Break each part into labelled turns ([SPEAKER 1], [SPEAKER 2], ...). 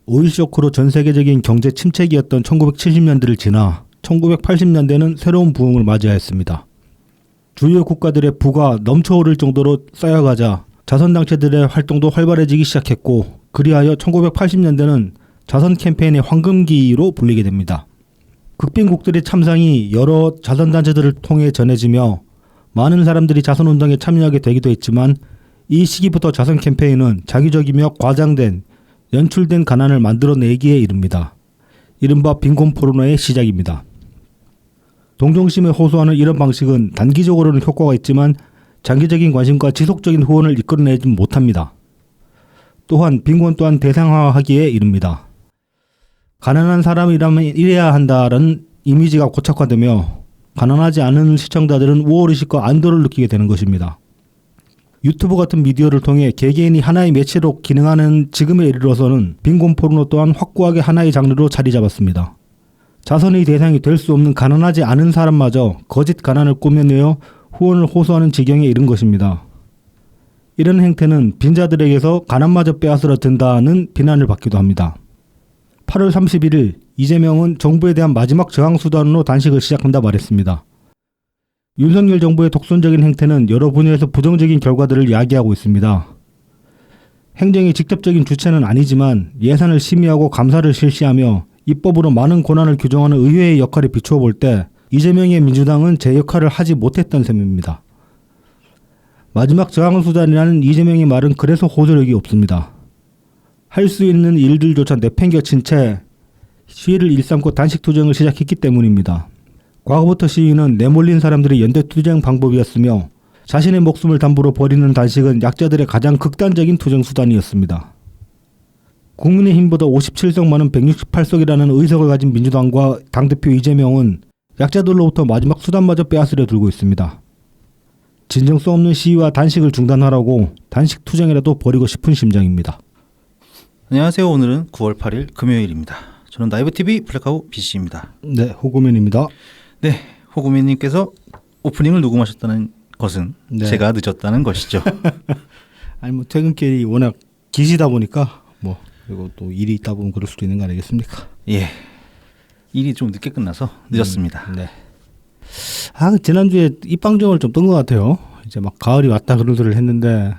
[SPEAKER 1] 오일 쇼크로 전 세계적인 경제 침체기였던 1970년대를 지나 1980년대는 새로운 부흥을 맞이하였습니다. 주요 국가들의 부가 넘쳐오를 정도로 쌓여가자 자선단체들의 활동도 활발해지기 시작했고, 그리하여 1980년대는 자선 캠페인의 황금기로 불리게 됩니다. 극빈국들의 참상이 여러 자선단체들을 통해 전해지며 많은 사람들이 자선운동에 참여하게 되기도 했지만, 이 시기부터 자선 캠페인은 자기적이며 과장된 연출된 가난을 만들어내기에 이릅니다. 이른바 빈곤 포르노의 시작입니다. 동정심에 호소하는 이런 방식은 단기적으로는 효과가 있지만 장기적인 관심과 지속적인 후원을 이끌어내지 못합니다. 또한 빈곤 또한 대상화하기에 이릅니다. 가난한 사람이라면 이래야 한다는 이미지가 고착화되며 가난하지 않은 시청자들은 우월의식과 안도를 느끼게 되는 것입니다. 유튜브 같은 미디어를 통해 개개인이 하나의 매체로 기능하는 지금에 이르러서는 빈곤 포르노 또한 확고하게 하나의 장르로 자리 잡았습니다. 자선의 대상이 될 수 없는 가난하지 않은 사람마저 거짓 가난을 꾸며내어 후원을 호소하는 지경에 이른 것입니다. 이런 행태는 빈자들에게서 가난마저 빼앗으려 든다는 비난을 받기도 합니다. 8월 31일 이재명은 정부에 대한 마지막 저항수단으로 단식을 시작한다 말했습니다. 윤석열 정부의 독선적인 행태는 여러 분야에서 부정적인 결과들을 야기하고 있습니다. 행정의 직접적인 주체는 아니지만 예산을 심의하고 감사를 실시하며 입법으로 많은 권한을 규정하는 의회의 역할에 비추어 볼 때 이재명의 민주당은 제 역할을 하지 못했던 셈입니다. 마지막 저항수단이라는 이재명의 말은 그래서 호소력이 없습니다. 할 수 있는 일들조차 내팽겨친 채 시위를 일삼고 단식투쟁을 시작했기 때문입니다. 과거부터 시위는 내몰린 사람들의 연대투쟁 방법이었으며 자신의 목숨을 담보로 벌이는 단식은 약자들의 가장 극단적인 투쟁 수단이었습니다. 국민의힘보다 57석 많은 168석이라는 의석을 가진 민주당과 당대표 이재명은 약자들로부터 마지막 수단마저 빼앗으려 들고 있습니다. 진정성 없는 시위와 단식을 중단하라고 단식 투쟁이라도 벌이고 싶은 심정입니다.
[SPEAKER 2] 안녕하세요. 오늘은 9월 8일 금요일입니다. 저는 나이브TV 블랙아웃 BC입니다.
[SPEAKER 1] 네, 호구맨입니다.
[SPEAKER 2] 네, 호구맨님께서 오프닝을 녹음하셨다는 것은 제가 늦었다는 것이죠.
[SPEAKER 1] 아니 뭐 퇴근길이 워낙 기시다 보니까 뭐 그리고 또 일이 있다 보면 그럴 수도 있는 거 아니겠습니까?
[SPEAKER 2] 예, 일이 좀 늦게 끝나서 늦었습니다.
[SPEAKER 1] 네. 지난주에 입방정을 좀 뜬 것 같아요. 이제 막 가을이 왔다 그러더를 했는데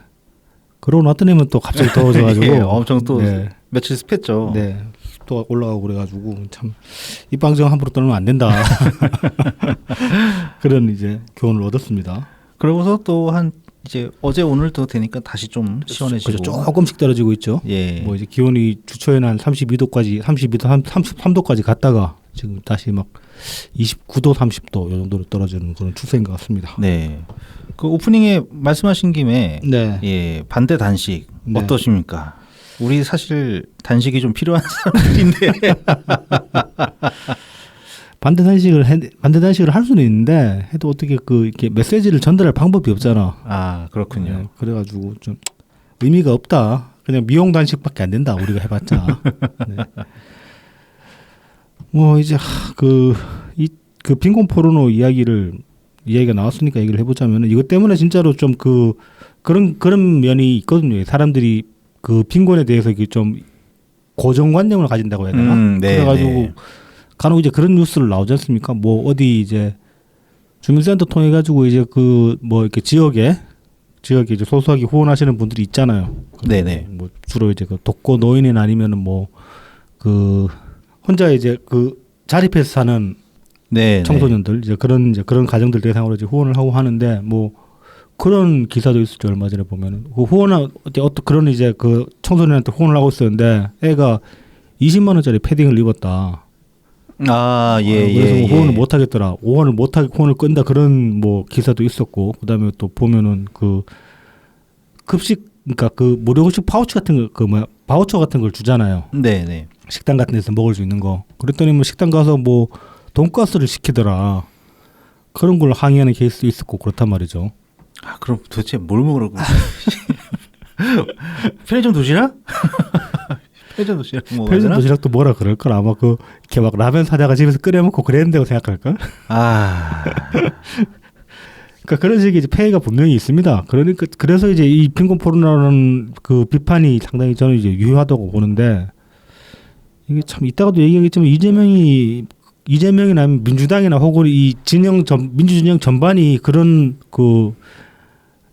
[SPEAKER 1] 그러고 났더니면 또 갑자기 더워져가지고
[SPEAKER 2] 예, 엄청 또 며칠 습했죠.
[SPEAKER 1] 네, 또 올라가고 그래가지고 참 입방정 함부로 떠나면 안 된다. 그런 이제 교훈을 얻었습니다.
[SPEAKER 2] 그러고서 또 한 이제 어제 오늘 또 되니까 다시 좀 시원해지고
[SPEAKER 1] 그렇죠. 조금씩 떨어지고 있죠.
[SPEAKER 2] 예.
[SPEAKER 1] 뭐 이제 기온이 주초에는 한 32도까지 33도까지 갔다가 지금 다시 막 29도 30도 이 정도로 떨어지는 그런 추세인 것 같습니다.
[SPEAKER 2] 네. 그 오프닝에 말씀하신 김에
[SPEAKER 1] 네.
[SPEAKER 2] 예, 반대 단식
[SPEAKER 1] 네.
[SPEAKER 2] 어떠십니까? 우리 사실 단식이 좀 필요한 사람들인데
[SPEAKER 1] 반대 단식을 할 수는 있는데 해도 어떻게 이렇게 메시지를 전달할 방법이 없잖아.
[SPEAKER 2] 아, 그렇군요.
[SPEAKER 1] 네, 그래가지고 좀 의미가 없다. 그냥 미용 단식밖에 안 된다. 우리가 해봤자. 네. 뭐 이제 그 빈곤 포르노 이야기가 나왔으니까 얘기를 해보자면 이것 때문에 진짜로 좀 그런 면이 있거든요. 사람들이 그 빈곤에 대해서 좀 고정관념을 가진다고 해야 되나?
[SPEAKER 2] 네,
[SPEAKER 1] 그래가지고
[SPEAKER 2] 네.
[SPEAKER 1] 간혹 이제 그런 뉴스를 나오지 않습니까? 뭐 어디 이제 주민센터 통해 가지고 이제 뭐 이렇게 지역에 이제 소소하게 후원하시는 분들이 있잖아요.
[SPEAKER 2] 네네.
[SPEAKER 1] 뭐 주로 이제 독거 노인이나 아니면은 뭐 혼자 이제 자립해서 사는
[SPEAKER 2] 네,
[SPEAKER 1] 청소년들 이제 그런 가정들 대상으로 이제 후원을 하고 하는데 뭐 그런 기사도 있었죠. 얼마 전에 보면은 어떤 그런 이제 청소년한테 후원을 하고 있었는데 애가 20만 원짜리 패딩을 입었다.
[SPEAKER 2] 아, 예,
[SPEAKER 1] 그래서
[SPEAKER 2] 예,
[SPEAKER 1] 후원을 못 하겠더라. 후원을 끈다 그런 뭐 기사도 있었고 그다음에 또 보면은 급식 그러니까 무료급식 파우치 같은 바우처 같은 걸 주잖아요.
[SPEAKER 2] 네, 네.
[SPEAKER 1] 식당 같은 데서 먹을 수 있는 거. 그랬더니 뭐 식당 가서 뭐 돈가스를 시키더라. 그런 걸 항의하는 케이스도 있었고 그렇단 말이죠.
[SPEAKER 2] 아, 그럼 도대체 뭘 먹으라고? 편의점 도시락? 편의점 도시락 먹어야
[SPEAKER 1] 편의점
[SPEAKER 2] 되나?
[SPEAKER 1] 도시락도 뭐라 그럴 걸 아마 이렇게 막 라면 사다가 집에서 끓여 먹고 그랬는다고 생각할 걸.
[SPEAKER 2] 아.
[SPEAKER 1] 그러니까 그런 식의 이제 폐해가 분명히 있습니다. 그래서 이제 이 빈곤 포르노라는 비판이 상당히 저는 이제 유효하다고 보는데 이게 참 이따가도 얘기하겠지만 이재명이나 민주당이나 혹은 이 민주진영 전반이 그런 그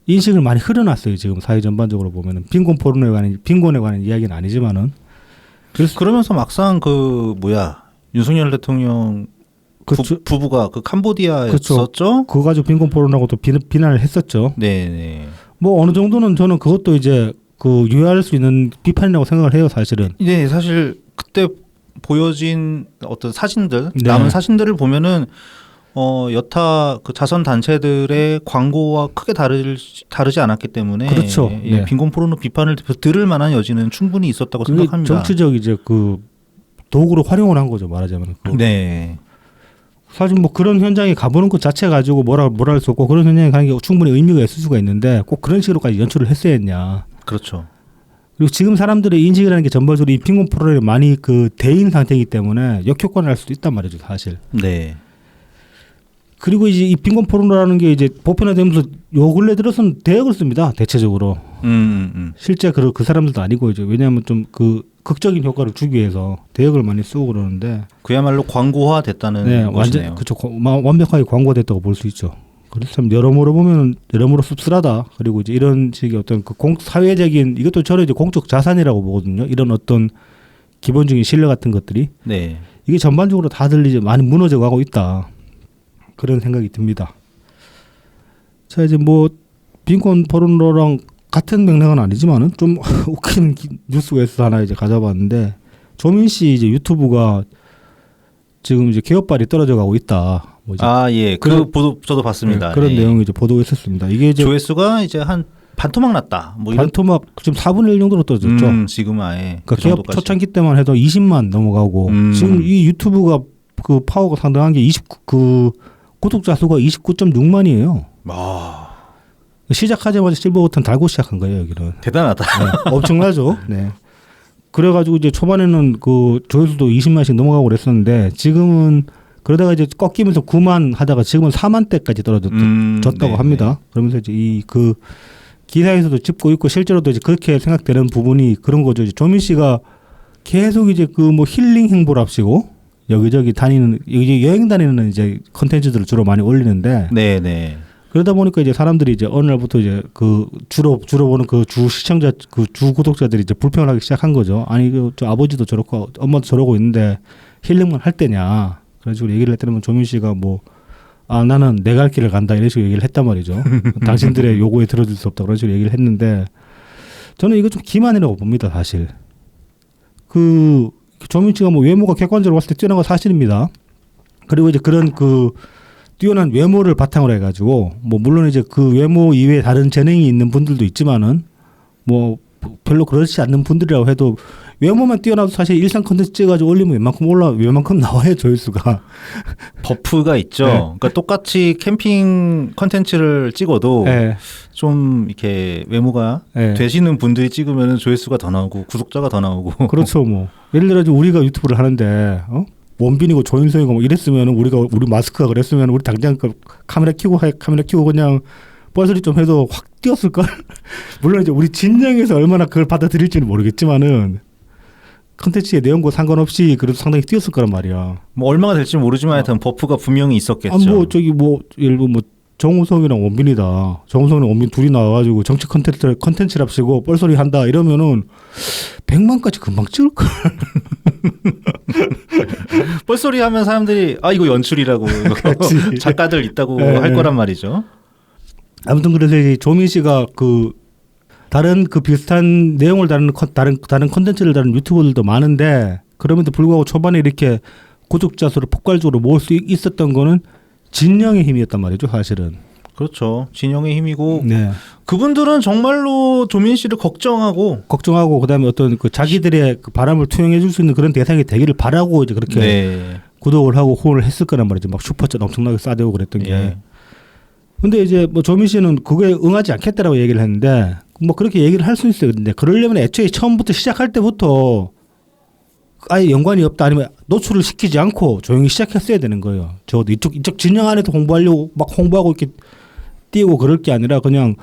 [SPEAKER 1] 인식을 많이 흘러놨어요. 지금 사회 전반적으로 보면은 빈곤에 관한 이야기는 아니지만은
[SPEAKER 2] 그러면서 막상 윤석열 대통령
[SPEAKER 1] 그렇죠.
[SPEAKER 2] 부부가 그 캄보디아였었죠.
[SPEAKER 1] 그거 가지고 빈곤 포럼하고 또 비난을 했었죠.
[SPEAKER 2] 네.
[SPEAKER 1] 뭐 어느 정도는 저는 그것도 이제 그 유효할 수 있는 비판이라고 생각을 해요, 사실은.
[SPEAKER 2] 네, 사실 그때 보여진 어떤 사진들,
[SPEAKER 1] 네.
[SPEAKER 2] 남은 사진들을 보면은 여타 그 자선 단체들의 광고와 크게 다르지 않았기 때문에
[SPEAKER 1] 그렇죠. 네.
[SPEAKER 2] 빈곤 포르노 비판을 들을 만한 여지는 충분히 있었다고
[SPEAKER 1] 그게
[SPEAKER 2] 생각합니다.
[SPEAKER 1] 정치적 이제 그 도구로 활용을 한 거죠, 말하자면.
[SPEAKER 2] 네.
[SPEAKER 1] 사실 뭐 그런 현장에 가보는 것 자체 가지고 뭐라 할 수 없고 그런 현장에 가는 게 충분히 의미가 있을 수가 있는데 꼭 그런 식으로까지 연출을 했어야 했냐.
[SPEAKER 2] 그렇죠.
[SPEAKER 1] 그리고 지금 사람들의 인식이라는 게 전반적으로 이 빈곤 포럼에 많이 그 대인 상태이기 때문에 역효과를 할 수도 있단 말이죠, 사실.
[SPEAKER 2] 네.
[SPEAKER 1] 그리고 이제 이 빈곤 포럼이라는 게 이제 보편화되면서 요 근래 들어서는 대역을 씁니다, 대체적으로. 실제 그 사람들도 아니고 이제 왜냐하면 좀 그 극적인 효과를 주기 위해서 대역을 많이 쓰고 그러는데.
[SPEAKER 2] 그야말로 광고화 됐다는 것이네요.
[SPEAKER 1] 그렇죠. 완벽하게 광고됐다고 볼 수 있죠. 그래서 참 여러모로 보면 여러모로 씁쓸하다. 그리고 이제 이런 식의 어떤 그 사회적인 이것도 저는 이제 공적 자산이라고 보거든요. 이런 어떤 기본적인 신뢰 같은 것들이.
[SPEAKER 2] 네.
[SPEAKER 1] 이게 전반적으로 다들 이제 많이 무너져 가고 있다. 그런 생각이 듭니다. 자, 이제 뭐 빈곤 포럼랑 같은 맥락은 아니지만은 좀 웃기는 뉴스가 있어서 하나 이제 가져봤는데 조민 씨 이제 유튜브가 지금 이제 개업발이 떨어져 가고 있다.
[SPEAKER 2] 예. 그 보도 저도 봤습니다.
[SPEAKER 1] 네, 그런 내용이 이제 보도가 있었습니다. 이게 이제
[SPEAKER 2] 조회수가 이제 한 반토막 났다. 뭐
[SPEAKER 1] 반토막 지금 4분의 1 정도로 떨어졌죠.
[SPEAKER 2] 지금 아예.
[SPEAKER 1] 그러니까 개업 초창기 때만 해도 20만 넘어가고 지금 이 유튜브가 그 파워가 상당한 게 구독자 수가 29.6만이에요. 시작하자마자 실버 버튼 달고 시작한 거예요, 여기는.
[SPEAKER 2] 대단하다.
[SPEAKER 1] 네, 엄청나죠. 네. 그래가지고 이제 초반에는 그 조회수도 20만씩 넘어가고 그랬었는데 지금은 그러다가 이제 꺾이면서 9만 하다가 지금은 4만대까지 떨어졌다고 합니다. 그러면서 이제 그 기사에서도 짚고 있고 실제로도 이제 그렇게 생각되는 부분이 그런 거죠. 이제 조민 씨가 계속 이제 그 뭐 힐링 행보랍시고 여기저기 여행 다니는 이제 컨텐츠들을 주로 많이 올리는데.
[SPEAKER 2] 네네.
[SPEAKER 1] 그러다 보니까 이제 사람들이 이제 어느 날부터 이제 그 주로 보는 그 주 시청자 그 주 구독자들이 이제 불평을 하기 시작한 거죠. 아니 저 아버지도 저렇고 엄마도 저러고 있는데 힐링만 할 때냐. 그런 식으로 얘기를 했더니 조민 씨가 나는 내 갈 길을 간다 이런 식으로 얘기를 했단 말이죠. 당신들의 요구에 들어줄 수 없다 그런 식으로 얘기를 했는데 저는 이거 좀 기만이라고 봅니다, 사실. 그 조민 씨가 뭐 외모가 객관적으로 봤을 때 뛰어난 건 사실입니다. 그리고 이제 그런 그 뛰어난 외모를 바탕으로 해가지고 뭐 물론 이제 그 외모 이외에 다른 재능이 있는 분들도 있지만은 뭐 별로 그렇지 않는 분들이라고 해도 외모만 뛰어나도 사실 일상 컨텐츠 찍어가지고 올리면 웬만큼 나와요, 조회수가.
[SPEAKER 2] 버프가 있죠.
[SPEAKER 1] 네.
[SPEAKER 2] 그러니까 똑같이 캠핑 컨텐츠를 찍어도
[SPEAKER 1] 네.
[SPEAKER 2] 좀 이렇게 외모가 되시는 분들이 찍으면 조회수가 더 나오고 구독자가 더 나오고.
[SPEAKER 1] 그렇죠, 뭐 예를 들어 우리가 유튜브를 하는데 원빈이고 조인성이고 뭐 이랬으면 우리 마스크가 그랬으면 우리 당장 그 카메라 켜고 그냥 뻘소리 좀 해도 확 뛰었을 걸. 물론 이제 우리 진영에서 얼마나 그걸 받아들일지는 모르겠지만은 컨텐츠의 내용과 상관없이 그래도 상당히 뛰었을 거란 말이야.
[SPEAKER 2] 뭐 얼마가 될지 모르지만 하여튼 버프가 분명히 있었겠죠.
[SPEAKER 1] 예를 들어 정우성이랑 원빈이다. 정우성이랑 원빈 둘이 나와가지고 정치 컨텐츠랍시고 뻘소리 한다 이러면은 100만까지 금방 찍을 걸.
[SPEAKER 2] 뻘소리 하면 사람들이 이거 연출이라고 작가들 있다고 할 거란 말이죠.
[SPEAKER 1] 아무튼 그래서 이 조민 씨가 다른 비슷한 내용을 다루는 다른 컨텐츠를 다루는 유튜버들도 많은데 그럼에도 불구하고 초반에 이렇게 구독자 수를 폭발적으로 모을 수 있었던 거는 진영의 힘이었단 말이죠, 사실은.
[SPEAKER 2] 그렇죠. 진영의 힘이고
[SPEAKER 1] 네.
[SPEAKER 2] 그분들은 정말로 조민 씨를 걱정하고
[SPEAKER 1] 그다음에 어떤 자기들의 바람을 투영해 줄 수 있는 그런 대상이 되기를 바라고 이제 그렇게 구독을 하고 후원을 했을 거란 말이죠. 막 슈퍼챗 엄청나게 싸대고 그랬던 게. 근데 이제 뭐 조민 씨는 그거에 응하지 않겠다라고 얘기를 했는데 뭐 그렇게 얘기를 할 수 있어요. 근데 그러려면 애초에 처음부터 시작할 때부터 아예 연관이 없다 아니면 노출을 시키지 않고 조용히 시작했어야 되는 거예요. 적어도 이쪽 진영 안에서 홍보하려고 막 홍보하고 이렇게 띄우고 그럴 게 아니라 그냥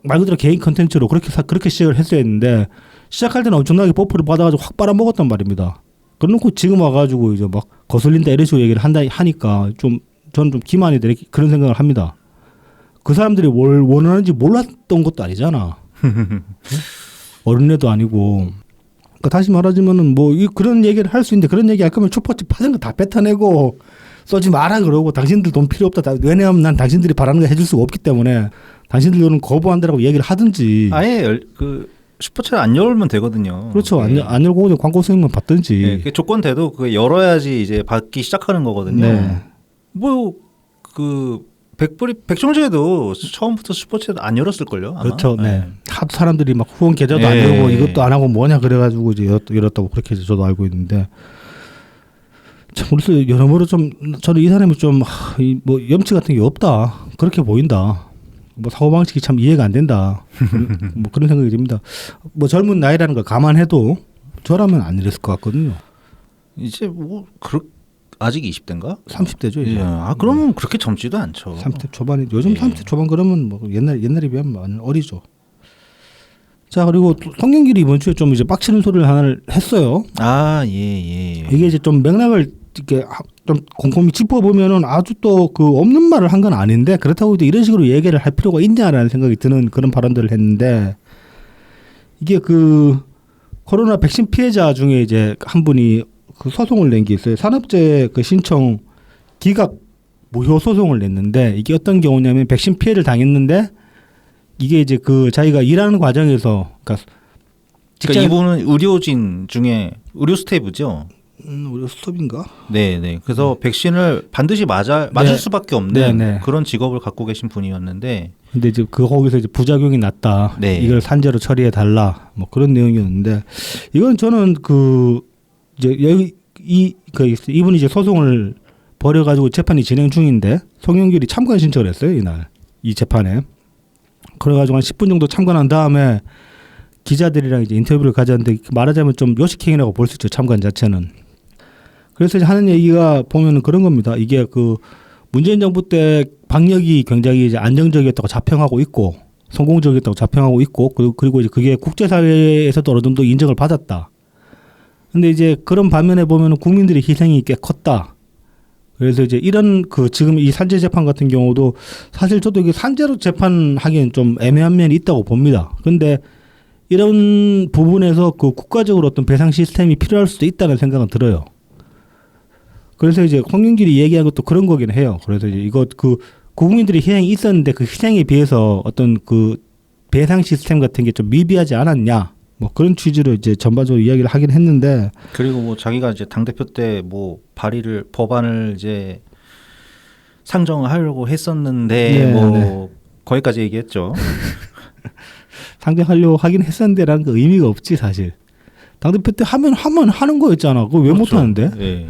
[SPEAKER 1] 말 그대로 개인 컨텐츠로 그렇게 시작을 했어야 했는데 시작할 때는 엄청나게 버프를 받아가지고 확 빨아먹었단 말입니다. 그래놓고 지금 와가지고 이제 막 거슬린다 이런 식으로 얘기를 하니까 좀 저는 좀 기만이 되는 그런 생각을 합니다. 그 사람들이 뭘 원하는지 몰랐던 것도 아니잖아. 어린애도 아니고. 그러니까 다시 말하자면은 뭐 그런 얘기를 할 수 있는데 그런 얘기 할 거면 초포집 파는 거 다 뱉어내고 쏘지 마라 그러고 당신들 돈 필요 없다. 왜냐하면 난 당신들이 바라는 거 해줄 수가 없기 때문에 당신들 돈은 거부한다라고 얘기를 하든지.
[SPEAKER 2] 아예 그 슈퍼챗 안 열면 되거든요.
[SPEAKER 1] 그렇죠.
[SPEAKER 2] 예.
[SPEAKER 1] 안 열고 그냥 광고 수익만 받든지.
[SPEAKER 2] 예, 그 조건 돼도 그 열어야지 이제 받기 시작하는 거거든요.
[SPEAKER 1] 네.
[SPEAKER 2] 뭐 그 백종재도 처음부터 슈퍼챗 안 열었을 걸요.
[SPEAKER 1] 그렇죠. 네. 하도 사람들이 막 후원 계좌도 안
[SPEAKER 2] 예.
[SPEAKER 1] 열고 이것도 안 하고 뭐냐 그래가지고 이제 열었다고 그렇게 이제 저도 알고 있는데 참 그래서 여러모로 좀 저는 이 사람이 좀 뭐 염치 같은 게 없다 그렇게 보인다. 뭐 사고 방식이 참 이해가 안 된다. 뭐 그런 생각이 듭니다. 뭐 젊은 나이라는 걸 감안해도 저라면 안 이랬을 것 같거든요.
[SPEAKER 2] 이제 뭐 아직 20대인가?
[SPEAKER 1] 30대죠 이제.
[SPEAKER 2] 예. 아 그러면 그렇게 젊지도 않죠.
[SPEAKER 1] 30대 초반이 요즘
[SPEAKER 2] 예.
[SPEAKER 1] 30대 초반 그러면 뭐 옛날에 비하면 많이 어리죠. 자 그리고 송영길이 이번 주에 좀 이제 빡치는 소리를 하나를 했어요.
[SPEAKER 2] 아 예.
[SPEAKER 1] 이게 이제 좀 맥락을 이렇게 좀 곰곰이 짚어보면은 아주 또 그 없는 말을 한 건 아닌데 그렇다고 또 이런 식으로 얘기를 할 필요가 있냐라는 생각이 드는 그런 발언들을 했는데 이게 그 코로나 백신 피해자 중에 이제 한 분이 그 소송을 낸 게 있어요. 산업재해 그 신청 기각 무효 소송을 냈는데 이게 어떤 경우냐면 백신 피해를 당했는데 이게 이제 그 자기가 일하는 과정에서 그러니까
[SPEAKER 2] 그러니까 이분은 의료진 중에 의료 스태프죠.
[SPEAKER 1] 우리 스톱인가?
[SPEAKER 2] 네. 그래서 백신을 반드시 맞을
[SPEAKER 1] 네.
[SPEAKER 2] 수밖에 없는
[SPEAKER 1] 네.
[SPEAKER 2] 그런 직업을 갖고 계신 분이었는데,
[SPEAKER 1] 근데 이제 거기서 이제 부작용이 났다.
[SPEAKER 2] 네.
[SPEAKER 1] 이걸 산재로 처리해 달라. 뭐 그런 내용이었는데 이건 저는 그 이제 여기 이분이 이제 소송을 벌여 가지고 재판이 진행 중인데 송영길이 참관 신청을 했어요 이날 이 재판에. 그래가지고 한 10분 정도 참관한 다음에 기자들이랑 이제 인터뷰를 가졌는데 말하자면 좀 요식행위라고 볼 수 있죠 참관 자체는. 그래서 이제 하는 얘기가 보면은 그런 겁니다. 이게 그 문재인 정부 때 방역이 굉장히 이제 안정적이었다고 자평하고 있고 성공적이었다고 자평하고 있고 그리고 이제 그게 국제사회에서도 어느 정도 인정을 받았다. 근데 이제 그런 반면에 보면은 국민들의 희생이 꽤 컸다. 그래서 이제 이런 그 지금 이 산재 재판 같은 경우도 사실 저도 이게 산재로 재판하기엔 좀 애매한 면이 있다고 봅니다. 근데 이런 부분에서 그 국가적으로 어떤 배상 시스템이 필요할 수도 있다는 생각은 들어요. 그래서 이제 홍영길이 얘기한 것도 그런 거긴 해요. 그래서 이제 이거 그 국민들의 희생이 있었는데 그 희생에 비해서 어떤 그 배상 시스템 같은 게 좀 미비하지 않았냐. 뭐 그런 취지로 이제 전반적으로 이야기를 하긴 했는데
[SPEAKER 2] 그리고 뭐 자기가 이제 당 대표 때 뭐 법안을 이제 상정하려고 했었는데 뭐 거기까지 얘기했죠.
[SPEAKER 1] 상정하려고 하긴 했었는데라는 거 의미가 없지 사실. 당 대표 때 하면 하는 거였잖아. 그거 왜
[SPEAKER 2] 그렇죠.
[SPEAKER 1] 못하는데?
[SPEAKER 2] 예.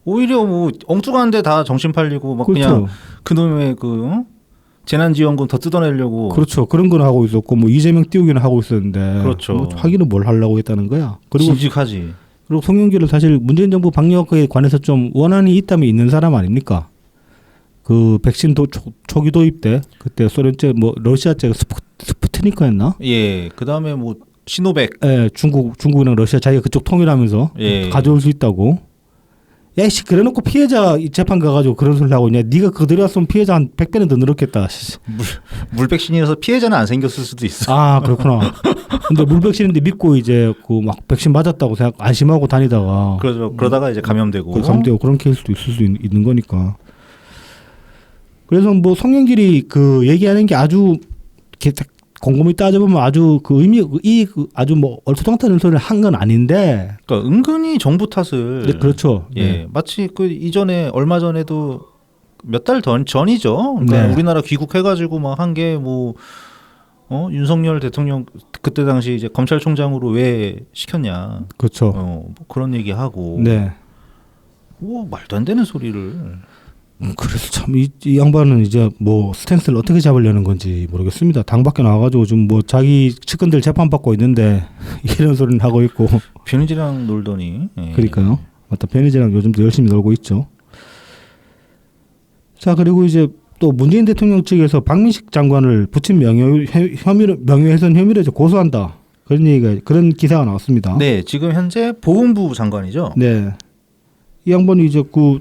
[SPEAKER 2] 오히려 뭐 엉뚱한데 다 정신 팔리고 막
[SPEAKER 1] 그렇죠.
[SPEAKER 2] 그냥 그놈의 재난지원금 더 뜯어내려고.
[SPEAKER 1] 그렇죠. 그런 건 하고 있었고 뭐 이재명 띄우기는 하고 있었는데.
[SPEAKER 2] 그렇죠.
[SPEAKER 1] 뭐 하기는 뭘 하려고 했다는 거야. 그리고
[SPEAKER 2] 진직하지.
[SPEAKER 1] 그리고 송영길은 사실 문재인 정부 방역에 관해서 좀 원한이 있다면 있는 사람 아닙니까? 그 백신 초기 도입 때 그때 소련제 뭐 러시아제 스푸트니크였나?
[SPEAKER 2] 예. 그다음에 뭐 시노백.
[SPEAKER 1] 예, 중국이랑 러시아 자기가 그쪽 통일하면서
[SPEAKER 2] 예.
[SPEAKER 1] 가져올 수 있다고. 야이씨 그래놓고 피해자 재판 가가지고 그런 소리 하고 있냐. 네가 그대로 왔으면 피해자 한 100배는 더 늘었겠다.
[SPEAKER 2] 물백신이라서 피해자는 안 생겼을 수도 있어.
[SPEAKER 1] 아 그렇구나. 근데 물백신인데 믿고 이제 그 막 백신 맞았다고 생각 안심하고 다니다가
[SPEAKER 2] 그러다가 이제 감염되고.
[SPEAKER 1] 감염되고 그런 케이스도 있을 수 있는 거니까. 그래서 뭐 송영길이 그 얘기하는 게 아주 곰곰이 따져보면 아주 그 아주 뭐 얼토당토하는 소리를 한 건 아닌데.
[SPEAKER 2] 그러니까 은근히 정부 탓을.
[SPEAKER 1] 네, 그렇죠.
[SPEAKER 2] 예,
[SPEAKER 1] 네.
[SPEAKER 2] 마치 그 이전에 얼마 전에도 몇 달 전이죠. 그러니까
[SPEAKER 1] 네.
[SPEAKER 2] 우리나라 귀국해가지고 막 한 게 뭐 윤석열 대통령 그때 당시 이제 검찰총장으로 왜 시켰냐.
[SPEAKER 1] 그렇죠.
[SPEAKER 2] 뭐 그런 얘기하고.
[SPEAKER 1] 네.
[SPEAKER 2] 뭐 말도 안 되는 소리를.
[SPEAKER 1] 그래서 참 이 양반은 이제 뭐 스탠스를 어떻게 잡으려는 건지 모르겠습니다. 당 밖에 나와가지고 좀 뭐 자기 측근들 재판 받고 있는데 이런 소리는 하고 있고.
[SPEAKER 2] 변희재랑 놀더니. 예.
[SPEAKER 1] 그러니까요. 맞다. 변희재랑 요즘도 열심히 놀고 있죠. 자 그리고 이제 또 문재인 대통령 측에서 박민식 장관을 부친 명예훼손 혐의로 이제 고소한다. 그런 기사가 나왔습니다.
[SPEAKER 2] 네, 지금 현재 보훈부 장관이죠.
[SPEAKER 1] 네. 이 양반이 이제 그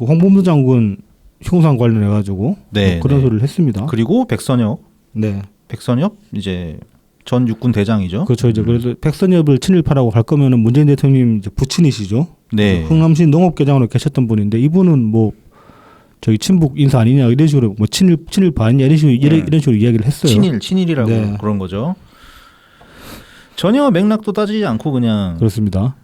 [SPEAKER 1] 홍범도 장군 형상 관련해 가지고
[SPEAKER 2] 네,
[SPEAKER 1] 그런
[SPEAKER 2] 네.
[SPEAKER 1] 소리를 했습니다.
[SPEAKER 2] 그리고 백선엽
[SPEAKER 1] 네.
[SPEAKER 2] 이제 전 육군 대장이죠.
[SPEAKER 1] 그렇죠. 이제 그래서 백선엽을 친일파라고 할 거면은 문재인 대통령 이제 부친이시죠.
[SPEAKER 2] 네.
[SPEAKER 1] 흥남시 농업계장으로 계셨던 분인데 이분은 뭐 저기 친북 인사 아니냐 이런 식으로 뭐 친일파 아니냐 이런 식으로 이야기를 했어요.
[SPEAKER 2] 친일이라고
[SPEAKER 1] 네.
[SPEAKER 2] 그런 거죠. 전혀 맥락도 따지지 않고 그냥
[SPEAKER 1] 그렇습니다.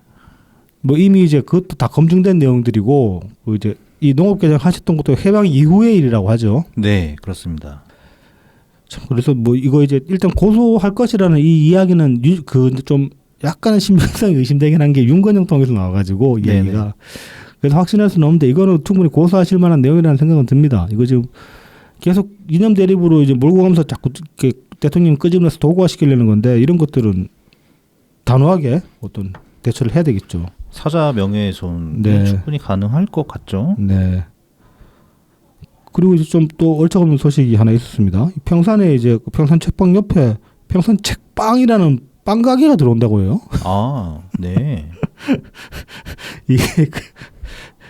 [SPEAKER 1] 뭐 이미 이제 그것도 다 검증된 내용들이고 그 이제 이 농업개장 하셨던 것도 해방 이후의 일이라고 하죠.
[SPEAKER 2] 네, 그렇습니다.
[SPEAKER 1] 참 그래서 뭐 이거 이제 일단 고소할 것이라는 이 이야기는 그 좀 약간은 신빙성이 의심되긴 한 게 윤건영 통해서 나와가지고 이야기가
[SPEAKER 2] 네네.
[SPEAKER 1] 그래서 확신할 수는 없는데 이거는 충분히 고소하실 만한 내용이라는 생각은 듭니다. 이거 지금 계속 이념 대립으로 이제 몰고 가면서 자꾸 이렇게 대통령 끄집어내서 도구화시키려는 건데 이런 것들은 단호하게 어떤 대처를 해야 되겠죠.
[SPEAKER 2] 사자 명예훼손
[SPEAKER 1] 네.
[SPEAKER 2] 충분히 가능할 것 같죠.
[SPEAKER 1] 네. 그리고 이제 좀 또 얼척없는 소식이 하나 있었습니다. 평산에 이제 그 평산 책방 옆에 평산 책방이라는 빵 가게가 들어온다고 해요.
[SPEAKER 2] 아, 네.
[SPEAKER 1] 이게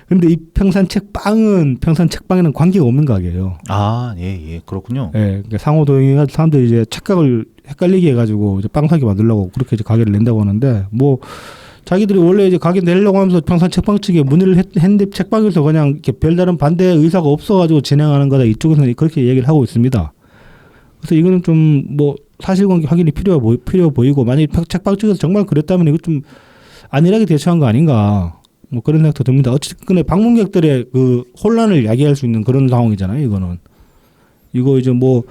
[SPEAKER 1] 근데 이 평산 책방에는 관계가 없는 가게예요.
[SPEAKER 2] 아, 예, 그렇군요.
[SPEAKER 1] 예, 그러니까 상호도용해가지고 사람들이 이제 착각을 헷갈리게 해가지고 이제 빵 사게 만들려고 그렇게 이제 가게를 낸다고 하는데 뭐 자기들이 원래 이제 가게 내려고 하면서 평산 책방 측에 문의를 했는데 책방에서 그냥 이렇게 별다른 반대 의사가 없어가지고 진행하는 거다 이쪽에서는 그렇게 얘기를 하고 있습니다. 그래서 이거는 좀 뭐 사실관계 확인이 필요 보이고 만약 책방 측에서 정말 그랬다면 이거 좀 안일하게 대처한 거 아닌가 뭐 그런 생각도 듭니다. 어쨌든 방문객들의 그 혼란을 야기할 수 있는 그런 상황이잖아요. 이거는 이거 이제 뭐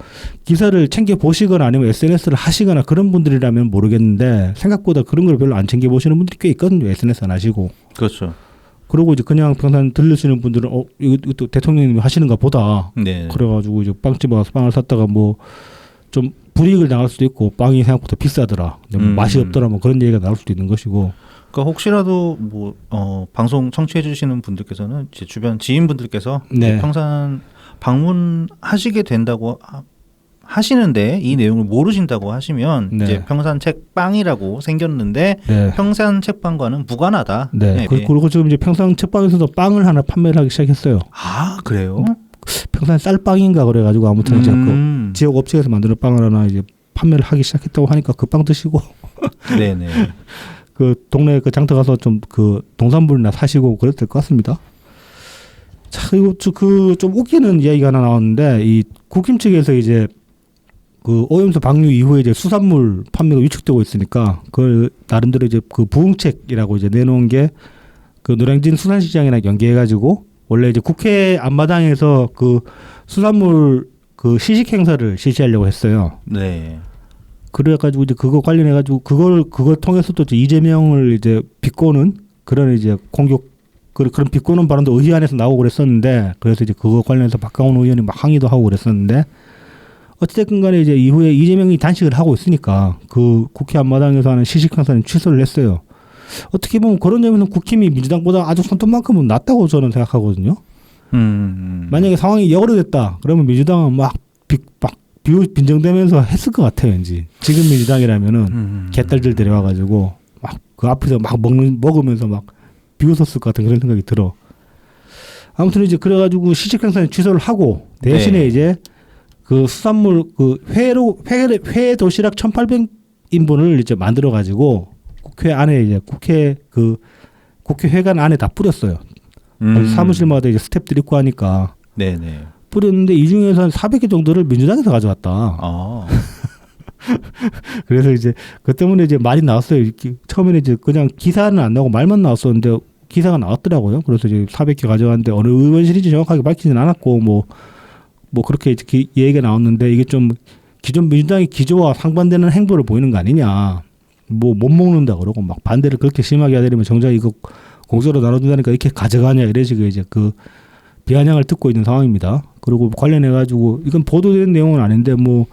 [SPEAKER 1] 기사를 챙겨 보시거나 아니면 SNS를 하시거나 그런 분들이라면 모르겠는데 생각보다 그런 걸 별로 안 챙겨 보시는 분들이 꽤 있거든요. SNS 안 하시고.
[SPEAKER 2] 그렇죠.
[SPEAKER 1] 그러고 이제 그냥 평상 들르시는 분들은 이것도 대통령님이 하시는가 보다.
[SPEAKER 2] 네.
[SPEAKER 1] 그래가지고 이제 빵집에 가서 빵을 샀다가 뭐 좀 불이익을 당할 수도 있고 빵이 생각보다 비싸더라. 뭐 맛이 없더라. 뭐 그런 얘기가 나올 수도 있는 것이고.
[SPEAKER 2] 그러니까 혹시라도 뭐 방송 청취해 주시는 분들께서는 제 주변 지인분들께서
[SPEAKER 1] 네.
[SPEAKER 2] 평산 방문하시게 된다고 하시는데 이 내용을 모르신다고 하시면
[SPEAKER 1] 네.
[SPEAKER 2] 이제 평산 책방이라고 생겼는데
[SPEAKER 1] 네.
[SPEAKER 2] 평산 책방과는 무관하다.
[SPEAKER 1] 네. 그리고 지금 이제 평상 책방에서도 빵을 하나 판매를 하기 시작했어요.
[SPEAKER 2] 아, 그래요?
[SPEAKER 1] 평산 쌀빵인가 그래가지고 아무튼 이제 그 지역 업체에서 만드는 빵을 하나 이제 판매를 하기 시작했다고 하니까 그 빵 드시고
[SPEAKER 2] 네네.
[SPEAKER 1] 그 동네 그 장터 가서 좀 그 농산물이나 사시고 그랬을 것 같습니다. 자, 그리고 그 좀 웃기는 이야기가 하나 나왔는데 이 국힘 측에서 이제 그 오염수 방류 이후에 이제 수산물 판매가 위축되고 있으니까 그걸 나름대로 이제 그 부응책이라고 이제 내놓은 게 그 노량진 수산시장이랑 연계해가지고 원래 이제 국회 앞마당에서 그 수산물 그 시식 행사를 실시하려고 했어요.
[SPEAKER 2] 네.
[SPEAKER 1] 그래가지고 이제 그거 관련해가지고 그걸 통해서도 이제 이재명을 이제 비꼬는 그런 이제 공격 그런 비꼬는 발언도 의회안에서 나오고 그랬었는데 그래서 이제 그거 관련해서 박강원 의원이 막 항의도 하고 그랬었는데 어쨌든 간에 이제 이후에 이재명이 단식을 하고 있으니까 그 국회 앞마당에서 하는 시식 행사는 취소를 했어요. 어떻게 보면 그런 점에서 국힘이 민주당보다 아주 손톱만큼은 낫다고 저는 생각하거든요. 만약에 상황이 역으로됐다 그러면 민주당은 막 빈정대면서 했을 것 같아요. 왠지 지금 민주당이라면은 개딸들 데려와가지고 막 그 앞에서 막 먹으면서 막 비웃었을 것 같은 그런 생각이 들어. 아무튼 이제 그래가지고 시식 행사는 취소를 하고 대신에
[SPEAKER 2] 네.
[SPEAKER 1] 이제 그 수산물 그 회 도시락 1,800인분을 이제 만들어 가지고 국회 안에 이제 국회회관 안에 다 뿌렸어요. 사무실마다 이제 스태프들이 있고 하니까
[SPEAKER 2] 네네.
[SPEAKER 1] 뿌렸는데 이 중에서 한 400개 정도를 민주당에서 가져왔다.
[SPEAKER 2] 아.
[SPEAKER 1] 그래서 이제 그 때문에 이제 말이 나왔어요. 처음에는 이제 그냥 기사는 안 나오고 말만 나왔었는데 기사가 나왔더라고요. 그래서 이제 400개 가져왔는데 어느 의원실인지 정확하게 밝히지는 않았고 뭐 그렇게 얘기가 나왔는데 이게 좀 기존 민주당의 기조와 상반되는 행보를 보이는 거 아니냐. 뭐 못 먹는다 그러고 막 반대를 그렇게 심하게 하려면 정작 이거 공짜로 나눠준다니까 이렇게 가져가냐 이런 식의 이제 그 비아냥을 듣고 있는 상황입니다. 그리고 관련해 가지고 이건 보도된 내용은 아닌데 뭐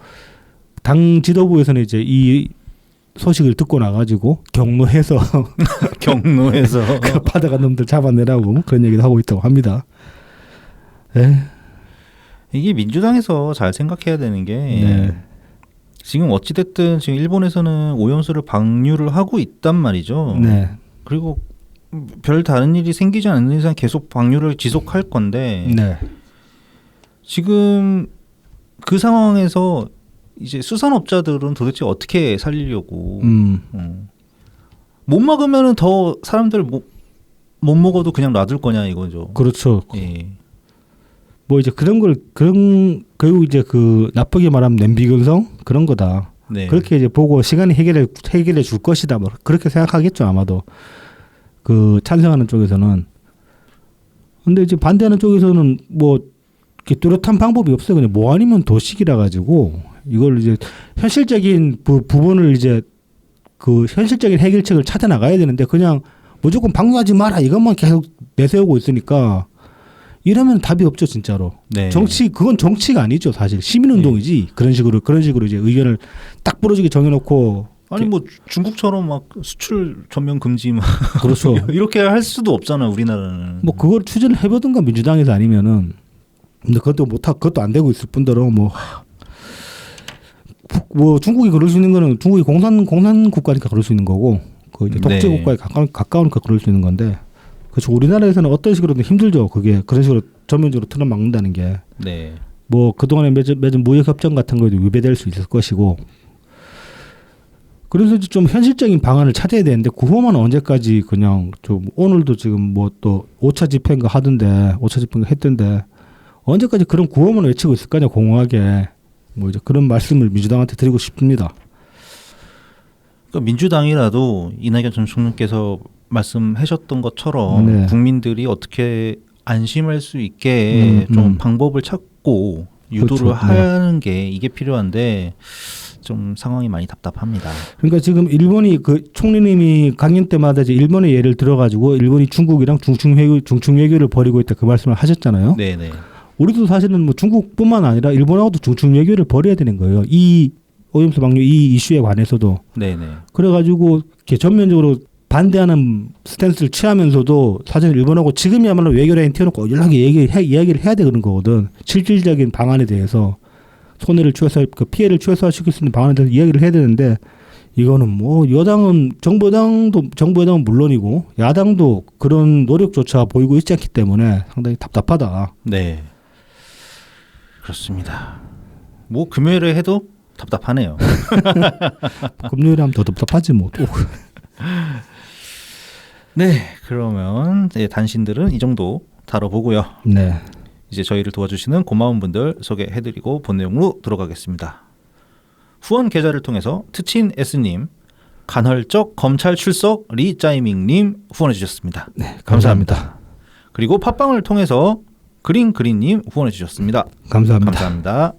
[SPEAKER 1] 당 지도부에서는 이제 이 소식을 듣고 나가지고 경로해서
[SPEAKER 2] 경로에서
[SPEAKER 1] 파다가 놈들 잡아내라고 뭐 그런 얘기도 하고 있다고 합니다.
[SPEAKER 2] 이게 민주당에서 잘 생각해야 되는 게
[SPEAKER 1] 네.
[SPEAKER 2] 지금 어찌됐든 지금 일본에서는 오염수를 방류를 하고 있단 말이죠.
[SPEAKER 1] 네.
[SPEAKER 2] 그리고 별 다른 일이 생기지 않는 이상 계속 방류를 지속할 건데
[SPEAKER 1] 네.
[SPEAKER 2] 지금 그 상황에서 이제 수산업자들은 도대체 어떻게 살리려고 못 먹으면은 더 사람들 못 먹어도 그냥 놔둘 거냐 이거죠.
[SPEAKER 1] 그렇죠.
[SPEAKER 2] 예.
[SPEAKER 1] 뭐 이제 결국 이제 그 나쁘게 말하면 냄비근성 그런 거다.
[SPEAKER 2] 네.
[SPEAKER 1] 그렇게 이제 보고 시간이 해결해 줄 것이다. 뭐 그렇게 생각하겠죠 아마도. 그 찬성하는 쪽에서는. 근데 이제 반대하는 쪽에서는 뭐 이렇게 뚜렷한 방법이 없어요. 그냥 뭐 아니면 도식이라 가지고 이걸 이제 현실적인 부분을 이제 그 현실적인 해결책을 찾아 나가야 되는데 그냥 무조건 방류하지 마라 이것만 계속 내세우고 있으니까 이러면 답이 없죠 진짜로.
[SPEAKER 2] 네.
[SPEAKER 1] 그건 정치가 아니죠 사실 시민운동이지. 그런 식으로 이제 의견을 딱 부러지게 정해놓고
[SPEAKER 2] 아니 뭐 중국처럼 막 수출 전면 금지 막
[SPEAKER 1] 그렇죠.
[SPEAKER 2] 이렇게 할 수도 없잖아 우리나라는.
[SPEAKER 1] 뭐 그걸 추진을 해보든가 민주당에서 아니면은 근데 그것도 안 되고 있을 뿐더러 뭐 중국이 그럴 수 있는 거는 중국이 공산 국가니까 그럴 수 있는 거고 그 이제 독재
[SPEAKER 2] 네.
[SPEAKER 1] 국가에 가까우니까 그럴 수 있는 건데 그렇죠. 우리나라에서는 어떤 식으로든 힘들죠. 그게 그런 식으로 전면적으로 틀어막는다는 게.
[SPEAKER 2] 네.
[SPEAKER 1] 뭐 그동안에 맺은 무역 협정 같은 거에도 위배될 수 있을 것이고. 그래서 이제 좀 현실적인 방안을 찾아야 되는데 그거만 언제까지 그냥 좀 오늘도 지금 뭐 또 5차 집회인가 하던데 5차 집회인가 했던데 언제까지 그런 구호만 외치고 있을 거냐 공허하게 뭐 이제 그런 말씀을 민주당한테 드리고 싶습니다.
[SPEAKER 2] 그러니까 민주당이라도 이낙연 전 총리께서 말씀하셨던 것처럼
[SPEAKER 1] 네.
[SPEAKER 2] 국민들이 어떻게 안심할 수 있게 좀 방법을 찾고 유도를
[SPEAKER 1] 그렇죠.
[SPEAKER 2] 하는 게 이게 필요한데 좀 상황이 많이 답답합니다.
[SPEAKER 1] 그러니까 지금 일본이 그 총리님이 강연 때마다 이제 일본의 예를 들어가지고 일본이 중국이랑 중충 외교를 벌이고 있다 그 말씀을 하셨잖아요.
[SPEAKER 2] 네네.
[SPEAKER 1] 우리도 사실은 뭐 중국뿐만 아니라 일본하고도 중충 외교를 벌여야 되는 거예요. 이 오염수 방류 이 이슈에 관해서도.
[SPEAKER 2] 네네.
[SPEAKER 1] 그래가지고 이렇게 전면적으로 반대하는 스탠스를 취하면서도 사실 일본하고 지금이야말로 외교라인 띄워놓고 연락에 이야기를 해야 되는 거거든. 실질적인 방안에 대해서 손해를 그 피해를 최소화시킬 수 있는 방안에 대해서 이야기를 해야 되는데 이거는 뭐 여당은 정부 여당은 물론이고 야당도 그런 노력조차 보이고 있지 않기 때문에 상당히 답답하다.
[SPEAKER 2] 네. 그렇습니다. 뭐 금요일에 해도 답답하네요.
[SPEAKER 1] 금요일에 하면 더 답답하지 뭐 또.
[SPEAKER 2] 네. 그러면 네, 단신들은 이 정도 다뤄보고요.
[SPEAKER 1] 네.
[SPEAKER 2] 이제 저희를 도와주시는 고마운 분들 소개해드리고 본 내용으로 들어가겠습니다. 후원 계좌를 통해서 트친 S님, 간헐적 검찰 출석 리짜이밍님 후원해 주셨습니다.
[SPEAKER 1] 네, 감사합니다.
[SPEAKER 2] 그리고 팟빵을 통해서 그린님 후원해 주셨습니다.
[SPEAKER 1] 감사합니다.
[SPEAKER 2] 감사합니다.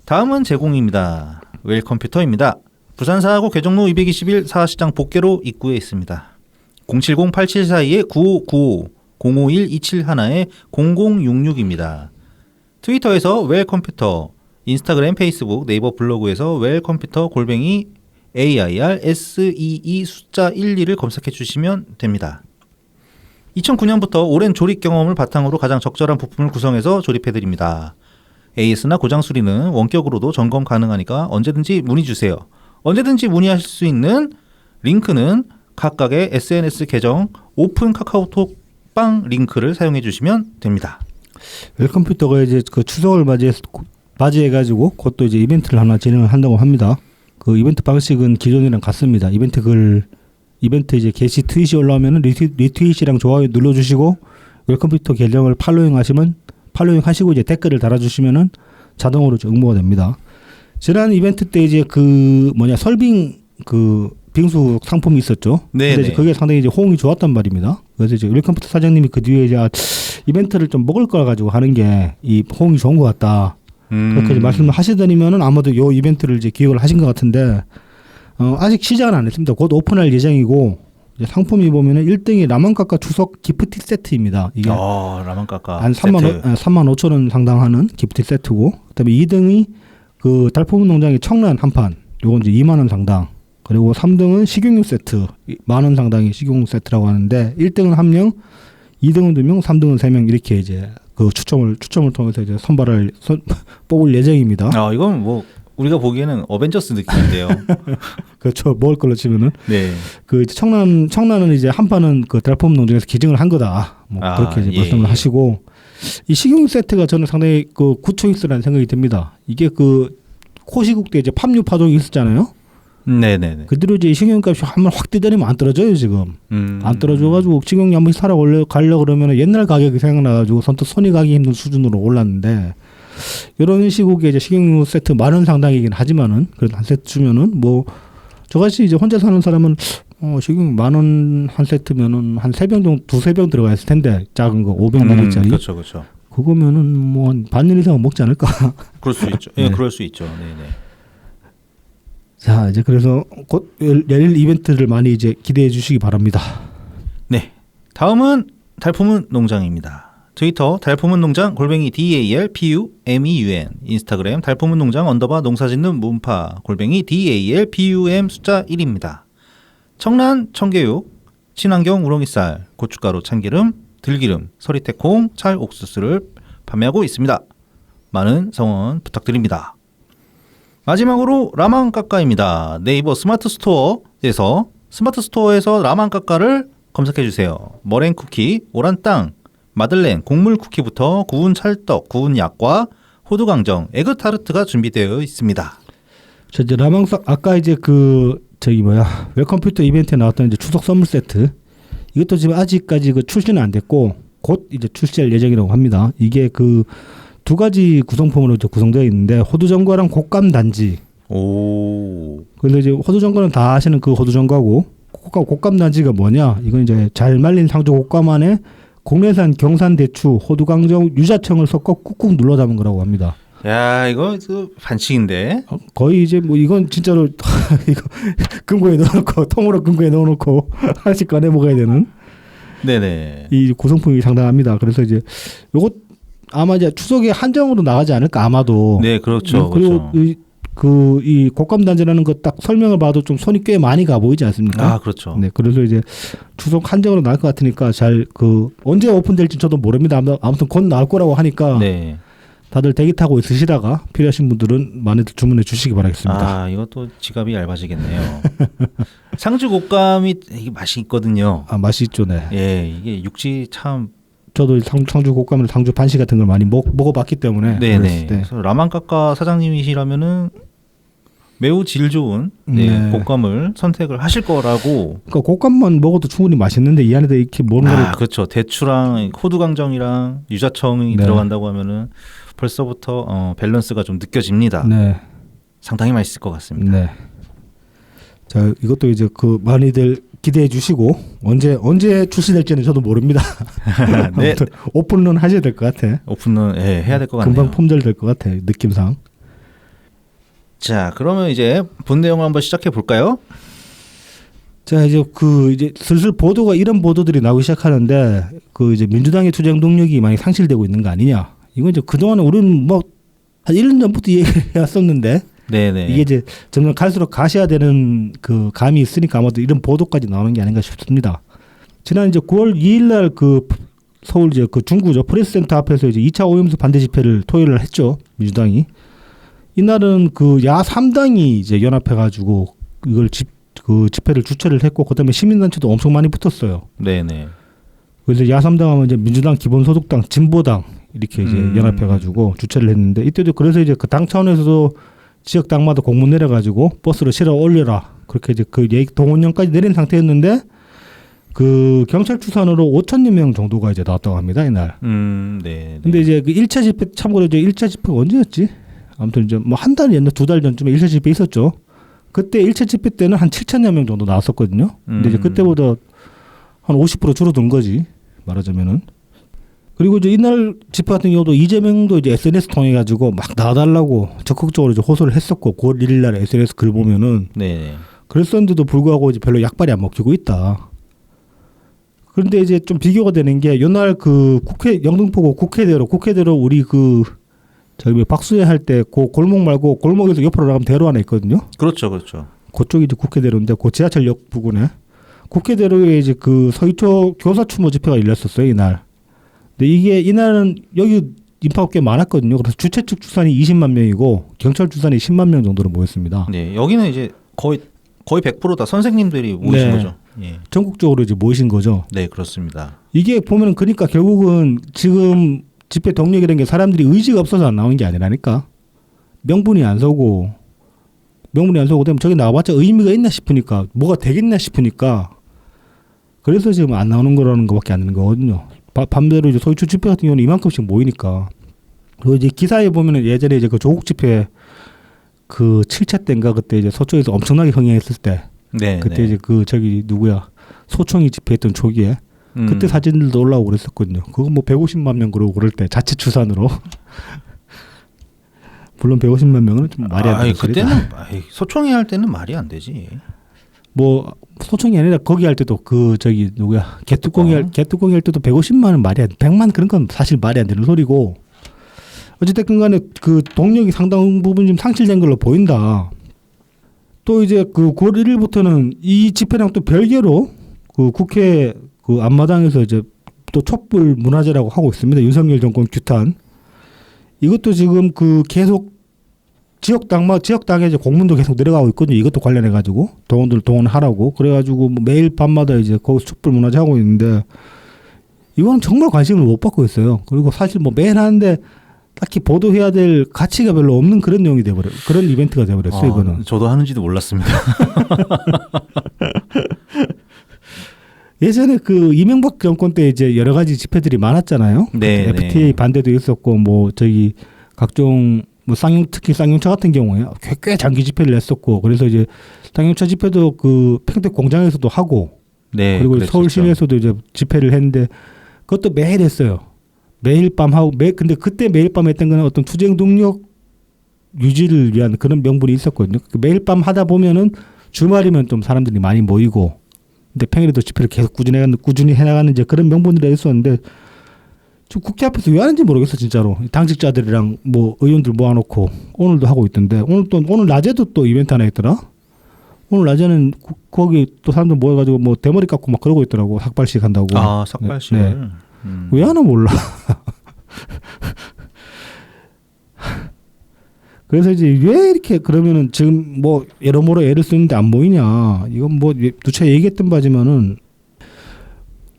[SPEAKER 2] 다음은 제공입니다. 웰컴퓨터입니다. 부산사하고 개정로 221 사시장 복개로 입구에 있습니다. 070-8742-9595 051-271-0066입니다. 트위터에서 웰컴퓨터, 인스타그램, 페이스북, 네이버 블로그에서 웰컴퓨터 골뱅이 AIRSEE 숫자 12를 검색해 주시면 됩니다. 2009년부터 오랜 조립 경험을 바탕으로 가장 적절한 부품을 구성해서 조립해 드립니다. AS나 고장 수리는 원격으로도 점검 가능하니까 언제든지 문의 주세요. 언제든지 문의하실 수 있는 링크는 각각의 SNS 계정 오픈 카카오톡 빵 링크를 사용해 주시면 됩니다.
[SPEAKER 1] 웰컴퓨터가 이제 그 추석을 맞이해가지고 그것도 이제 이벤트를 하나 진행을 한다고 합니다. 그 이벤트 방식은 기존이랑 같습니다. 이벤트 이제 게시 트윗이 올라오면 리트윗이랑 좋아요 눌러주시고 웰컴퓨터 계정을 팔로잉 하시고 이제 댓글을 달아주시면은 자동으로 응모가 됩니다. 지난 이벤트 때 이제 설빙 빙수 상품이 있었죠.
[SPEAKER 2] 네.
[SPEAKER 1] 근데 이제 그게 상당히 이제 호응이 좋았단 말입니다. 그래서 이제 웰컴퓨터 사장님이 그 뒤에 이제 이벤트를 좀 먹을 걸 가지고 하는 게 이 호응이 좋은 것 같다. 그렇게 말씀을 하시더니면은 아마도 요 이벤트를 이제 기획을 하신 것 같은데 아직 시작은 안 했습니다. 곧 오픈할 예정이고 이제 상품이 보면은 1등이 라만카카 추석 기프티 세트입니다. 이게
[SPEAKER 2] 라만카카
[SPEAKER 1] 한 3만 5천 원 상당하는 기프티 세트고 그다음에 2등이 그 달포문 농장의 청란 한 판. 요건 이제 2만 원 상당. 그리고 3등은 식용유 세트 10,000원 상당의 식용유 세트라고 하는데 1등은 1명, 2등은 2명, 3등은 3명 이렇게 이제 그 추첨을 통해서 이제 뽑을 예정입니다.
[SPEAKER 2] 이건 뭐 우리가 보기에는 어벤져스 느낌인데요.
[SPEAKER 1] 그렇죠. 먹을 걸로 치면은
[SPEAKER 2] 네.
[SPEAKER 1] 그 이제 청란은 이제 한판은 그 달폼 농장에서 기증을 한 거다. 뭐 그렇게 이제 말씀을 하시고 이 식용 세트가 저는 상당히 그 구초익스라는 생각이 듭니다. 이게 그 코시국 때 이제 팜유 파동이 있었잖아요.
[SPEAKER 2] 네네네.
[SPEAKER 1] 그대로 이제 식용값이 한번 확 뛰더니면 안 떨어져요 지금. 안 떨어져가지고 식용유 한번 사러 가려 그러면 옛날 가격이 생각나가지고 선뜻 손이 가기 힘든 수준으로 올랐는데 이런 시국에 이제 식용유 세트 10,000원 상당이긴 하지만은 그래도 한 세트 주면은 뭐 저같이 이제 혼자 사는 사람은 식용유 10,000원 한 세트면은 한 3병 정도 2-3병 들어가 있을 텐데 작은 거 500ml짜리.
[SPEAKER 2] 그렇죠, 그렇죠.
[SPEAKER 1] 그거면은 뭐 한 반년 이상은 먹지 않을까.
[SPEAKER 2] 그럴 수 있죠. 예, 네. 그럴 수 있죠. 네네.
[SPEAKER 1] 자, 이제 그래서 곧 열릴 이벤트를 많이 이제 기대해 주시기 바랍니다.
[SPEAKER 2] 네. 다음은 달품은 농장입니다. 트위터 달품은 농장 @ DALPUMEUN, 인스타그램 달품은 농장 _ 농사짓는 문파 @ DALPUM 숫자 1입니다. 청란, 청개육, 친환경 우렁이쌀, 고춧가루, 참기름, 들기름, 서리태콩, 찰옥수수를 판매하고 있습니다. 많은 성원 부탁드립니다. 마지막으로 라만까까입니다. 네이버 스마트 스토어에서 라만까까를 검색해 주세요. 머랭 쿠키, 오란 땅, 마들렌, 곡물 쿠키부터 구운 찰떡, 구운 약과 호두 강정, 에그 타르트가 준비되어 있습니다.
[SPEAKER 1] 저 이제 아까 이제 웰컴퓨터 이벤트에 나왔던 이제 추석 선물 세트, 이것도 지금 아직까지 그 출시는 안 됐고 곧 이제 출시할 예정이라고 합니다. 이게 그 2가지 구성품으로 구성되어 있는데 호두전과랑 곶감 단지.
[SPEAKER 2] 오.
[SPEAKER 1] 그래서 이제 호두전과는 다 아시는 그 호두전과고 곶감 단지가 뭐냐? 이건 이제 잘 말린 상주 곶감 안에 국내산 경산 대추, 호두 강정, 유자청을 섞어 꾹꾹 눌러 담은 거라고 합니다.
[SPEAKER 2] 야, 이거 반칙인데.
[SPEAKER 1] 거의 이제 뭐 이건 진짜로 이거 금고에 넣어놓고 통으로 금고에 넣어놓고 하나씩 꺼내 먹어야 되는.
[SPEAKER 2] 네네.
[SPEAKER 1] 이 구성품이 상당합니다. 그래서 이제 요것 아마 이제 추석에 한정으로 나가지 않을까 아마도.
[SPEAKER 2] 네, 그렇죠.
[SPEAKER 1] 그리고
[SPEAKER 2] 그렇죠.
[SPEAKER 1] 이 곶감 단지라는 거 딱 설명을 봐도 좀 손이 꽤 많이 가 보이지 않습니까?
[SPEAKER 2] 아, 그렇죠.
[SPEAKER 1] 네, 그래서 이제 추석 한정으로 나올 것 같으니까 언제 오픈될지 저도 모릅니다. 아무튼 곧 나올 거라고 하니까.
[SPEAKER 2] 네.
[SPEAKER 1] 다들 대기 타고 있으시다가 필요하신 분들은 많이들 주문해 주시기 바라겠습니다.
[SPEAKER 2] 아, 이것도 지갑이 얇아지겠네요. 상주 곶감이 이게 맛이 있거든요.
[SPEAKER 1] 아, 맛이 있죠, 네.
[SPEAKER 2] 예, 이게 육지 참.
[SPEAKER 1] 저도 상주 곶감을 상주 반시 같은 걸 많이 먹어봤기 때문에.
[SPEAKER 2] 네네. 그래서 라만까까 사장님이시라면은 매우 질 좋은 곶감을 선택을 하실 거라고.
[SPEAKER 1] 그러니까 곶감만 먹어도 충분히 맛있는데 이 안에다 이렇게 뭔가를.
[SPEAKER 2] 그렇죠. 대추랑 호두 강정이랑 유자청이 들어간다고 하면은 벌써부터 밸런스가 좀 느껴집니다.
[SPEAKER 1] 네.
[SPEAKER 2] 상당히 맛있을 것 같습니다.
[SPEAKER 1] 네. 자, 이것도 이제 많이들 기대해 주시고 언제 출시될지는 저도 모릅니다.
[SPEAKER 2] 네.
[SPEAKER 1] 오픈런 하셔야 될 것 같아.
[SPEAKER 2] 오픈런 해야 될 것 같네요.
[SPEAKER 1] 금방 품절될 것 같아, 느낌상.
[SPEAKER 2] 자, 그러면 이제 본 내용을 한번 시작해 볼까요?
[SPEAKER 1] 자, 이제 이제 슬슬 이런 보도들이 나오기 시작하는데 이제 민주당의 투쟁 동력이 많이 상실되고 있는 거 아니냐. 이건 이제 그동안에 우리는 뭐 한 1년 전부터 얘기해왔었는데
[SPEAKER 2] 네네.
[SPEAKER 1] 이게 이제 점점 갈수록 가셔야되는 감이 있으니까 아마도 이런 보도까지 나오는 게 아닌가 싶습니다. 지난 이제 9월 2일 날 서울 이제 중구죠 프레스센터 앞에서 이제 2차 오염수 반대 집회를 토요일 날 했죠, 민주당이. 이날은 야 3당이 이제 연합해가지고 이걸 집회를 주최를 했고 그다음에 시민단체도 엄청 많이 붙었어요.
[SPEAKER 2] 네네.
[SPEAKER 1] 그래서 야 3당 하면 이제 민주당, 기본소득당, 진보당 이렇게 이제 연합해가지고 주최를 했는데 이때도 그래서 이제 당 차원에서도 지역 당마다 공문 내려가지고 버스로 실어 올려라 그렇게 이제 동원령까지 내린 상태였는데 경찰 추산으로 5,000여 명 정도가 이제 나왔다고 합니다, 이날.
[SPEAKER 2] 네.
[SPEAKER 1] 근데 이제 1차 집회 참고로 이제 1차 집회가 언제였지? 아무튼 이제 뭐 한 달 옛날 2달 전쯤에 1차 집회 있었죠. 그때 1차 집회 때는 한 7,000여 명 정도 나왔었거든요. 근데 이제 그때보다 한 50% 줄어든 거지, 말하자면은. 그리고 이제 이날 집회 같은 경우도 이재명도 이제 SNS 통해 가지고 막 나와달라고 적극적으로 이제 호소를 했었고 9월 1일 날 SNS 글 보면은.
[SPEAKER 2] 네.
[SPEAKER 1] 그랬었는데도 불구하고 이제 별로 약발이 안 먹히고 있다. 그런데 이제 좀 비교가 되는 게 이날 영등포구 국회대로 우리 박수회 할 때 골목 말고 골목에서 옆으로 나가면 대로 하나 있거든요.
[SPEAKER 2] 그렇죠, 그렇죠.
[SPEAKER 1] 그쪽이 이제 국회대로인데 지하철역 부근에 국회대로에 이제 서희초 교사 추모 집회가 열렸었어요, 이날. 근데 이날은 여기 인파가 꽤 많았거든요. 그래서 주최 측 추산이 20만 명이고 경찰 추산이 10만 명 정도로 모였습니다.
[SPEAKER 2] 네, 여기는 이제 거의 100%다 선생님들이 모이신
[SPEAKER 1] 네.
[SPEAKER 2] 거죠. 예.
[SPEAKER 1] 전국적으로 이제 모이신 거죠.
[SPEAKER 2] 네, 그렇습니다.
[SPEAKER 1] 이게 보면은 그러니까 결국은 지금 집회 동력이라는 게 사람들이 의지가 없어서 안 나오는 게 아니라니까. 명분이 안 서고 되면 저기 나와봤자 의미가 있나 싶으니까 뭐가 되겠나 싶으니까 그래서 지금 안 나오는 거라는 것밖에 안 되는 거거든요. 밤대로 이제 소위 집회 같은 경우는 이만큼씩 모이니까. 그리고 이제 기사에 보면은 예전에 이제 그 조국 집회 그 7차 때인가 그때 이제 서초에서 엄청나게 흥행했을 때
[SPEAKER 2] 네,
[SPEAKER 1] 그때
[SPEAKER 2] 네.
[SPEAKER 1] 이제 그 저기 누구야 소총이 집회했던 초기에 그때 사진들도 올라오고 그랬었거든요. 그거 뭐 150만 명 그러고 그럴 때 자체 추산으로 물론 150만 명은 좀 말이 안 되는 소리다.
[SPEAKER 2] 그때는 소총이 할 때는 말이 안 되지.
[SPEAKER 1] 뭐 소총이 아니라 거기 할 때도 그 저기 누구야 개뚜껑이 할 때도 150만은 말이 안 100만 그런 건 사실 말이 안 되는 소리고 어쨌든 간에 그 동력이 상당 부분 좀 상실된 걸로 보인다. 또 이제 그 9월 1일부터는 이 집회랑 또 별개로 그 국회 그 앞마당에서 이제 또 촛불 문화제라고 하고 있습니다. 윤석열 정권 규탄. 이것도 지금 그 계속 지역당에 이제 공문도 계속 내려가고 있거든요. 이것도 관련해 가지고 동원들 동원하라고 그래가지고 뭐 매일 밤마다 이제 거기서 촛불 문화제 하고 있는데 이거는 정말 관심을 못 받고 있어요. 그리고 사실 뭐 매일 하는데 딱히 보도해야 될 가치가 별로 없는 그런 내용이 돼버려 그런 이벤트가 돼버렸어요. 이거는
[SPEAKER 2] 저도 하는지도 몰랐습니다.
[SPEAKER 1] 예전에 그 이명박 정권 때 이제 여러 가지 집회들이 많았잖아요.
[SPEAKER 2] 네,
[SPEAKER 1] FTA
[SPEAKER 2] 네.
[SPEAKER 1] 반대도 있었고 뭐 저기 각종 뭐 특히 쌍용차 같은 경우에 꽤 장기 집회를 냈었고 그래서 이제 쌍용차 집회도 그 평택 공장에서도 하고
[SPEAKER 2] 네,
[SPEAKER 1] 그리고
[SPEAKER 2] 그랬었죠.
[SPEAKER 1] 서울 시내에서도 이제 집회를 했는데 그것도 매일 했어요. 매일 밤 하고 근데 그때 매일 밤 했던 거는 어떤 투쟁 동력 유지를 위한 그런 명분이 있었거든요. 매일 밤 하다 보면은 주말이면 좀 사람들이 많이 모이고 근데 평일에도 집회를 계속 꾸준히 해나가는 이제 그런 명분들이 있었는데 좀 국회 앞에서 왜 하는지 모르겠어 진짜로. 당직자들이랑 뭐 의원들 모아놓고 오늘도 하고 있던데 오늘 낮에도 또 이벤트 하나 있더라. 오늘 낮에는 거기 또 사람들 모여가지고 뭐 대머리 깎고 막 그러고 있더라고. 삭발식 한다고.
[SPEAKER 2] 아, 삭발식을.
[SPEAKER 1] 네. 왜 하나 몰라. 그래서 이제 왜 이렇게 그러면은 지금 뭐 여러모로 애를 쓰는데 안 보이냐. 이건 뭐 누차 얘기했던 바지만은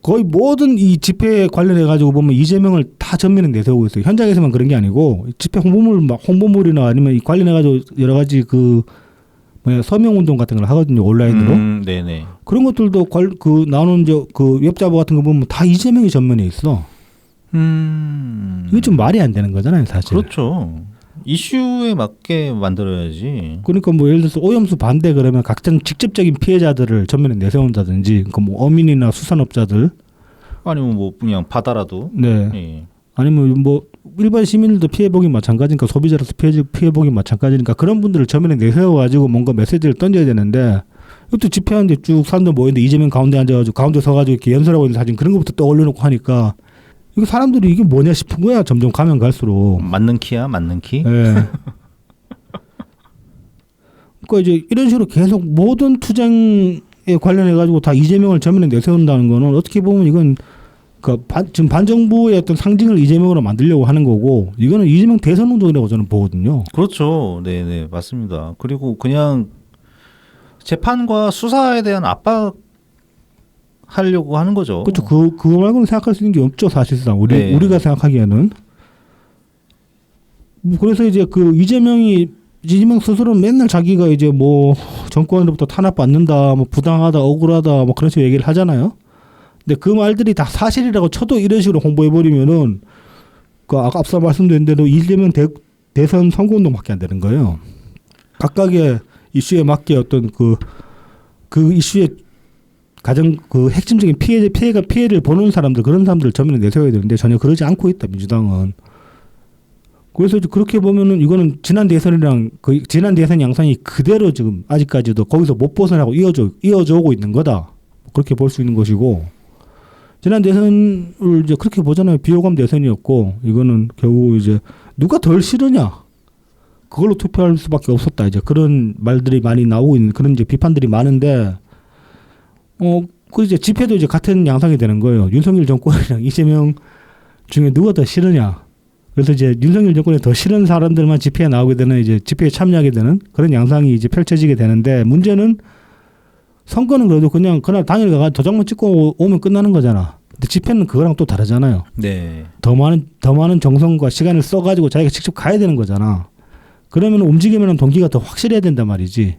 [SPEAKER 1] 거의 모든 이 집회에 관련해 가지고 보면 이재명을 다 전면에 내세우고 있어요. 현장에서만 그런 게 아니고 집회 홍보물이나 아니면 이 관련해 가지고 여러 가지 그 서명 운동 같은 걸 하거든요. 온라인으로.
[SPEAKER 2] 네네.
[SPEAKER 1] 그런 것들도 그 나오는 그 웹자보 같은 거 보면 다 이재명이 전면에 있어. 이게 좀 말이 안 되는 거잖아요, 사실.
[SPEAKER 2] 그렇죠. 이슈에 맞게 만들어야지.
[SPEAKER 1] 그러니까 뭐 예를 들어서 오염수 반대 그러면 각자 직접적인 피해자들을 전면에 내세운다든지, 그 뭐 어민이나 수산업자들,
[SPEAKER 2] 아니면 뭐 그냥 바다라도.
[SPEAKER 1] 네,
[SPEAKER 2] 예.
[SPEAKER 1] 아니면 뭐 일반 시민들도 피해보기 마찬가지니까 소비자로서 피해보기 마찬가지니까 그런 분들을 전면에 내세워가지고 뭔가 메시지를 던져야 되는데 이것도 집회하는데 쭉 사람들 모이는데 이재명 가운데 앉아가지고 가운데 서가지고 이렇게 연설하고 있는 사진 그런 것부터 또 올려놓고 하니까 이거 사람들이 이게 뭐냐 싶은 거야. 점점 가면 갈수록.
[SPEAKER 2] 맞는 키야, 맞는 키.
[SPEAKER 1] 네. 그러니까 이제 이런 식으로 계속 모든 투쟁에 관련해 가지고 다 이재명을 전면에 내세운다는 거는 어떻게 보면 이건 지금 반정부의 어떤 상징을 이재명으로 만들려고 하는 거고 이거는 이재명 대선 운동이라고 저는 보거든요.
[SPEAKER 2] 그렇죠. 네네 맞습니다. 그리고 그냥 재판과 수사에 대한 압박 하려고 하는 거죠.
[SPEAKER 1] 그렇죠. 그거 말고는 생각할 수 있는 게 없죠, 사실상. 우리가 생각하기에는. 그래서 이제 이재명 스스로는 맨날 자기가 이제 뭐 정권으로부터 탄압받는다, 뭐 부당하다, 억울하다, 뭐 그런 식으로 얘기를 하잖아요. 근데 그 말들이 다 사실이라고 쳐도 이런 식으로 홍보해버리면은 아까 앞서 말씀드린 대로 이재명 대선 선거운동밖에 안 되는 거예요. 각각의 이슈에 맞게 어떤 그 이슈에 가장 그 핵심적인 피해를 보는 사람들 그런 사람들을 전면에 내세워야 되는데 전혀 그러지 않고 있다 민주당은. 그래서 그렇게 보면은 이거는 지난 대선이랑 지난 대선 양상이 그대로 지금 아직까지도 거기서 못 벗어나고 이어져 오고 있는 거다. 그렇게 볼 수 있는 것이고 지난 대선을 이제 그렇게 보잖아요. 비호감 대선이었고 이거는 결국 이제 누가 덜 싫으냐 그걸로 투표할 수밖에 없었다. 이제 그런 말들이 많이 나오고 있는 그런 이제 비판들이 많은데. 그 이제 집회도 이제 같은 양상이 되는 거예요. 윤석열 정권이랑 이재명 중에 누가 더 싫으냐. 그래서 이제 윤석열 정권에 더 싫은 사람들만 집회에 나오게 되는 이제 집회에 참여하게 되는 그런 양상이 이제 펼쳐지게 되는데 문제는 선거는 그래도 그냥 그날 당일 가서 도장만 찍고 오면 끝나는 거잖아. 근데 집회는 그거랑 또 다르잖아요.
[SPEAKER 2] 네.
[SPEAKER 1] 더 많은 정성과 시간을 써가지고 자기가 직접 가야 되는 거잖아. 그러면 움직이면 동기가 더 확실해야 된단 말이지.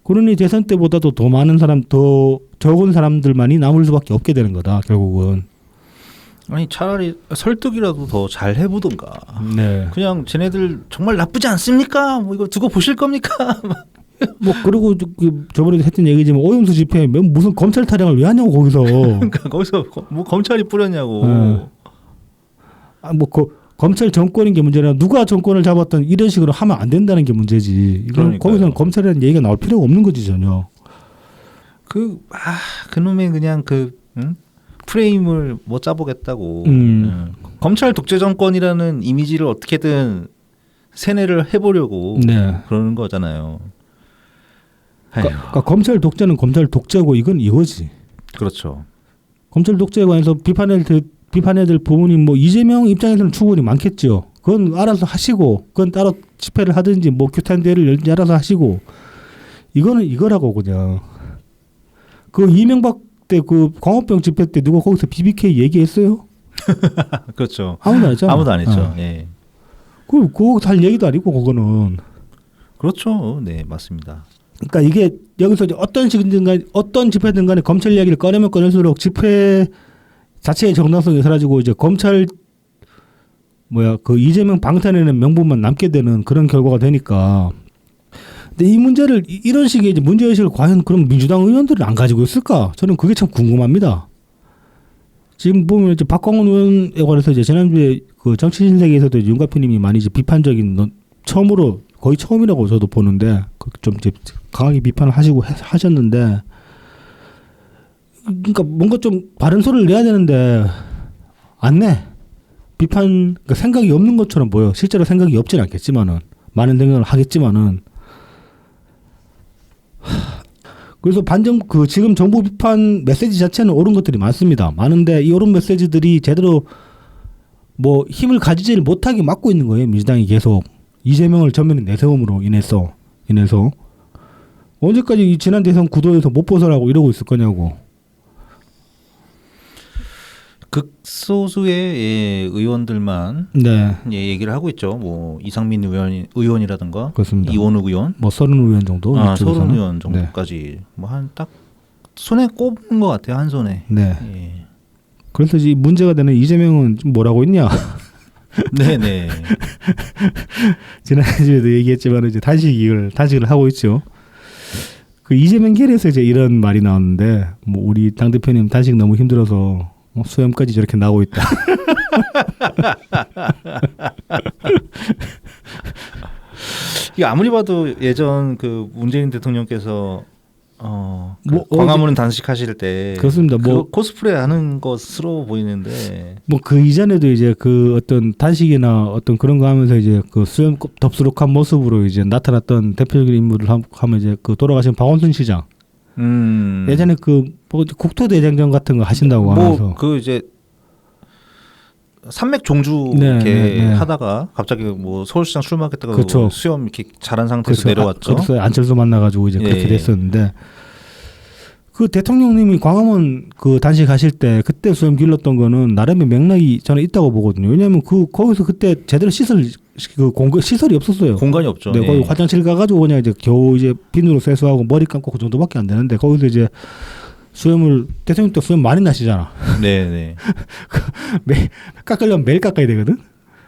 [SPEAKER 1] 그러니 대선 때보다도 더 많은 사람, 더 적은 사람들만이 남을 수밖에 없게 되는 거다. 결국은.
[SPEAKER 2] 아니 차라리 설득이라도 더 잘 해보던가.
[SPEAKER 1] 네.
[SPEAKER 2] 그냥 쟤네들 정말 나쁘지 않습니까? 뭐 이거 두고 보실 겁니까?
[SPEAKER 1] 뭐 그리고 저번에도 했던 얘기지만 오염수 집회 무슨 검찰 타령을 왜 하냐고 거기서.
[SPEAKER 2] 그러니까 거기서 뭐 검찰이 뿌렸냐고.
[SPEAKER 1] 뭐 검찰 정권인 게 문제라 누가 정권을 잡았던 이런 식으로 하면 안 된다는 게 문제지. 이건 거기서는 검찰이라는 얘기가 나올 필요가 없는 거지 전혀.
[SPEAKER 2] 그놈의 그냥 프레임을 뭐 짜보겠다고. 검찰 독재 정권이라는 이미지를 어떻게든 세뇌를 해보려고
[SPEAKER 1] 네.
[SPEAKER 2] 그러는 거잖아요.
[SPEAKER 1] 그러니까 검찰 독재는 검찰 독재고 이건 이거지.
[SPEAKER 2] 그렇죠.
[SPEAKER 1] 검찰 독재에 관해서 비판해야 될 부분이 뭐 이재명 입장에서는 충분히 많겠죠. 그건 알아서 하시고 그건 따로 집회를 하든지 뭐 규탄 대회를 열든지 알아서 하시고 이거는 이거라고 그냥. 그 이명박 때 그 광우병 집회 때 누가 거기서 BBK 얘기했어요?
[SPEAKER 2] 그렇죠.
[SPEAKER 1] 아무도 안 했잖아.
[SPEAKER 2] 아무도 안 했죠. 예.
[SPEAKER 1] 그거 할 얘기도 아니고 그거는.
[SPEAKER 2] 그렇죠. 네, 맞습니다.
[SPEAKER 1] 그러니까 이게 여기서 이제 어떤 식이든 간에 어떤 집회든 간에 검찰 이야기를 꺼내면 꺼낼수록 집회 자체의 정당성이 사라지고 이제 검찰 그 이재명 방탄에는 명분만 남게 되는 그런 결과가 되니까. 근데 이 문제를 이런 식의 이제 문제의식을 과연 그럼 민주당 의원들은 안 가지고 있을까? 저는 그게 참 궁금합니다. 지금 보면 이제 박광훈 의원에 관해서 이제 지난주에 그 정치신세계에서도 윤가피님이 많이 이제 비판적인 거의 처음이라고 저도 보는데 좀 이제 강하게 비판을 하셨는데 그러니까 뭔가 좀 바른 소리를 내야 되는데 안 내. 그러니까 생각이 없는 것처럼 보여. 실제로 생각이 없진 않겠지만은 많은 생각을 하겠지만은 그래서 지금 정부 비판 메시지 자체는 옳은 것들이 많습니다. 많은데 이 옳은 메시지들이 제대로 뭐 힘을 가지지를 못하게 막고 있는 거예요. 민주당이 계속 이재명을 전면에 내세움으로 인해서 언제까지 이 지난 대선 구도에서 못 벗어나고 이러고 있을 거냐고.
[SPEAKER 2] 극소수의 의원들만
[SPEAKER 1] 네.
[SPEAKER 2] 얘기를 하고 있죠. 뭐 이상민 의원이라든가
[SPEAKER 1] 그렇습니다.
[SPEAKER 2] 이원욱 의원,
[SPEAKER 1] 뭐 서른 의원 정도,
[SPEAKER 2] 서른 의원 정도까지 뭐 한 딱 손에 꼽은 것 같아요. 한 손에.
[SPEAKER 1] 네.
[SPEAKER 2] 예.
[SPEAKER 1] 그래서 이 문제가 되는 이재명은 좀 뭐라고 했냐?
[SPEAKER 2] 네네.
[SPEAKER 1] 지난주에도 얘기했지만 이제 단식을 하고 있죠. 그 이재명 결에서 이제 이런 말이 나왔는데 뭐 우리 당 대표님 단식 너무 힘들어서 수염까지 저렇게 나오고 있다.
[SPEAKER 2] 이게 아무리 봐도 예전 그 문재인 대통령께서 광화문 단식하실 때
[SPEAKER 1] 그렇습니다. 뭐
[SPEAKER 2] 코스프레 하는 것으로 보이는데
[SPEAKER 1] 뭐 그 이전에도 이제 그 어떤 단식이나 어떤 그런 거 하면서 이제 그 수염 덥수룩한 모습으로 이제 나타났던 대표적인 인물을 하면 이제 그 돌아가신 박원순 시장. 예전에 그 뭐 국토대장정 같은 거 하신다고 하면서
[SPEAKER 2] 그 이제 산맥 종주
[SPEAKER 1] 네,
[SPEAKER 2] 이렇게
[SPEAKER 1] 네.
[SPEAKER 2] 하다가 갑자기 뭐 서울시장 출마하겠다가
[SPEAKER 1] 그렇죠.
[SPEAKER 2] 수염 이렇게 자란 상태에서
[SPEAKER 1] 그렇죠.
[SPEAKER 2] 내려왔죠.
[SPEAKER 1] 그래서 안철수 만나가지고 이제 그렇게 됐었는데 그 대통령님이 광화문 그 단식하실 때 그때 수염 길렀던 거는 나름의 맥락이 저는 있다고 보거든요. 왜냐하면 거기서 그때 제대로 시설이 없었어요.
[SPEAKER 2] 공간이 없죠.
[SPEAKER 1] 네, 거기 화장실 가가지고 그냥 이제 겨우 이제 비누로 세수하고 머리 감고 그 정도밖에 안 되는데 거기서 이제 대통령 때 수염 많이 나시잖아.
[SPEAKER 2] 네네.
[SPEAKER 1] 깎으려면 매일 깎아야 되거든.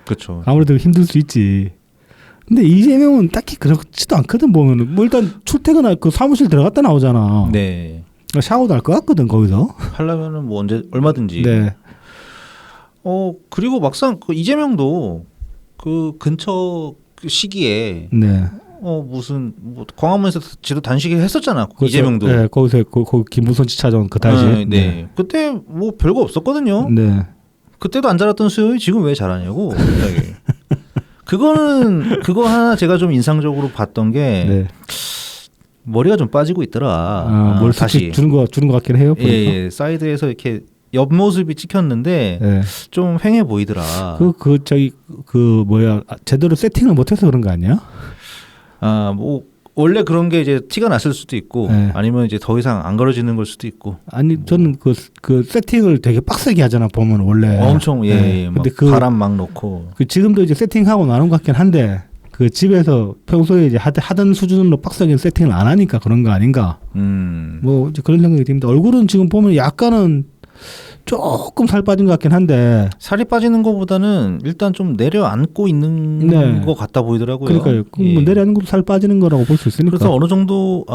[SPEAKER 2] 그렇죠.
[SPEAKER 1] 아무래도 힘들 수 있지. 근데 이재명은 딱히 그렇지도 않거든 보면은 뭐 일단 출퇴근할 그 사무실 들어갔다 나오잖아.
[SPEAKER 2] 네.
[SPEAKER 1] 샤워도 할 것 같거든 거기서.
[SPEAKER 2] 하려면은 뭐 언제 얼마든지.
[SPEAKER 1] 네.
[SPEAKER 2] 그리고 막상 그 이재명도 그 근처 그 시기에
[SPEAKER 1] 네.
[SPEAKER 2] 무슨 뭐 광화문에서 지도 단식을 했었잖아.
[SPEAKER 1] 그렇죠.
[SPEAKER 2] 이재명도.
[SPEAKER 1] 네, 거기서 김무선 찾아온 그 당시에.
[SPEAKER 2] 네. 그때 뭐 별거 없었거든요.
[SPEAKER 1] 네.
[SPEAKER 2] 그때도 안 자랐던 수염이 지금 왜 자라냐고. 갑자기. 그거 하나 제가 좀 인상적으로 봤던 게
[SPEAKER 1] 네.
[SPEAKER 2] 머리가 좀 빠지고 있더라.
[SPEAKER 1] 뭘
[SPEAKER 2] 다시
[SPEAKER 1] 주는 거 같긴 해요.
[SPEAKER 2] 예, 사이드에서 이렇게 옆모습이 찍혔는데
[SPEAKER 1] 예.
[SPEAKER 2] 좀 휑해 보이더라.
[SPEAKER 1] 제대로 세팅을 못해서 그런 거 아니야?
[SPEAKER 2] 뭐 원래 그런 게 이제 티가 났을 수도 있고
[SPEAKER 1] 네.
[SPEAKER 2] 아니면 이제 더 이상 안 걸어지는 걸 수도 있고.
[SPEAKER 1] 아니 저는 그 세팅을 되게 빡세게 하잖아 보면 원래.
[SPEAKER 2] 엄청
[SPEAKER 1] 예.
[SPEAKER 2] 막
[SPEAKER 1] 근데
[SPEAKER 2] 바람 막 넣고.
[SPEAKER 1] 지금도 이제 세팅하고 나눈 것 같긴 한데 그 집에서 평소에 이제 하던 수준으로 빡세게 세팅을 안 하니까 그런 거 아닌가. 뭐 이제 그런 생각이 듭니다. 얼굴은 지금 보면 약간은 조금 살 빠진 것 같긴 한데.
[SPEAKER 2] 살이 빠지는 것보다는 일단 좀 내려앉고 있는
[SPEAKER 1] 네.
[SPEAKER 2] 것 같다 보이더라고요.
[SPEAKER 1] 그러니까요.
[SPEAKER 2] 예.
[SPEAKER 1] 뭐 내려앉는 것도 살 빠지는 거라고 볼 수 있으니까.
[SPEAKER 2] 그래서 어느 정도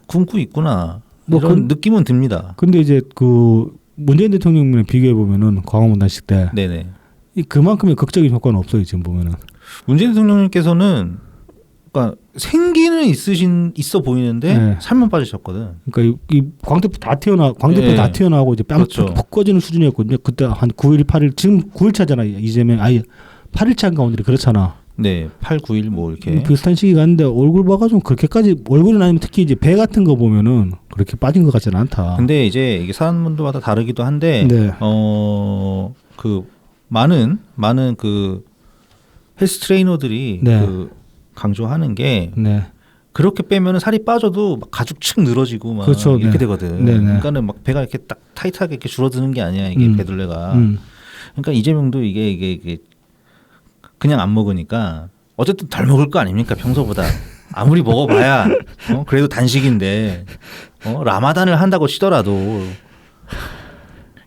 [SPEAKER 2] 굶고 있구나
[SPEAKER 1] 뭐
[SPEAKER 2] 이런 느낌은 듭니다.
[SPEAKER 1] 근데 이제 그 문재인 대통령이랑 비교해 보면은 광화문 단식 때
[SPEAKER 2] 네네.
[SPEAKER 1] 그만큼의 극적인 효과는 없어요 지금 보면은.
[SPEAKER 2] 문재인 대통령님께서는 그러니까 생기는 있어 보이는데
[SPEAKER 1] 네.
[SPEAKER 2] 살만 빠지셨거든.
[SPEAKER 1] 그러니까 이 광대뼈 다
[SPEAKER 2] 예.
[SPEAKER 1] 다 튀어나오고 이제 뺨
[SPEAKER 2] 그렇죠.
[SPEAKER 1] 푹 꺼지는 수준이었거든요. 그때 한 9일 8일 지금 9일 차잖아 이재명. 아예 8일 차인가 오늘이 그렇잖아.
[SPEAKER 2] 네, 8, 9일 뭐 이렇게.
[SPEAKER 1] 비슷한 시기가 있는데 얼굴 봐가지고 그렇게까지 얼굴은 아니면 특히 이제 배 같은 거 보면은 그렇게 빠진 것 같지는 않다.
[SPEAKER 2] 근데 이제 이게 사람마다 다르기도 한데
[SPEAKER 1] 네.
[SPEAKER 2] 그 많은 그 헬스 트레이너들이
[SPEAKER 1] 네.
[SPEAKER 2] 그 강조하는 게
[SPEAKER 1] 네.
[SPEAKER 2] 그렇게 빼면은 살이 빠져도 막 가죽 축 늘어지고 막
[SPEAKER 1] 그렇죠.
[SPEAKER 2] 이렇게
[SPEAKER 1] 네.
[SPEAKER 2] 되거든.
[SPEAKER 1] 네, 네.
[SPEAKER 2] 그러니까는 막 배가 이렇게 딱 타이트하게 이렇게 줄어드는 게 아니야 이게 배둘레가. 그러니까 이재명도 이게 그냥 안 먹으니까 어쨌든 덜 먹을 거 아닙니까 평소보다. 아무리 먹어봐야 그래도 단식인데 라마단을 한다고 치더라도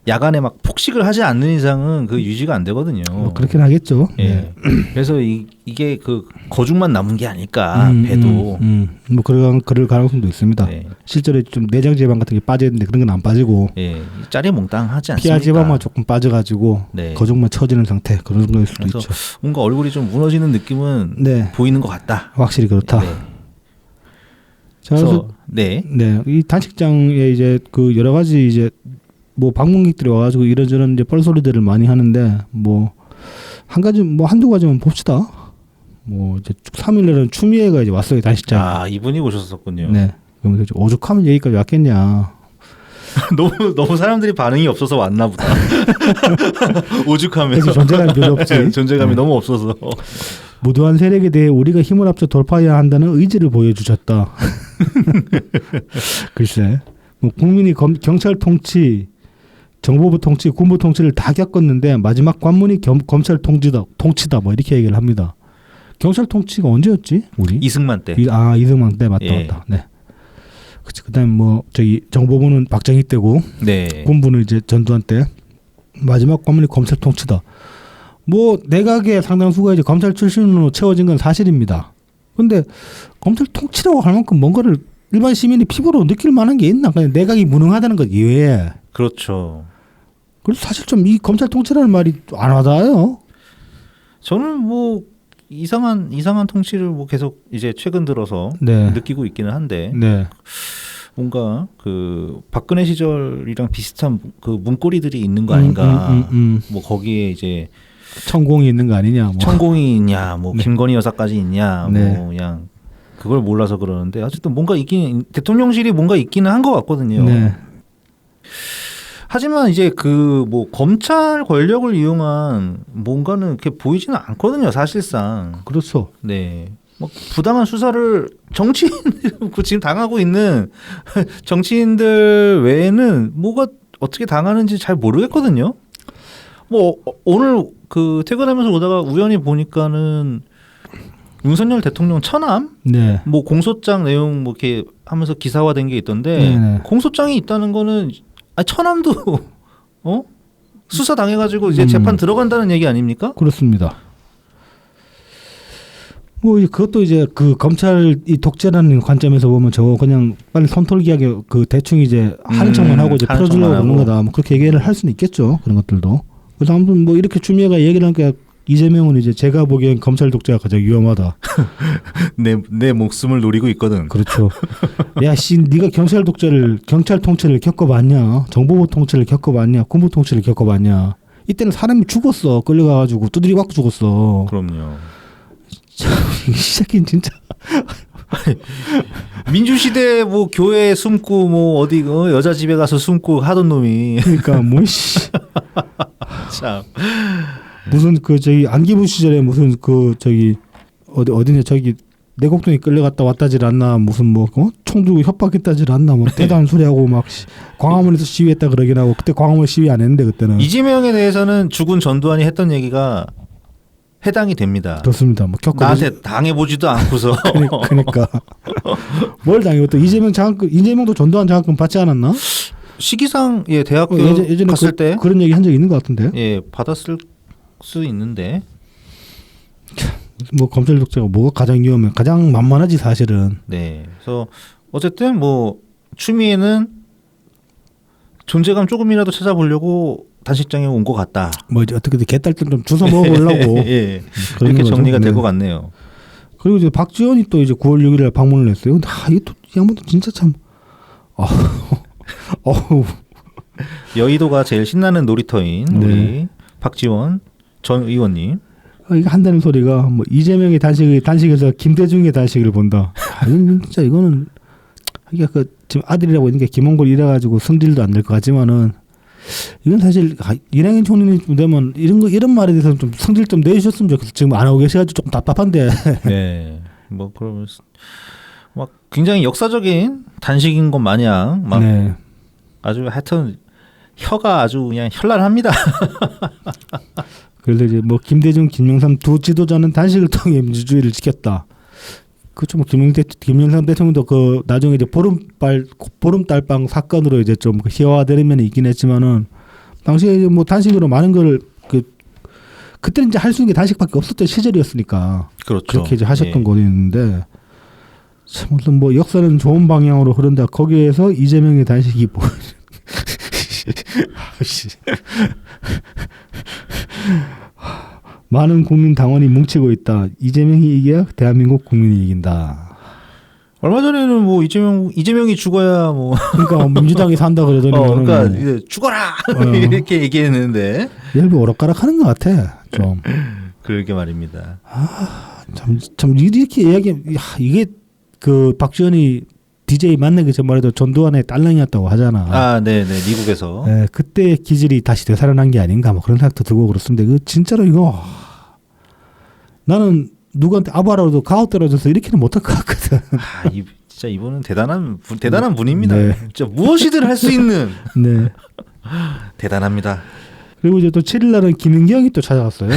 [SPEAKER 2] 야간에 막 폭식을 하지 않는 이상은 그 유지가 안 되거든요.
[SPEAKER 1] 뭐 그렇긴 하겠죠.
[SPEAKER 2] 예.
[SPEAKER 1] 네.
[SPEAKER 2] 그래서 이게 그 거죽만 남은 게 아닐까 배도.
[SPEAKER 1] 뭐 그럴 가능성도 있습니다.
[SPEAKER 2] 네.
[SPEAKER 1] 실제로 좀 내장 지방 같은 게 빠져 있는데 그런 건 안 빠지고
[SPEAKER 2] 예, 짜리몽땅하지 않습니까?
[SPEAKER 1] 피하 지방만 조금 빠져가지고
[SPEAKER 2] 네.
[SPEAKER 1] 거죽만 처지는 상태 그런 거일 수도
[SPEAKER 2] 그래서
[SPEAKER 1] 있죠.
[SPEAKER 2] 뭔가 얼굴이 좀 무너지는 느낌은
[SPEAKER 1] 네,
[SPEAKER 2] 보이는 것 같다.
[SPEAKER 1] 확실히 그렇다.
[SPEAKER 2] 네.
[SPEAKER 1] 자, 그래서
[SPEAKER 2] 네.
[SPEAKER 1] 이 단식장에 이제 그 여러 가지 이제 뭐 방문객들이 와가지고 이런저런 이제 뻘소리들을 많이 하는데 뭐 한 가지 뭐 한두 가지만 봅시다. 뭐 이제 3일날은 추미애가 이제 왔어요 단식장.
[SPEAKER 2] 이분이 오셨었군요.
[SPEAKER 1] 네. 그러면서 이제 오죽하면 여기까지 왔겠냐.
[SPEAKER 2] 너무 사람들이 반응이 없어서 왔나 보다. 오죽하면
[SPEAKER 1] 그래서 존재감이 별로 없지.
[SPEAKER 2] 존재감이 너무 없어서.
[SPEAKER 1] 무도한 세력에 대해 우리가 힘을 합쳐 돌파해야 한다는 의지를 보여주셨다. 글쎄, 뭐 국민이 경찰 통치, 정보부 통치, 군부 통치를 다 겪었는데 마지막 관문이 검찰 통치다 뭐 이렇게 얘기를 합니다. 경찰 통치가 언제였지? 우리?
[SPEAKER 2] 이승만 때.
[SPEAKER 1] 이승만 때 맞다.
[SPEAKER 2] 예.
[SPEAKER 1] 맞다. 네. 그다음에 뭐 저기 정보부는 박정희 때고
[SPEAKER 2] 네.
[SPEAKER 1] 군부는 이제 전두환 때 마지막 관문이 검찰 통치다. 뭐 내각의 상당수가 이제 검찰 출신으로 채워진 건 사실입니다. 근데 검찰 통치라고 할 만큼 뭔가를 일반 시민이 피부로 느낄 만한 게 있나? 그냥 내각이 무능하다는 것 이외에.
[SPEAKER 2] 그렇죠.
[SPEAKER 1] 그래서 사실 좀 이 검찰 통치라는 말이 안 와닿아요.
[SPEAKER 2] 저는 뭐 이상한 통치를 뭐 계속 이제 최근 들어서
[SPEAKER 1] 네.
[SPEAKER 2] 느끼고 있기는 한데
[SPEAKER 1] 네.
[SPEAKER 2] 뭔가 그 박근혜 시절이랑 비슷한 그 문고리들이 있는 거 아닌가. 뭐 거기에 이제
[SPEAKER 1] 천공이 있는 거 아니냐. 뭐.
[SPEAKER 2] 천공이 있냐, 뭐
[SPEAKER 1] 네.
[SPEAKER 2] 김건희 여사까지 있냐,
[SPEAKER 1] 네.
[SPEAKER 2] 뭐 그냥 그걸 몰라서 그러는데 어쨌든 뭔가 대통령실이 뭔가 있기는 한 것 같거든요.
[SPEAKER 1] 네.
[SPEAKER 2] 하지만 이제 그 뭐 검찰 권력을 이용한 뭔가는 이렇게 보이지는 않거든요, 사실상.
[SPEAKER 1] 그렇죠.
[SPEAKER 2] 네. 뭐 부당한 수사를 지금 당하고 있는 정치인들 외에는 뭐가 어떻게 당하는지 잘 모르겠거든요. 뭐 오늘 그 퇴근하면서 오다가 우연히 보니까는 윤석열 대통령 처남
[SPEAKER 1] 네.
[SPEAKER 2] 뭐 공소장 내용 뭐 이렇게 하면서 기사화된 게 있던데
[SPEAKER 1] 네네.
[SPEAKER 2] 공소장이 있다는 거는 처남도 수사 당해가지고 이제 재판 들어간다는 얘기 아닙니까?
[SPEAKER 1] 그렇습니다. 뭐 그것도 이제 그 검찰 이 독재라는 관점에서 보면 저거 그냥 빨리 손털기하게 그 대충 이제 하는 척만 하고 이제
[SPEAKER 2] 하는
[SPEAKER 1] 풀어주려고
[SPEAKER 2] 척만
[SPEAKER 1] 그러는
[SPEAKER 2] 하고.
[SPEAKER 1] 거다. 뭐 그렇게 얘기를 할 수는 있겠죠. 그런 것들도. 그래서 아무튼 뭐 이렇게 추미애가 얘기를 하니까 이재명은 이제 제가 보기엔 검찰 독재가 가장 위험하다.
[SPEAKER 2] 내 목숨을 노리고 있거든.
[SPEAKER 1] 그렇죠. 야, 네가 경찰 통치를 겪어봤냐? 정보부 통치를 겪어봤냐? 군부 통치를 겪어봤냐? 이때는 사람이 죽었어. 끌려가가지고 두드리 맞고 죽었어.
[SPEAKER 2] 그럼요.
[SPEAKER 1] 이 새끼는 진짜
[SPEAKER 2] 민주시대 뭐 교회에 숨고 뭐 어디 여자 집에 가서 숨고 하던 놈이
[SPEAKER 1] 그러니까 뭐씨
[SPEAKER 2] 참.
[SPEAKER 1] 무슨 그 저기 안기부 시절에 무슨 그 저기 어디냐 저기 내곡동에 끌려갔다 왔다질 않나 무슨 뭐 총 들고 협박했다질 않나 뭐 대단한 소리하고 막 광화문에서 시위했다 그러긴 하고 그때 광화문 시위 안 했는데 그때는
[SPEAKER 2] 이재명에 대해서는 죽은 전두환이 했던 얘기가 해당이 됩니다.
[SPEAKER 1] 그렇습니다. 뭐
[SPEAKER 2] 나한테 당해보지도 않고서
[SPEAKER 1] 그러니까 뭘 당해 또 이재명도 전두환 장학금 받지 않았나?
[SPEAKER 2] 시기상 예 대학교
[SPEAKER 1] 예전에
[SPEAKER 2] 갔을 때
[SPEAKER 1] 그런 얘기 한 적 있는 것 같은데.
[SPEAKER 2] 예 받았을 수 있는데
[SPEAKER 1] 뭐 검찰 독재가 뭐가 가장 위험해? 가장 만만하지 사실은.
[SPEAKER 2] 네. 그래서 어쨌든 뭐 추미애는 존재감 조금이라도 찾아보려고 단식장에 온 것 같다.
[SPEAKER 1] 뭐 이제 어떻게든 개딸들 좀 주워 먹어보려고.
[SPEAKER 2] 예.
[SPEAKER 1] 그런
[SPEAKER 2] 이렇게
[SPEAKER 1] 거죠.
[SPEAKER 2] 정리가 될
[SPEAKER 1] 네.
[SPEAKER 2] 것 같네요.
[SPEAKER 1] 그리고 이제 박지원이 또 이제 9월 6일에 방문을 했어요. 근데 이또 이 양반도 진짜 참. 어우.
[SPEAKER 2] 여의도가 제일 신나는 놀이터인
[SPEAKER 1] 네.
[SPEAKER 2] 우리 박지원 전 의원님.
[SPEAKER 1] 이거 한다는 소리가 뭐 이재명의 단식에서 김대중의 단식을 본다. 이건 진짜 이거는 이게 그 지금 아들이라고 있는 게 김원걸 이래가지고 성질도 안 될 것 같지만은 이건 사실 이낙연 총리님 되면 이런 말에 대해서는 좀 성질 좀 내주셨으면 좋겠어. 지금 안 하고 계셔가지고 조금 답답한데.
[SPEAKER 2] 네. 뭐 그러면 막 굉장히 역사적인 단식인 것 마냥 막
[SPEAKER 1] 네.
[SPEAKER 2] 아주 하여튼 혀가 아주 그냥 현란합니다.
[SPEAKER 1] 그래서 이제 뭐 김대중, 김영삼 두 지도자는 단식을 통해 민주주의를 지켰다. 그렇죠. 뭐 김영삼 대통령도 그 나중에 이제 보름달빵 사건으로 이제 좀 희화화되는 면이 있긴 했지만은 당시에 이제 뭐 단식으로 많은 걸 그때는 이제 할 수 있는 게 단식밖에 없었던 시절이었으니까
[SPEAKER 2] 그렇죠.
[SPEAKER 1] 그렇게 이제 하셨던
[SPEAKER 2] 예.
[SPEAKER 1] 거였는데 참 무슨 뭐 역사는 좋은 방향으로 흐른다. 거기에서 이재명의 단식이 뭐 많은 국민 당원이 뭉치고 있다. 이재명이 이겨야 대한민국 국민이 이긴다.
[SPEAKER 2] 얼마 전에는 뭐 이재명이 죽어야 뭐
[SPEAKER 1] 그러니까 민주당이 산다 그러더니
[SPEAKER 2] 그러니까 이제 죽어라 이렇게 얘기했는데
[SPEAKER 1] 열비 오락가락하는 것 같아. 좀
[SPEAKER 2] 그러게 말입니다.
[SPEAKER 1] 참 이렇게 이야기 이게 그 박지원이 DJ 만나기 전말에도 전두환의 딸랑이었다고 하잖아.
[SPEAKER 2] 아, 네네 미국에서.
[SPEAKER 1] 네, 그때 기질이 다시 되살아난 게 아닌가 뭐 그런 생각도 들고 그렇습니다. 그 진짜로 이거 나는 누구한테 아바라도 가오 떨어져서 이렇게는 못할 것 같거든.
[SPEAKER 2] 진짜 이분은 대단한 분입니다.
[SPEAKER 1] 네.
[SPEAKER 2] 진짜 무엇이든 할 수 있는.
[SPEAKER 1] 네.
[SPEAKER 2] 대단합니다.
[SPEAKER 1] 그리고 이제 또 7일 날은 김은경이 또 찾아갔어요.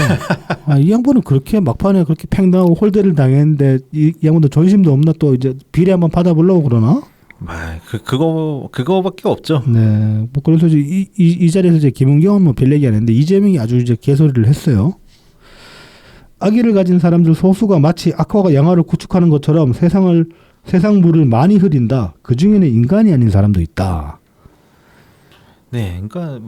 [SPEAKER 1] 이 양반은 그렇게 막판에 그렇게 팽당하고 홀대를 당했는데 이 양반도 존심도 없나 또 이제 비례 한번 받아보려고 그러나?
[SPEAKER 2] 그거밖에 없죠.
[SPEAKER 1] 네. 뭐 그래서 이제 이 자리에서 이제 김은경은 뭐 별 얘기 안 했는데 이재명이 아주 이제 개소리를 했어요. 아기를 가진 사람들 소수가 마치 악화가 양화를 구축하는 것처럼 세상 물을 많이 흐린다. 그 중에는 인간이 아닌 사람도 있다.
[SPEAKER 2] 네, 그러니까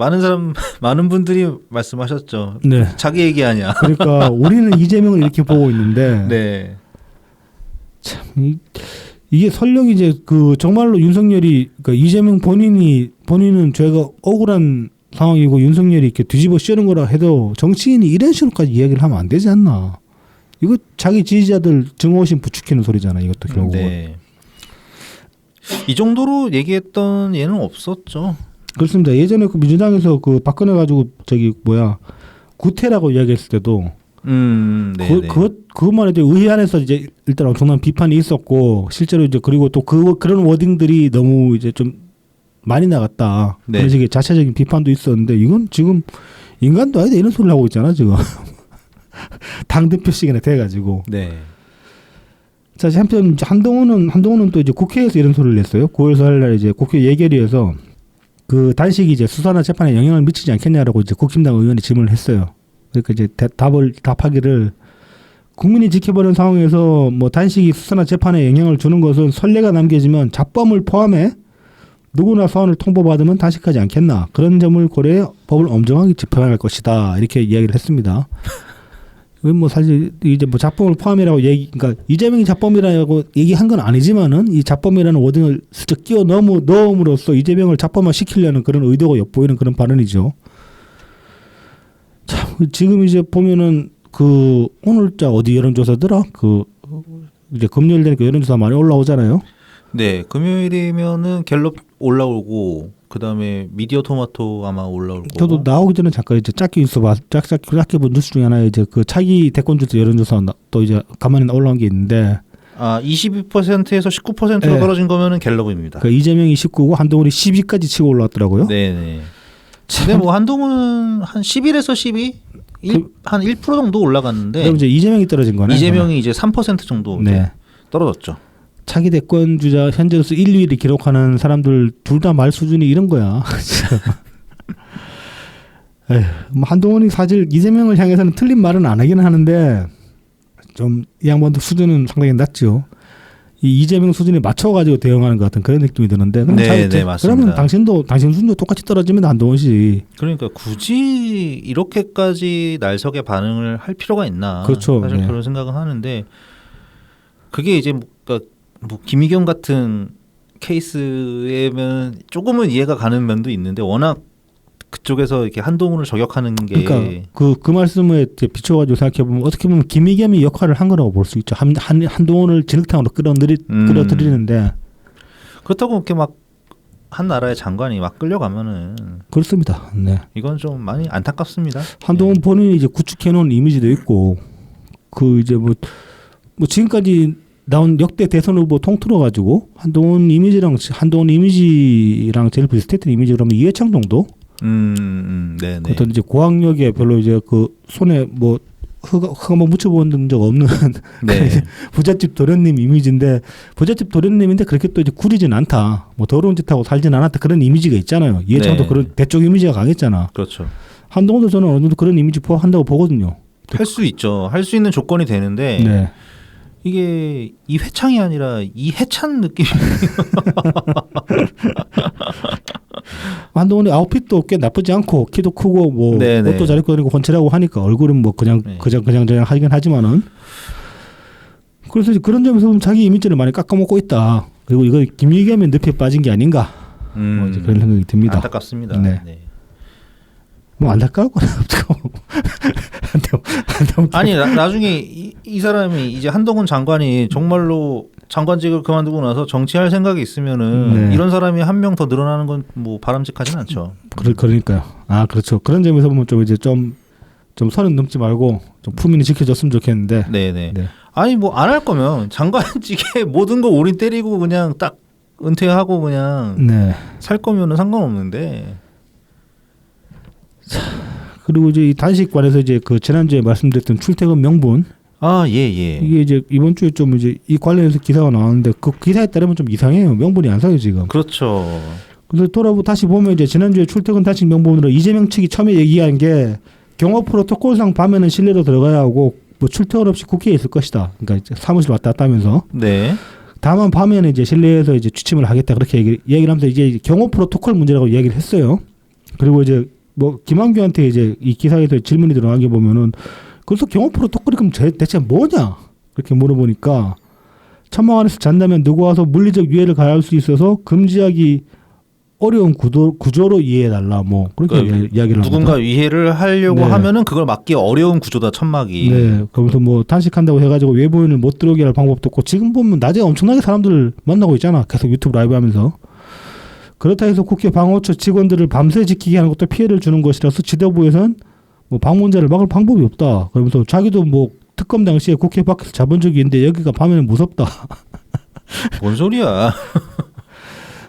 [SPEAKER 2] 많은 분들이 말씀하셨죠.
[SPEAKER 1] 네.
[SPEAKER 2] 자기 얘기하냐.
[SPEAKER 1] 그러니까 우리는 이재명을 이렇게 보고 있는데,
[SPEAKER 2] 네,
[SPEAKER 1] 참 이게 설령 이제 그 정말로 윤석열이 그러니까 이재명 본인은 죄가 억울한 상황이고 윤석열이 이렇게 뒤집어 씌우는 거라 해도 정치인이 이런 식으로까지 이야기를 하면 안 되지 않나? 이거 자기 지지자들 증오심 부추기는 소리잖아. 이것도 결국은.
[SPEAKER 2] 네. 이 정도로 얘기했던 예는 없었죠.
[SPEAKER 1] 그렇습니다. 예전에 그 민주당에서 그 박근혜 가지고 저기 구태라고 이야기했을 때도
[SPEAKER 2] 네.
[SPEAKER 1] 그것만 해도 의회 안에서 이제 일단 엄청난 비판이 있었고 실제로 이제 그리고 또 그런 워딩들이 너무 이제 좀 많이 나갔다.
[SPEAKER 2] 네.
[SPEAKER 1] 그런 식의 자체적인 비판도 있었는데 이건 지금 인간도 아니다 이런 소리를 하고 있잖아 지금. 당 대표식이나 돼가지고.
[SPEAKER 2] 네.
[SPEAKER 1] 자, 한편 한동훈은 또 이제 국회에서 이런 소리를 냈어요. 9월 4일 날 이제 국회 예결위에서 그 단식이 이제 수사나 재판에 영향을 미치지 않겠냐라고 이제 국힘당 의원이 질문을 했어요. 그러니까 이제 답하기를 국민이 지켜보는 상황에서 뭐 단식이 수사나 재판에 영향을 주는 것은 선례가 남겨지면 잡범을 포함해 누구나 사안을 통보받으면 단식하지 않겠나. 그런 점을 고려해 법을 엄정하게 집행할 것이다. 이렇게 이야기를 했습니다. 뭐 사실 이제 뭐 잡범을 포함이라고 그러니까 이재명이 잡범이라고 얘기한 건 아니지만은 이 잡범이라는 워딩을 슬쩍 끼워 넣음으로써 이재명을 잡범화 시키려는 그런 의도가 엿보이는 그런 발언이죠. 참 지금 이제 보면은 그 오늘자 어디 여론조사더라 그 이제 금요일 되니까 여론조사 많이 올라오잖아요.
[SPEAKER 2] 네, 금요일이면은 갤럽 올라오고 그다음에 미디어 토마토 아마 올라올 거고.
[SPEAKER 1] 저도 나오기 전에 잠깐 이제 짧게 뉴스 짧게 본 뉴스 중에 하나에 이제 그 차기 대권 주자 여론조사 또 이제 가만히 올라온 게 있는데
[SPEAKER 2] 22%에서 19%로
[SPEAKER 1] 네.
[SPEAKER 2] 떨어진 거면은 갤럽입니다.
[SPEAKER 1] 그 이재명이 19고 한동훈이 12까지 치고 올라왔더라고요.
[SPEAKER 2] 네. 근데 뭐 한동훈은 한 11에서 12, 한 1% 정도 올라갔는데.
[SPEAKER 1] 그럼 이제 이재명이 떨어진 거네.
[SPEAKER 2] 이재명이 이제 3% 정도
[SPEAKER 1] 네.
[SPEAKER 2] 떨어졌죠.
[SPEAKER 1] 차기 대권 주자 현재로서 1, 2위를 기록하는 사람들 둘 다 말 수준이 이런 거야. 에휴, 뭐 한동훈이 사실 이재명을 향해서는 틀린 말은 안 하긴 하는데 좀 이 양반도 수준은 상당히 낮죠. 이 이재명 수준에 맞춰가지고 대응하는 것 같은 그런 느낌이 드는데
[SPEAKER 2] 네, 맞습니다.
[SPEAKER 1] 그러면 당신 수준도 똑같이 떨어지면 한동훈 씨.
[SPEAKER 2] 그러니까 굳이 이렇게까지 날석에 반응을 할 필요가 있나.
[SPEAKER 1] 그렇죠.
[SPEAKER 2] 사실
[SPEAKER 1] 네.
[SPEAKER 2] 그런 생각은 하는데 그게 이제 뭐 김의겸 같은 케이스에면 조금은 이해가 가는 면도 있는데 워낙 그쪽에서 이렇게 한동훈을 저격하는 게
[SPEAKER 1] 그러니까 그 말씀에 비춰가지고 생각해 보면 어떻게 보면 김의겸이 역할을 한 거라고 볼 수 있죠. 한동훈을 진흙탕으로 끌어들이는데
[SPEAKER 2] 그렇다고 이렇게 막 한 나라의 장관이 막 끌려가면은
[SPEAKER 1] 그렇습니다. 네.
[SPEAKER 2] 이건 좀 많이 안타깝습니다.
[SPEAKER 1] 한동훈 본인이 이제 구축해 놓은 이미지도 있고 그 이제 뭐 지금까지 나온 역대 대선 후보 통틀어 가지고 한동훈 이미지랑 제일 비슷했던 이미지 그러면 이해창 정도?
[SPEAKER 2] 네네.
[SPEAKER 1] 어떤 이제 고학력에 별로 이제 그 손에 뭐 흙 한번 묻혀본 적 없는
[SPEAKER 2] 네.
[SPEAKER 1] 부잣집 도련님 이미지인데 부잣집 도련님인데 그렇게 또 이제 구리진 않다. 뭐 더러운 짓 하고 살진 않았다. 그런 이미지가 있잖아요. 이해창도
[SPEAKER 2] 네.
[SPEAKER 1] 그런 대쪽 이미지가 강했잖아.
[SPEAKER 2] 그렇죠.
[SPEAKER 1] 한동훈도 저는 어느 정도 그런 이미지 포함한다고 보거든요.
[SPEAKER 2] 할 수 있죠. 할 수 있는 조건이 되는데
[SPEAKER 1] 네.
[SPEAKER 2] 이게 이회창이 아니라 이해찬 느낌이.
[SPEAKER 1] 한동훈의 아웃핏도 꽤 나쁘지 않고 키도 크고 뭐
[SPEAKER 2] 네네.
[SPEAKER 1] 옷도 잘 입고 다니고 훤칠하고 하니까 얼굴은 뭐 그냥
[SPEAKER 2] 네.
[SPEAKER 1] 그냥 하긴 하지만은 그래서 이제 그런 점에서 보면 자기 이미지를 많이 깎아먹고 있다. 그리고 이거 김의겸의 늪에 빠진 게 아닌가 뭐 이제 그런 생각이 듭니다.
[SPEAKER 2] 안타깝습니다.
[SPEAKER 1] 네.
[SPEAKER 2] 네.
[SPEAKER 1] 뭐 안타까울 거는 없고
[SPEAKER 2] 아니 나중에 이 사람이 이제 한동훈 장관이 정말로 장관직을 그만두고 나서 정치할 생각이 있으면은
[SPEAKER 1] 네.
[SPEAKER 2] 이런 사람이 한 명 더 늘어나는 건 뭐 바람직하진 않죠.
[SPEAKER 1] 그러니까요. 그렇죠. 그런 점에서 보면 좀 이제 좀 선은 넘지 말고 좀 품위는 지켜줬으면 좋겠는데.
[SPEAKER 2] 네네.
[SPEAKER 1] 네.
[SPEAKER 2] 아니 뭐 안 할 거면 장관직에 모든 거 올인 때리고 그냥 딱 은퇴하고 그냥
[SPEAKER 1] 네.
[SPEAKER 2] 살 거면은 상관없는데.
[SPEAKER 1] 그리고 이제 이 단식관에서 이제 그 지난주에 말씀드렸던 출퇴근 명분
[SPEAKER 2] 예.
[SPEAKER 1] 이게 이제 이번 주에 좀 이제 이 관련해서 기사가 나왔는데 그 기사에 따르면 좀 이상해요. 명분이 안 서요 지금.
[SPEAKER 2] 그렇죠.
[SPEAKER 1] 그래서 다시 보면 이제 지난주에 출퇴근 단식 명분으로 이재명 측이 처음에 얘기한 게 경호 프로토콜상 밤에는 실내로 들어가야 하고 뭐 출퇴근 없이 국회에 있을 것이다. 그러니까 이제 사무실 왔다 갔다 하면서.
[SPEAKER 2] 네.
[SPEAKER 1] 다만 밤에는 이제 실내에서 이제 취침을 하겠다 그렇게 얘기를 하면서 이제 경호 프로토콜 문제라고 얘기를 했어요. 그리고 이제 뭐 김한규한테 이제 이 기사에서 질문이 들어간 게 보면은 그래서 경호 프로토콜이 그럼 대체 뭐냐 그렇게 물어보니까 천막 안에서 잔다면 누구 와서 물리적 위해를 가할 수 있어서 금지하기 어려운 구조로 이해해달라 뭐 그렇게 이야기를
[SPEAKER 2] 누군가
[SPEAKER 1] 합니다.
[SPEAKER 2] 위해를 하려고
[SPEAKER 1] 네.
[SPEAKER 2] 하면은 그걸 막기 어려운 구조다 천막이.
[SPEAKER 1] 네, 그러면서 뭐 단식한다고 해가지고 외부인을 못 들어오게 할 방법도 없고 지금 보면 낮에 엄청나게 사람들을 만나고 있잖아. 계속 유튜브 라이브 하면서. 그렇다 해서 국회 방호처 직원들을 밤새 지키게 하는 것도 피해를 주는 것이라서 지도부에선 뭐 방문자를 막을 방법이 없다. 그러면서 자기도 뭐 특검 당시에 국회 밖에서 잡은 적이 있는데 여기가 밤에는 무섭다.
[SPEAKER 2] 뭔 소리야?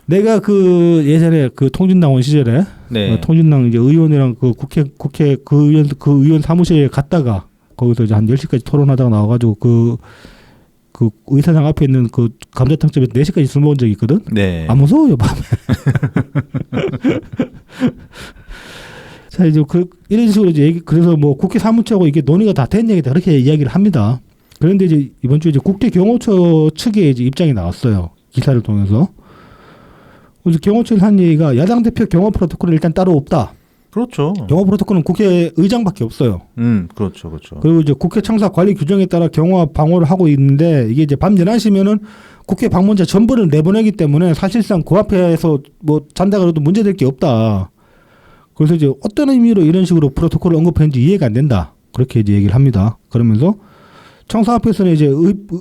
[SPEAKER 1] 내가 그 예전에 그 통진당원 시절에
[SPEAKER 2] 네.
[SPEAKER 1] 통진당 이제 의원이랑 그 국회 그 의원 사무실에 갔다가 거기서 이제 한 10시까지 토론하다가 나와가지고 그 의사장 앞에 있는 그 감자탕집에서 4시까지 술 먹은 적이 있거든.
[SPEAKER 2] 네.
[SPEAKER 1] 안 무서워요 밤에. 자 이제 이런 식으로 이제 그래서 뭐 국회 사무처하고 이게 논의가 다 된 얘기다 그렇게 이야기를 합니다. 그런데 이제 이번 주에 이제 국회 경호처 측의 이제 입장이 나왔어요. 기사를 통해서. 그래서 경호처에서 한 얘기가 야당 대표 경호 프로토콜은 일단 따로 없다.
[SPEAKER 2] 그렇죠.
[SPEAKER 1] 경호 프로토콜은 국회 의장밖에 없어요.
[SPEAKER 2] 그렇죠.
[SPEAKER 1] 그리고 이제 국회 창사 관리 규정에 따라 경호와 방호를 하고 있는데 이게 이제 밤 11시면은 국회 방문자 전부를 내보내기 때문에 사실상 그 앞에서 뭐 잔다 그래도 문제될 게 없다. 그래서 이제 어떤 의미로 이런 식으로 프로토콜을 언급했는지 이해가 안 된다. 그렇게 이제 얘기를 합니다. 그러면서 청사 앞에서는 이제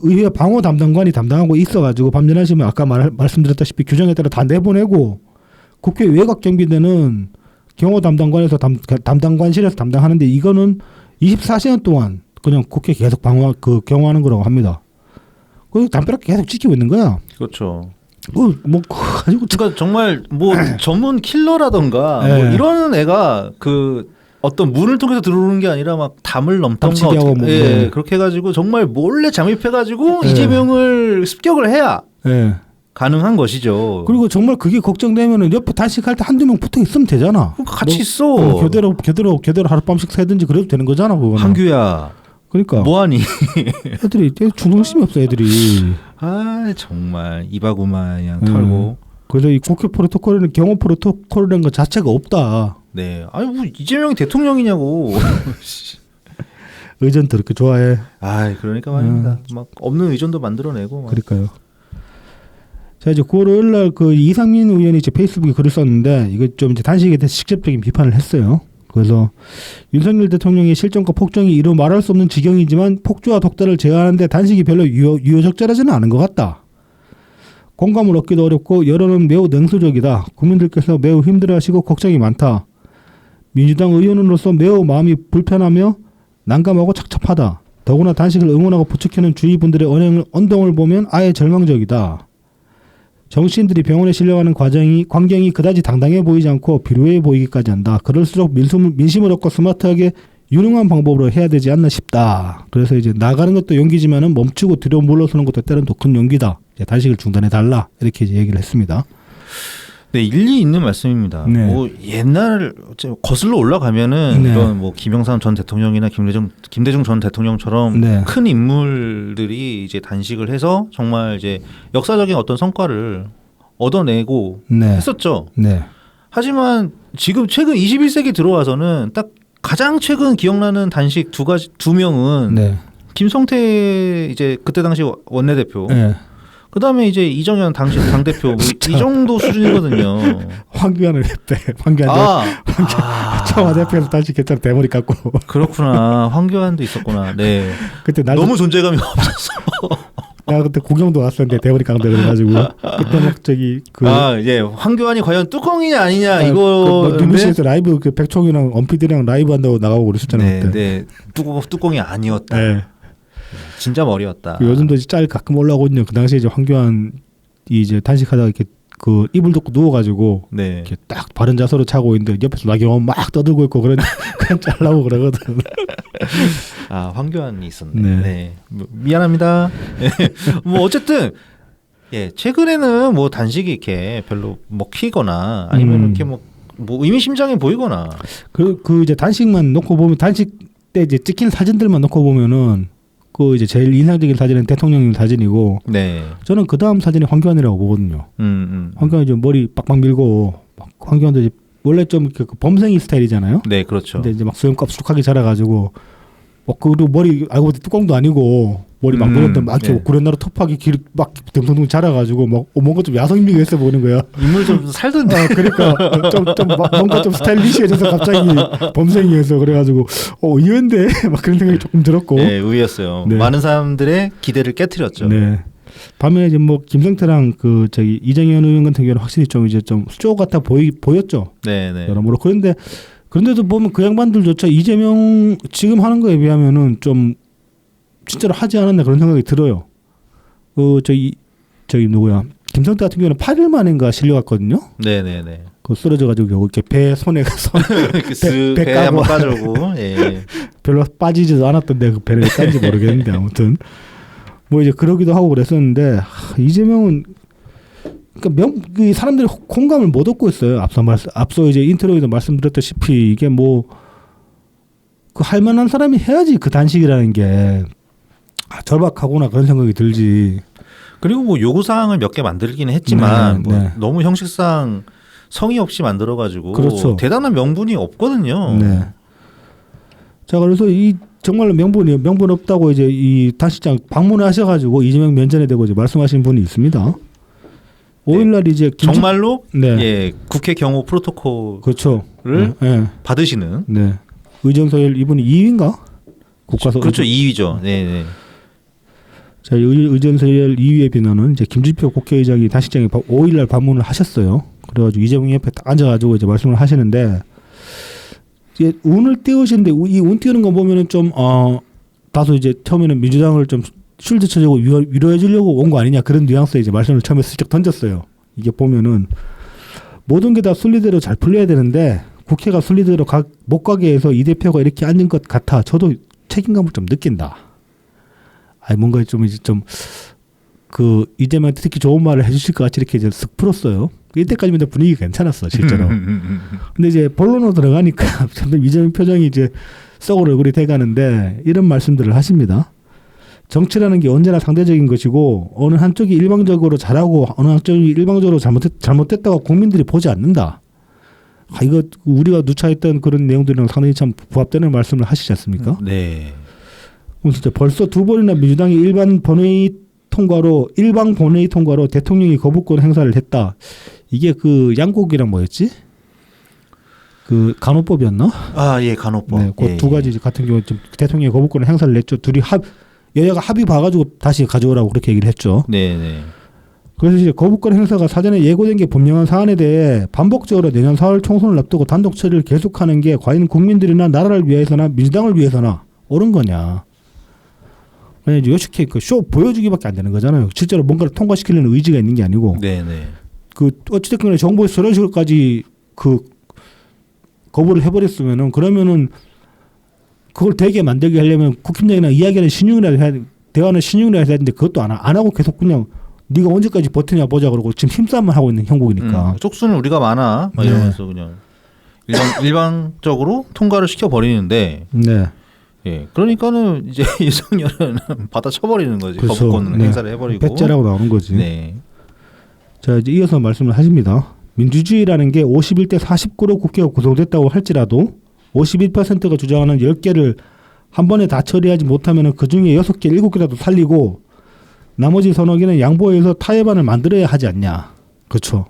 [SPEAKER 1] 의회 방호 담당관이 담당하고 있어가지고 밤11시면 아까 말씀드렸다시피 규정에 따라 다 내보내고 국회 외곽 경비대는 경호 담당관에서 담당관실에서 담당하는데 이거는 24시간 동안 그냥 국회 계속 경호하는 거라고 합니다. 그 담벼락 계속 지키고 있는 거야.
[SPEAKER 2] 그렇죠.
[SPEAKER 1] 가지고
[SPEAKER 2] 그러니까 정말 뭐 전문 킬러라던가
[SPEAKER 1] 네.
[SPEAKER 2] 뭐 이런 애가 그 어떤 문을 통해서 들어오는 게 아니라 막 담을 넘던가
[SPEAKER 1] 덮치기하고 뭐,
[SPEAKER 2] 예,
[SPEAKER 1] 네.
[SPEAKER 2] 그렇게 해가지고 정말 몰래 잠입해가지고
[SPEAKER 1] 네.
[SPEAKER 2] 이재명을 습격을 해야
[SPEAKER 1] 예.
[SPEAKER 2] 가능한 것이죠.
[SPEAKER 1] 그리고 정말 그게 걱정되면은 옆에 단식할 때 한두 명 붙어 있으면 되잖아.
[SPEAKER 2] 그러니까 같이 있어.
[SPEAKER 1] 교대로 하룻밤씩 새든지 그래도 되는 거잖아, 그거는.
[SPEAKER 2] 한규야.
[SPEAKER 1] 그러니까
[SPEAKER 2] 뭐하니?
[SPEAKER 1] 애들이 중동심이 없어, 애들이.
[SPEAKER 2] 아 정말 이바구마냥 털고.
[SPEAKER 1] 그래서 이 국회 프로토콜에는 경호 프로토콜이라는 것 자체가 없다.
[SPEAKER 2] 네. 아니 뭐 이재명이 대통령이냐고.
[SPEAKER 1] 의전 더럽게 좋아해.
[SPEAKER 2] 아 그러니까 말입니다. 막 없는 의전도 만들어내고. 막.
[SPEAKER 1] 그러니까요. 자, 이제 9월 5일 날 그 이상민 의원이 이제 페이스북에 글을 썼는데 이거 좀 이제 단식에 대해서 직접적인 비판을 했어요. 그래서 윤석열 대통령의 실정과 폭정이 이루 말할 수 없는 지경이지만 폭주와 독달을 제어하는데 단식이 별로 유효적절하지는 않은 것 같다. 공감을 얻기도 어렵고 여론은 매우 냉소적이다. 국민들께서 매우 힘들어하시고 걱정이 많다. 민주당 의원으로서 매우 마음이 불편하며 난감하고 착잡하다. 더구나 단식을 응원하고 부추기는 주위 분들의 언동을 보면 아예 절망적이다. 정치인들이 병원에 실려가는 광경이 그다지 당당해 보이지 않고 비루해 보이기까지 한다. 그럴수록 민심을 얻고 스마트하게 유능한 방법으로 해야 되지 않나 싶다. 그래서 이제 나가는 것도 용기지만은 멈추고 뒤로 물러서는 것도 때로는 더 큰 용기다. 이제 단식을 중단해 달라. 이렇게 이제 얘기를 했습니다.
[SPEAKER 2] 네, 일리 있는 말씀입니다.
[SPEAKER 1] 네.
[SPEAKER 2] 뭐 옛날 거슬러 올라가면은
[SPEAKER 1] 네.
[SPEAKER 2] 이런 뭐 김영삼 전 대통령이나 김대중 전 대통령처럼
[SPEAKER 1] 네.
[SPEAKER 2] 큰 인물들이 이제 단식을 해서 정말 이제 역사적인 어떤 성과를 얻어내고
[SPEAKER 1] 네.
[SPEAKER 2] 했었죠.
[SPEAKER 1] 네.
[SPEAKER 2] 하지만 지금 최근 21세기 들어와서는 딱 가장 최근 기억나는 단식 두 명은
[SPEAKER 1] 네.
[SPEAKER 2] 김성태 이제 그때 당시 원내대표.
[SPEAKER 1] 네.
[SPEAKER 2] 그다음에 이제 이정현 당시 당대표 뭐 이 정도 수준이거든요.
[SPEAKER 1] 황교안을 했대. 청와대 앞에서 단식했잖아. 대머리 깎고.
[SPEAKER 2] 그렇구나. 황교안도 있었구나. 네.
[SPEAKER 1] 그때
[SPEAKER 2] 너무 존재감이 없었어.
[SPEAKER 1] 나 그때 구경도 왔었는데 대머리 깡대 그래가지고 그때 막 저기
[SPEAKER 2] 예. 황교안이 과연 뚜껑이냐 아니냐 이거
[SPEAKER 1] 뉴스에서 라이브 그 백총이랑 엄피디랑 라이브 한다고 나가고 그랬었잖아요.
[SPEAKER 2] 네,
[SPEAKER 1] 그때.
[SPEAKER 2] 네. 뚜껑이 아니었다.
[SPEAKER 1] 네.
[SPEAKER 2] 진짜 머리였다.
[SPEAKER 1] 요즘도 짤 가끔 올라오거든요. 그 당시에 이제 황교안이 이제 단식하다가 이렇게 그 이불 덮고 누워가지고
[SPEAKER 2] 네.
[SPEAKER 1] 이렇게 딱 바른 자세로 차고 있는데 옆에서 나경원 막 떠들고 있고 그런 짤 나오고 그러거든.
[SPEAKER 2] 아 황교안이 있었네.
[SPEAKER 1] 네.
[SPEAKER 2] 네. 미안합니다. 뭐 어쨌든 예 최근에는 뭐 단식이 이렇게 별로 먹히거나 아니면 이렇게 뭐 의미심장해 보이거나
[SPEAKER 1] 그 이제 단식만 놓고 보면 단식 때 이제 찍힌 사진들만 놓고 보면은 그 이제 제일 인상적인 사진은 대통령님 사진이고
[SPEAKER 2] 네.
[SPEAKER 1] 저는 그 다음 사진이 황교안이라고 보거든요. 황교안 이제 머리 빡빡 밀고 황교안도 이제 원래 좀 그 범생이 스타일이잖아요.
[SPEAKER 2] 네, 그렇죠.
[SPEAKER 1] 근데 이제 막 수염 깝수룩하게 자라가지고 그리고 머리 알고 보니 뚜껑도 아니고 머리 막 밀었는데 막 이렇게
[SPEAKER 2] 네.
[SPEAKER 1] 구렛나루 톱하게 길 막 둥둥둥 자라가지고 막 뭔가 좀 야성미가 있어 보이는 거야.
[SPEAKER 2] 인물 좀 살던데.
[SPEAKER 1] 그러니까 좀 뭔가 좀 스타일리시해져서 갑자기 범생이어서 그래가지고 의외인데 막 그런 생각이 조금 들었고.
[SPEAKER 2] 네, 의외였어요.
[SPEAKER 1] 네.
[SPEAKER 2] 많은 사람들의 기대를 깨트렸죠.
[SPEAKER 1] 네. 반면에 이제 뭐 김성태랑 그 저기 이정현 의원 같은 경우는 확실히 좀 이제 좀 수조 같아 보였죠.
[SPEAKER 2] 네, 네.
[SPEAKER 1] 여러모로 그런데도 보면 그 양반들조차 이재명 지금 하는 거에 비하면은 좀 진짜로 하지 않았나 그런 생각이 들어요. 저기 누구야? 김성태 같은 경우는 8일 만인가 실려갔거든요.
[SPEAKER 2] 네, 네, 네.
[SPEAKER 1] 그 쓰러져가지고 이렇게 배 손에
[SPEAKER 2] 배 한번 빠져고 예.
[SPEAKER 1] 별로 빠지지도 않았던데 그 배를 깐지 모르겠는데 아무튼 뭐 이제 그러기도 하고 그랬었는데 이재명은 그러니까 그 사람들이 공감을 못 얻고 있어요. 앞서 이제 인트로에도 말씀드렸다시피 이게 뭐 그 할만한 사람이 해야지 그 단식이라는 게 절박하구나 그런 생각이 들지.
[SPEAKER 2] 그리고 뭐 요구 사항을 몇 개 만들기는 했지만
[SPEAKER 1] 네,
[SPEAKER 2] 뭐
[SPEAKER 1] 네.
[SPEAKER 2] 너무 형식상 성의 없이 만들어가지고
[SPEAKER 1] 그렇죠.
[SPEAKER 2] 대단한 명분이 없거든요.
[SPEAKER 1] 네. 자 그래서 이 정말로 명분 없다고 이제 이 단식장 방문하셔가지고 이재명 면전에 대고 이제 말씀하신 분이 있습니다. 5일날 이제
[SPEAKER 2] 정말로
[SPEAKER 1] 네.
[SPEAKER 2] 예, 국회 경호 프로토콜을
[SPEAKER 1] 그렇죠. 네.
[SPEAKER 2] 받으시는
[SPEAKER 1] 네. 의정서열 이분이 2위인가? 국가서
[SPEAKER 2] 그렇죠 2위죠. 네, 네.
[SPEAKER 1] 자, 의전서열 2위의 비난은 이제 김진표 국회의장이 단식장에 5일날 방문을 하셨어요. 그래가지고 이재명 옆에 딱 앉아가지고 이제 말씀을 하시는데 이제 운을 띄우시는데 이 운 띄우는 거 보면은 좀 다소 이제 처음에는 민주당을 좀 쉴드 쳐주고 위로해 주려고 온 거 아니냐 그런 뉘앙스의 이제 말씀을 처음에 슬쩍 던졌어요. 이게 보면은 모든 게 다 순리대로 잘 풀려야 되는데 국회가 순리대로 못 가게 해서 이 대표가 이렇게 앉은 것 같아. 저도 책임감을 좀 느낀다. 아니 뭔가 좀 이제 좀 그 이재명한테 특히 좋은 말을 해주실 것 같이 이렇게 이제 쓱 풀었어요. 이때까지만 해도 분위기가 괜찮았어 실제로. 근데 이제 본론으로 들어가니까 점점 이재명 표정이 이제 썩을 얼굴이 돼가는데 이런 말씀들을 하십니다. 정치라는 게 언제나 상대적인 것이고 어느 한쪽이 일방적으로 잘하고 어느 한쪽이 일방적으로 잘못됐다고 국민들이 보지 않는다. 이거 우리가 누차했던 그런 내용들이랑 상당히 참 부합되는 말씀을 하시지 않습니까?
[SPEAKER 2] 네.
[SPEAKER 1] 진짜 벌써 두 번이나 민주당이 일방 본회의 통과로 대통령이 거부권 행사를 했다. 이게 그 양곡이랑 뭐였지? 그 간호법이었나?
[SPEAKER 2] 아, 예, 간호법.
[SPEAKER 1] 네, 그 두 가지 같은 경우 좀 대통령이 거부권 행사를 냈죠. 둘이 여야가 합의 봐가지고 다시 가져오라고 그렇게 얘기를 했죠.
[SPEAKER 2] 네, 네.
[SPEAKER 1] 그래서 이제 거부권 행사가 사전에 예고된 게 분명한 사안에 대해 반복적으로 내년 4월 총선을 앞두고 단독 처리를 계속하는 게 과연 국민들이나 나라를 위해서나 민주당을 위해서나 옳은 거냐. 그냥 요식해 쇼 보여주기밖에 안 되는 거잖아요. 실제로 뭔가를 통과시키려는 의지가 있는 게 아니고.
[SPEAKER 2] 네, 네.
[SPEAKER 1] 그 어찌됐건 정부에서 저런 식으로까지 그 거부를 해버렸으면은 그러면은 그걸 되게 만들게 하려면 국힘당이나 이야기하는 신용이라도 해야 대화는 신용이라도 해야 되는데 그것도 안 하고 계속 그냥 네가 언제까지 버티냐 보자 그러고 지금 힘싸움을 하고 있는 형국이니까.
[SPEAKER 2] 쪽수는 우리가 많아. 막 이러면서 그냥 일방적으로 통과를 시켜 버리는데.
[SPEAKER 1] 네.
[SPEAKER 2] 예, 그러니까는 이제 윤석열은 받아 쳐버리는 거지.
[SPEAKER 1] 그렇죠.
[SPEAKER 2] 거부권 행사를 해버리고.
[SPEAKER 1] 배째라고 나오는 거지.
[SPEAKER 2] 네.
[SPEAKER 1] 자, 이제 이어서 말씀을 하십니다. 민주주의라는 게 51대 49로 국회가 구성됐다고 할지라도 51%가 주장하는 10개를 한 번에 다 처리하지 못하면 그중에 6개, 7개라도 살리고 나머지 서너 개는 양보해서 타협안을 만들어야 하지 않냐. 그렇죠.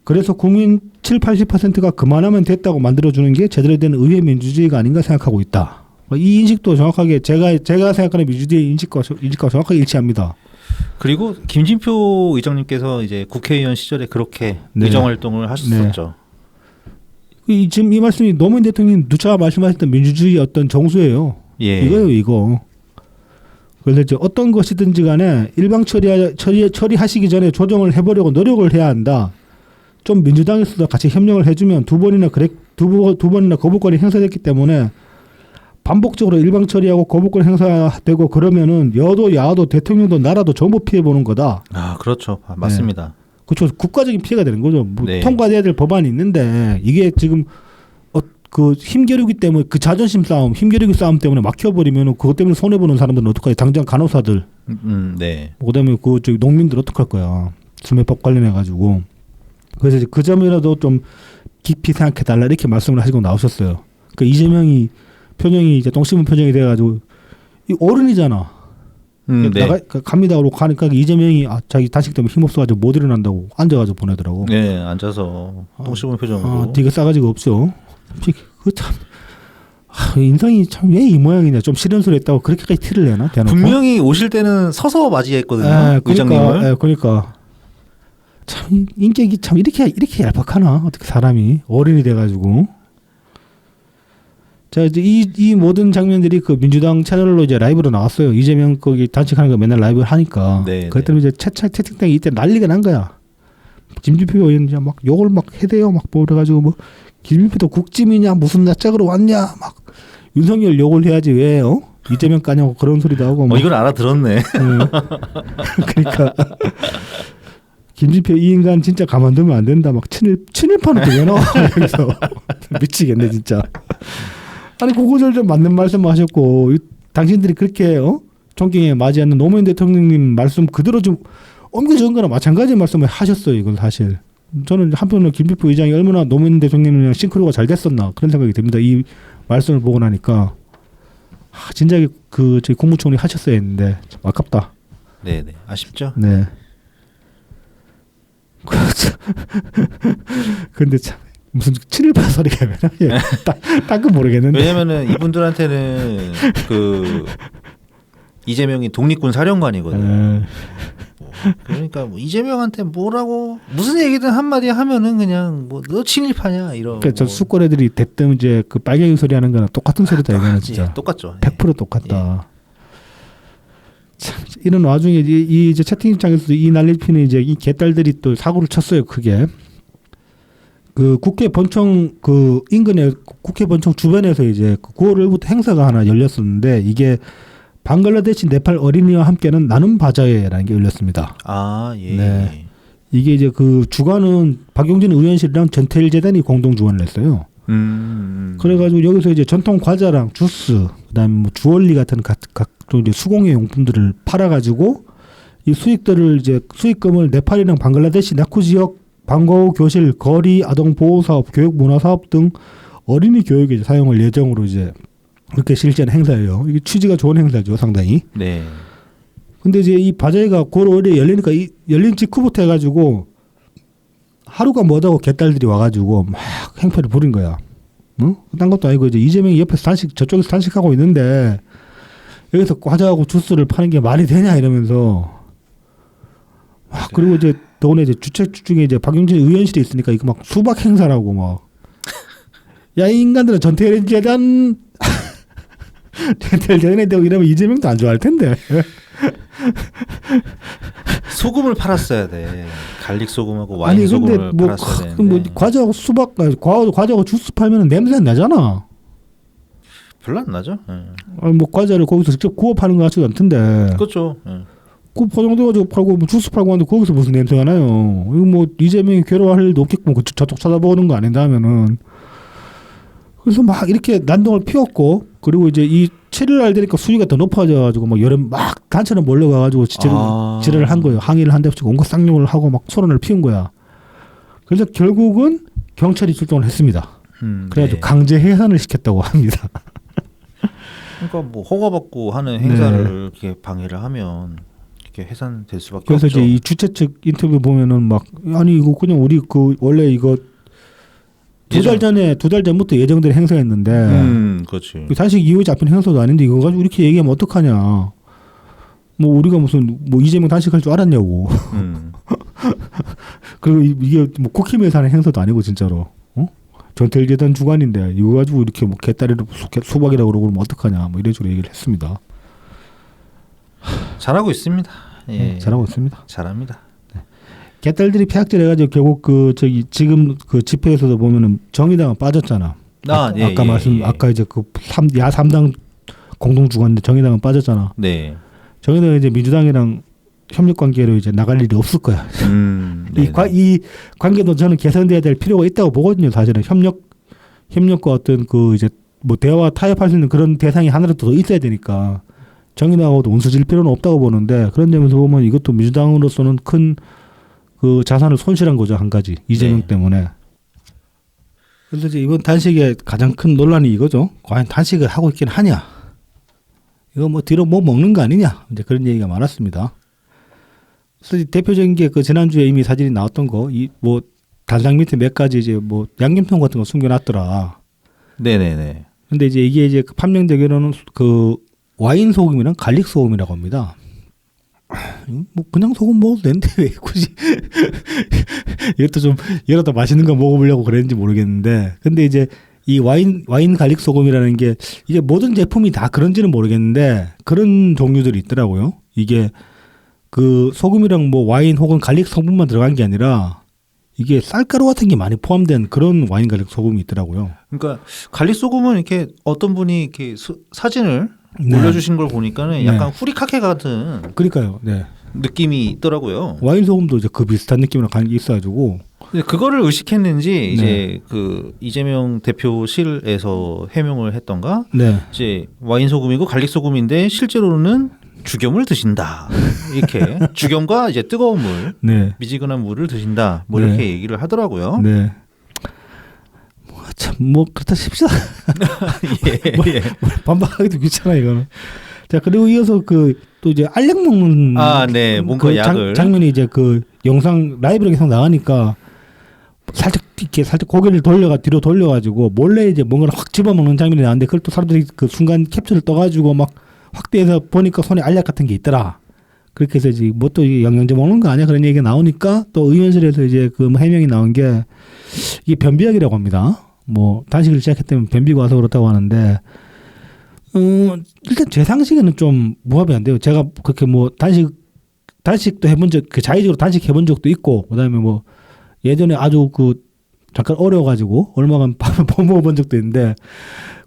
[SPEAKER 1] 그래서 국민 7, 80%가 그만하면 됐다고 만들어주는 게 제대로 된 의회 민주주의가 아닌가 생각하고 있다. 이 인식도 정확하게 제가 생각하는 민주주의 인식과 정확하게 일치합니다.
[SPEAKER 2] 그리고 김진표 의장님께서 이제 국회의원 시절에 그렇게
[SPEAKER 1] 네.
[SPEAKER 2] 의정 활동을 하셨었죠.
[SPEAKER 1] 네. 지금 이 말씀이 노무현 대통령이 누차 말씀하셨던 민주주의 어떤 정수예요.
[SPEAKER 2] 예.
[SPEAKER 1] 이거예요, 이거. 그래서 이제 어떤 것이든지 간에 일방 처리하시기 전에 조정을 해보려고 노력을 해야 한다. 좀 민주당에서도 같이 협력을 해주면 두 번이나 거부권이 행사됐기 때문에 반복적으로 일방 처리하고 거부권 행사되고 그러면은 여도 야도 대통령도 나라도 전부 피해 보는 거다.
[SPEAKER 2] 아, 그렇죠. 맞습니다.
[SPEAKER 1] 네. 그렇죠. 국가적인 피해가 되는 거죠. 뭐
[SPEAKER 2] 네.
[SPEAKER 1] 통과돼야 될 법안이 있는데 이게 지금 그 힘겨루기 때문에 그 자존심 싸움, 힘겨루기 싸움 때문에 막혀버리면 그것 때문에 손해 보는 사람들은 어떡하지? 당장 간호사들,
[SPEAKER 2] 네.
[SPEAKER 1] 그다음에 그 저기 농민들 어떡할 거야? 수매법 관련해 가지고. 그래서 이제 그 점이라도 좀 깊이 생각해 달라 이렇게 말씀을 하시고 나오셨어요. 그러니까 이재명이 표정이 이제 똥 씹은 표정이 돼가지고 이 어른이잖아.
[SPEAKER 2] 네.
[SPEAKER 1] 갑니다 그러고 가니까 이재명이 자기 단식 때문에 힘없어가지고 못 일어난다고 앉아가지고 보내더라고.
[SPEAKER 2] 네, 앉아서 똥 씹은 표정으로.
[SPEAKER 1] 되게 싸가지가 없죠. 그 참 인상이 참 왜 이 모양이냐. 좀 싫은 소리 했다고 그렇게까지 티를 내나? 대놓고?
[SPEAKER 2] 분명히 오실 때는 서서 맞이했거든요. 의장님을.
[SPEAKER 1] 그러니까 참 인격이 참 이렇게 얄팍하나? 어떻게 사람이 어른이 돼가지고. 자, 이제 이 모든 장면들이 그 민주당 채널로 이제 라이브로 나왔어요. 이재명 거기 단식하는 거 맨날 라이브를 하니까.
[SPEAKER 2] 네,
[SPEAKER 1] 그랬더니 이제 채팅창이 이때 난리가 난 거야. 김진표 의원 이제 막 욕을 막 해대요. 막 그래가지고 뭐 김진표도 국짐이냐 무슨 낯짝으로 왔냐 막 윤석열 욕을 해야지 왜요? 이재명 까냐고 그런 소리도 하고.
[SPEAKER 2] 이걸 알아들었네.
[SPEAKER 1] 그러니까 김진표 이 인간 진짜 가만두면 안 된다. 막 친일파는 또 왜 나와? 그래서 미치겠네 진짜. 아니 구구절절 맞는 말씀 하셨고 당신들이 그렇게 존경에 맞지 않는 노무현 대통령님 말씀 그대로 좀 옮겨준 거나 마찬가지 말씀을 하셨어요. 이건 사실 저는 한편으로 김진표 의장이 얼마나 노무현 대통령이랑 싱크로가 잘 됐었나 그런 생각이 듭니다. 이 말씀을 보고 나니까 진작에 그 저희 국무총리 하셨어야 했는데 참 아깝다.
[SPEAKER 2] 네네, 아쉽죠.
[SPEAKER 1] 네. 근데 참 무슨 친일파 소리가 왜 나요? 딱 모르겠는데.
[SPEAKER 2] 왜냐면은 이분들한테는 그 이재명이 독립군 사령관이거든.
[SPEAKER 1] 에,
[SPEAKER 2] 그러니까 뭐 이재명한테 뭐라고 무슨 얘기든 한마디 하면은 그냥 뭐 너 친일파냐 이런.
[SPEAKER 1] 그러니까 저
[SPEAKER 2] 뭐
[SPEAKER 1] 수권 애들이 대뜸 이제 그 빨갱이 소리 하는 거랑 똑같은 소리다 이거는 진짜.
[SPEAKER 2] 예, 똑같죠.
[SPEAKER 1] 100% 똑같다. 참, 이런 와중에 이 이제 채팅창에서도 이 난리피는 이제 이 개딸들이 또 사고를 쳤어요. 크게. 그 국회 본청 그 인근에 국회 본청 주변에서 이제 9월 1일부터 행사가 하나 열렸었는데 이게 방글라데시 네팔 어린이와 함께는 나눔 바자회라는 게 열렸습니다.
[SPEAKER 2] 아 예.
[SPEAKER 1] 네. 이게 이제 그 주관은 박용진 의원실이랑 전태일 재단이 공동 주관을 했어요. 그래가지고 여기서 이제 전통 과자랑 주스, 그다음에 뭐 주얼리 같은 각종 이제 수공예 용품들을 팔아가지고 이 수익들을 이제 수익금을 네팔이랑 방글라데시 나쿠 지역 방과후 교실, 거리 아동 보호 사업, 교육 문화 사업 등 어린이 교육에 이제 사용할 예정으로 이제 그렇게 실시한 행사예요. 이게 취지가 좋은 행사죠, 상당히.
[SPEAKER 2] 네.
[SPEAKER 1] 근데 이제 이 바자회가 9월 5일에 열리니까 열린 직후부터 해가지고 하루가 뭐다고 개딸들이 와가지고 막 행패를 부린 거야. 응? 딴 것도 아니고 이제 이재명이 옆에서 저쪽에서 단식하고 있는데 여기서 과자하고 주스를 파는 게 말이 되냐 이러면서 막 그리고 이제 더군다나 이제 주최 중에 이제 박용진 의원실이 있으니까 이거 막 수박 행사라고 막 야 이 인간들은 전태일 재단 전태일 재단에 대고 이러면 이재명도 안 좋아할 텐데.
[SPEAKER 2] 소금을 팔았어야 돼. 갈릭 소금하고 와인
[SPEAKER 1] 아니 근데
[SPEAKER 2] 소금을
[SPEAKER 1] 뭐,
[SPEAKER 2] 팔았어야 되는데.
[SPEAKER 1] 뭐 과자하고 수박 과자하고 주스 팔면 냄새 안 나잖아.
[SPEAKER 2] 별로 안 나죠? 예.
[SPEAKER 1] 아니 뭐 과자를 거기서 직접 구워 파는 것 같지도 않던데.
[SPEAKER 2] 그렇죠. 예.
[SPEAKER 1] 그 포장돼가지고 팔고 뭐 주스 팔고 하는데 거기서 무슨 냄새가 나요? 이거 뭐 이재명이 괴로워할 일도 없겠고 뭐 저쪽 찾아보는 거 아닌가 하면은. 그래서 막 이렇게 난동을 피웠고 그리고 이제 이 7일 날 되니까 수위가 더 높아져가지고 막 여름 막 단체로 몰려가가지고 지랄을 한 거예요. 항의를 한 데없이 온갖 쌍욕을 하고 막 소란을 피운 거야. 그래서 결국은 경찰이 출동을 했습니다. 그래가지고
[SPEAKER 2] 네.
[SPEAKER 1] 강제 해산을 시켰다고 합니다.
[SPEAKER 2] 그러니까 뭐 허가받고 하는 행사를 이렇게 방해를 하면 이렇게 해산될 수밖에
[SPEAKER 1] 그래서
[SPEAKER 2] 없죠.
[SPEAKER 1] 이제 이 주최 측 인터뷰 보면은 막 아니 이거 그냥 우리 그 원래 이거 두 달 전부터 예정된 행사였는데
[SPEAKER 2] 그렇지.
[SPEAKER 1] 단식 이후에 잡힌 행사도 아닌데 이거 가지고 이렇게 얘기하면 어떡하냐. 뭐 우리가 무슨 뭐 이재명 단식할 줄 알았냐고. 그리고 이게 뭐 국힘에서 하는 행사도 아니고 진짜로. 어? 전태일 재단 주관인데 이거 가지고 이렇게 뭐 개딸이를 수박이라고 그러고 그러면 어떡하냐. 뭐 이런 식으로 얘기를 했습니다.
[SPEAKER 2] 잘하고 있습니다. 예.
[SPEAKER 1] 잘하고 있습니다.
[SPEAKER 2] 잘합니다.
[SPEAKER 1] 개딸들이 폐악질 해가지고 결국 그 저기 지금 그 집회에서도 보면은 정의당은 빠졌잖아.
[SPEAKER 2] 예,
[SPEAKER 1] 아까 말씀 아까 이제 그 야 3당 공동 주관인데 정의당은 빠졌잖아.
[SPEAKER 2] 네.
[SPEAKER 1] 정의당은 이제 민주당이랑 협력 관계로 이제 나갈 일이 없을 거야. 이 관계도 저는 개선돼야 될 필요가 있다고 보거든요. 사실은 협력과 어떤 그 이제 뭐 대화 타협할 수 있는 그런 대상이 하나라도 더 있어야 되니까 정의당하고도 운수질 필요는 없다고 보는데 그런 점에서 보면 이것도 민주당으로서는 큰 그 자산을 손실한 거죠. 한 가지 이재명 때문에. 그래서 이제 이번 단식의 가장 큰 논란이 이거죠. 과연 단식을 하고 있긴 하냐? 이거 뭐 뒤로 뭐 먹는 거 아니냐? 이제 그런 얘기가 많았습니다. 그래서 대표적인 게 그 지난주에 이미 사진이 나왔던 거, 이 뭐 단상 밑에 몇 가지 이제 뭐 양념통 같은 거 숨겨놨더라.
[SPEAKER 2] 네네네.
[SPEAKER 1] 근데 이제 이게 이제 그 판명되기로는 그 와인 소금이랑 갈릭 소금이라고 합니다. 뭐 그냥 소금 먹어도 되는데 왜 굳이 이것도 좀 이러다 맛있는 거 먹어보려고 그랬는지 모르겠는데 근데 이제 이 와인 갈릭 소금이라는 게 이게 모든 제품이 다 그런지는 모르겠는데 그런 종류들이 있더라고요. 이게 그 소금이랑 뭐 와인 혹은 갈릭 성분만 들어간 게 아니라 이게 쌀가루 같은 게 많이 포함된 그런 와인 갈릭 소금이 있더라고요.
[SPEAKER 2] 그러니까 갈릭 소금은 이렇게 어떤 분이 이렇게 사진을
[SPEAKER 1] 네.
[SPEAKER 2] 올려주신 걸 보니까는 약간 후리카케 같은
[SPEAKER 1] 그러니까요. 네.
[SPEAKER 2] 느낌이 있더라고요.
[SPEAKER 1] 와인 소금도 이제 그 비슷한 느낌이랑 관계 있어가지고.
[SPEAKER 2] 근데 그거를 의식했는지 이제 그 이재명 대표실에서 해명을 했던가.
[SPEAKER 1] 네.
[SPEAKER 2] 이제 와인 소금이고 갈릭 소금인데 실제로는 죽염을 드신다. 이렇게 죽염과 이제 뜨거운 물,
[SPEAKER 1] 네.
[SPEAKER 2] 미지근한 물을 드신다. 뭐
[SPEAKER 1] 네.
[SPEAKER 2] 이렇게 얘기를 하더라고요.
[SPEAKER 1] 네. 참 뭐 그렇다 칩시다.
[SPEAKER 2] 예.
[SPEAKER 1] 반박하기도 귀찮아 이거는. 자 그리고 이어서 그 또 이제 알약 먹는
[SPEAKER 2] 네. 뭔가
[SPEAKER 1] 그
[SPEAKER 2] 약을
[SPEAKER 1] 장면이 이제 그 영상 라이브로 계속 나가니까 살짝 고개를 뒤로 돌려가지고 몰래 이제 뭔가를 확 집어먹는 장면이 나왔는데 그걸 또 사람들이 그 순간 캡처를 떠가지고 막 확대해서 보니까 손에 알약 같은 게 있더라. 그렇게 해서 이제 뭐 또 영양제 먹는 거 아니야 그런 얘기가 나오니까 또 의원실에서 이제 그 해명이 나온 게 이게 변비약이라고 합니다. 뭐 단식을 시작했다면 변비가 와서 그렇다고 하는데 일단 제 상식에는 좀 무합이 안 돼요. 제가 그렇게 뭐 단식도 해본 적, 그 자의적으로 단식 해본 적도 있고, 그다음에 뭐 예전에 아주 그 잠깐 어려워가지고 얼마간 밥을 못 먹어본 적도 있는데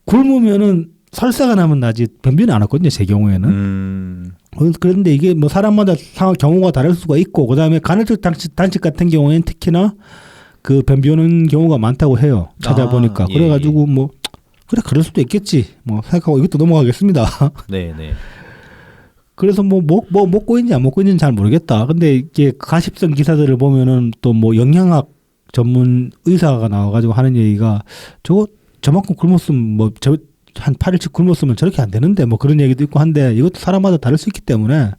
[SPEAKER 1] 굶으면은 설사가 나면 나지 변비는 안 왔거든요. 제 경우에는. 그런데 이게 뭐 사람마다 경우가 다를 수가 있고, 그다음에 간헐적 단식 같은 경우에는 특히나 그 변비 오는 경우가 많다고 해요. 찾아보니까.
[SPEAKER 2] 예,
[SPEAKER 1] 그래가지고 뭐 그래 그럴 수도 있겠지. 뭐 생각하고 이것도 넘어가겠습니다.
[SPEAKER 2] 네, 네.
[SPEAKER 1] 그래서 뭐 먹고 있는지 안 먹고 있는지 잘 모르겠다. 근데 이게 가십성 기사들을 보면은 또 뭐 영양학 전문 의사가 나와가지고 하는 얘기가 저만큼 굶었으면 뭐 한 8일치 굶었으면 저렇게 안 되는데 뭐 그런 얘기도 있고 한데 이것도 사람마다 다를 수 있기 때문에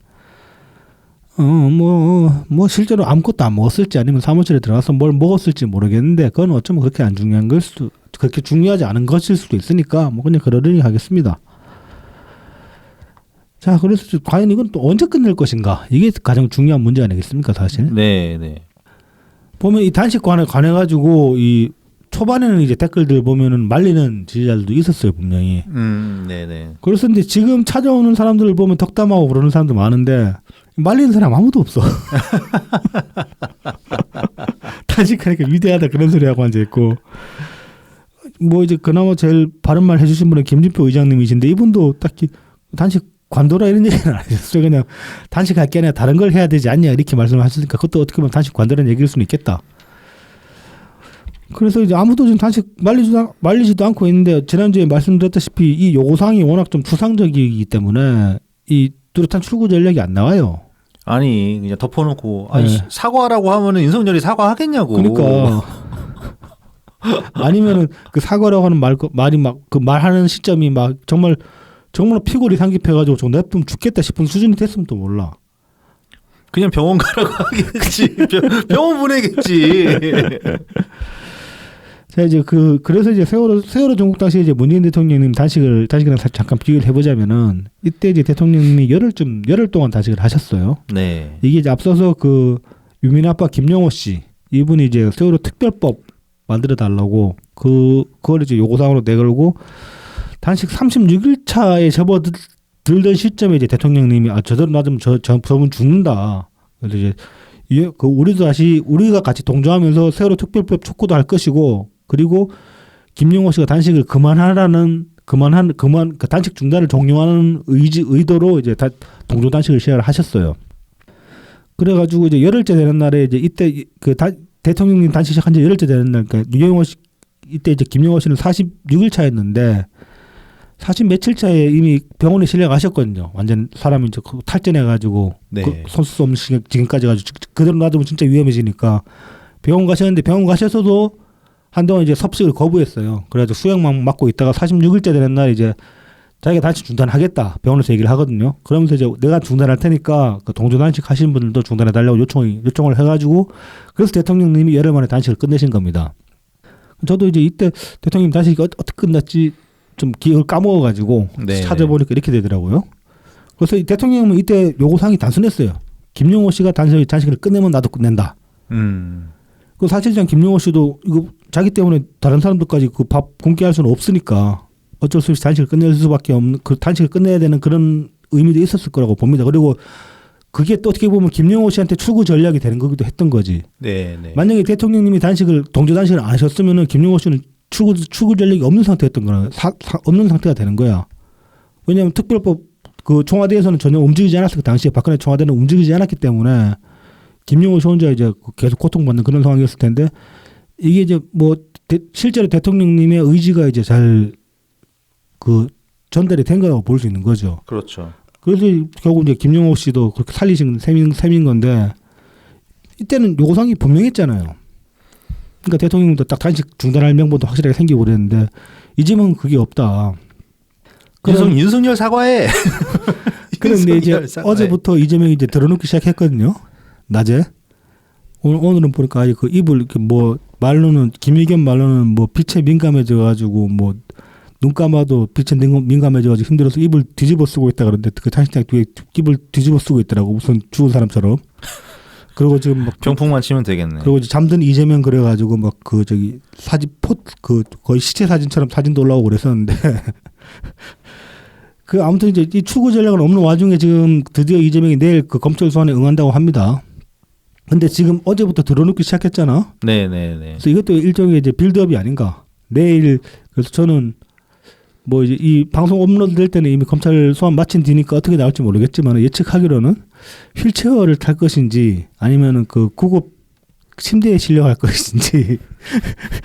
[SPEAKER 1] 뭐 실제로 아무것도 안 먹었을지 아니면 사무실에 들어가서 뭘 먹었을지 모르겠는데 그건 어쩌면 그렇게 안 중요한 걸 수도 그렇게 중요하지 않은 것일 수도 있으니까 뭐 그냥 그러려니 하겠습니다. 자, 그래서 과연 이건 또 언제 끝낼 것인가? 이게 가장 중요한 문제 아니겠습니까, 사실?
[SPEAKER 2] 네, 네.
[SPEAKER 1] 보면 이 단식관에 관해가지고 이 초반에는 이제 댓글들 보면은 말리는 지지자들도 있었어요, 분명히.
[SPEAKER 2] 네, 네.
[SPEAKER 1] 그래서 근데 지금 찾아오는 사람들을 보면 덕담하고 그러는 사람도 많은데 말리는 사람 아무도 없어. 단식하니까 위대하다 그런 소리 하고 앉아 있고. 뭐 이제 그나마 제일 바른 말 해주신 분은 김진표 의장님이신데 이분도 딱히 단식 관둬라 이런 얘기는 안 하셨어요. 그냥 단식할 게 아니라 다른 걸 해야 되지 않냐 이렇게 말씀을 하시니까 그것도 어떻게 보면 단식 관둬라는 얘기일 수는 있겠다. 그래서 이제 아무도 지금 단식 말리지도 않고 있는데 지난주에 말씀드렸다시피 이 요구사항이 워낙 좀 추상적이기 때문에 이 뚜렷한 출구 전략이 안 나와요.
[SPEAKER 2] 아니 그냥 덮어놓고 아니
[SPEAKER 1] 네.
[SPEAKER 2] 사과라고 하면은 윤석열이 사과하겠냐고.
[SPEAKER 1] 그러니까 아니면은 그 사과라고 하는 말이 막 그 말하는 시점이 막 정말 피골이 상깁해가지고 좀 냅두면 죽겠다 싶은 수준이 됐으면 또 몰라.
[SPEAKER 2] 그냥 병원 가라고 하겠지. 병원 보내겠지.
[SPEAKER 1] 자 이제 그래서 이제 세월호 전국 당시에 이제 문재인 대통령님 단식이랑 잠깐 비교를 해보자면은 이때 이제 대통령님이 열흘 동안 단식을 하셨어요.
[SPEAKER 2] 네.
[SPEAKER 1] 이게 이제 앞서서 그 유민 아빠 김영호 씨 이분이 이제 세월호 특별법 만들어 달라고 그걸 이제 요구사항으로 내걸고 단식 36일 차에 접어들던 시점에 이제 대통령님이 저대로 놔두면 저분 죽는다. 그래서 이제 우리가 같이 동조하면서 세월호 특별법 촉구도 할 것이고 그리고 김영호 씨가 단식을 그 단식 중단을 종료하는 의도로 이제 동조 단식을 시작을 하셨어요. 그래가지고 이제 열흘째 되는 날에 이때 대통령님 단식 시작한 지 열흘째 되는 날, 그러니까 유영호 씨 이때 이제 김영호 씨는 46일 차였는데 40 며칠 차에 이미 병원에 실려가셨거든요. 완전 사람이 이제 탈전해가지고
[SPEAKER 2] 네.
[SPEAKER 1] 손쓸 수 없는 지금까지 가지고 그대로 놔두면 진짜 위험해지니까 병원 가셨는데 병원 가셔서도 한동안 이제 섭식을 거부했어요. 그래가지고 수액만 맞고 있다가 46일째 되는 날 이제 자기가 단식 중단하겠다 병원에서 얘기를 하거든요. 그러면서 이제 내가 중단할 테니까 그 동조 단식 하시는 분들도 중단해 달라고 요청을 해가지고 그래서 대통령님이 열흘 만에 단식을 끝내신 겁니다. 저도 이제 이때 대통령 단식이 어떻게 끝났지 좀 기억을 까먹어가지고
[SPEAKER 2] 네.
[SPEAKER 1] 찾아보니까 이렇게 되더라고요. 그래서 이 대통령은 이때 요구사항이 단순했어요. 김영호 씨가 단식을 끝내면 나도 끝낸다. 그 사실상 김영호 씨도 이거 자기 때문에 다른 사람들까지 그 밥 굶게 할 수는 없으니까 어쩔 수 없이 단식을 끝낼 수밖에 없는 그 단식을 끝내야 되는 그런 의미도 있었을 거라고 봅니다. 그리고 그게 또 어떻게 보면 김영호 씨한테 출구 전략이 되는 거기도 했던 거지.
[SPEAKER 2] 네, 네.
[SPEAKER 1] 만약에 대통령님이 동조 단식을 안 하셨으면은 김영호 씨는 출구 전략이 없는 상태였던 거라 없는 상태가 되는 거야. 왜냐하면 특별법 그 청와대에서는 전혀 움직이지 않았을 당시에 박근혜 청와대는 움직이지 않았기 때문에 김영호 씨 혼자 이제 계속 고통받는 그런 상황이었을 텐데 이게 이제 뭐 실제로 대통령님의 의지가 이제 잘 그 전달이 된 거라고 볼 수 있는 거죠.
[SPEAKER 2] 그렇죠.
[SPEAKER 1] 그래서 결국 이제 김영호 씨도 그렇게 살리신 셈인 건데 이때는 요구사항이 분명했잖아요. 그러니까 대통령도 딱 단식 중단할 명분도 확실하게 생기고 그랬는데 이제는 그게 없다.
[SPEAKER 2] 윤석열 사과해.
[SPEAKER 1] 그런데 이제 어제부터 이재명이 이제 드러놓기 시작했거든요. 낮에. 오늘은 보니까 아예 그 입을 이렇게 뭐 말로는 김의겸 말로는 뭐 빛에 민감해져 가지고 뭐 눈 감아도 빛에 민감해져가지고 힘들어서 입을 뒤집어 쓰고 있다 그러는데 그 탄식장 뒤에 입을 뒤집어 쓰고 있더라고. 무슨 죽은 사람처럼. 그리고 지금 막
[SPEAKER 2] 병풍만 치면 되겠네.
[SPEAKER 1] 그리고 이제 잠든 이재명 그래가지고 막 그 저기 사진 그 거의 시체 사진처럼 사진도 올라오고 그랬었는데 그 아무튼 이제 이 추구 전략은 없는 와중에 지금 드디어 이재명이 내일 그 검찰 소환에 응한다고 합니다. 근데 지금 어제부터 들어놓기 시작했잖아.
[SPEAKER 2] 네네네.
[SPEAKER 1] 그래서 이것도 일종의 이제 빌드업이 아닌가. 내일 그래서 저는 뭐 이제 이 방송 업로드 될 때는 이미 검찰 소환 마친 뒤니까 어떻게 나올지 모르겠지만 예측하기로는 휠체어를 탈 것인지 아니면은 그 구급 침대에 실려갈 것인지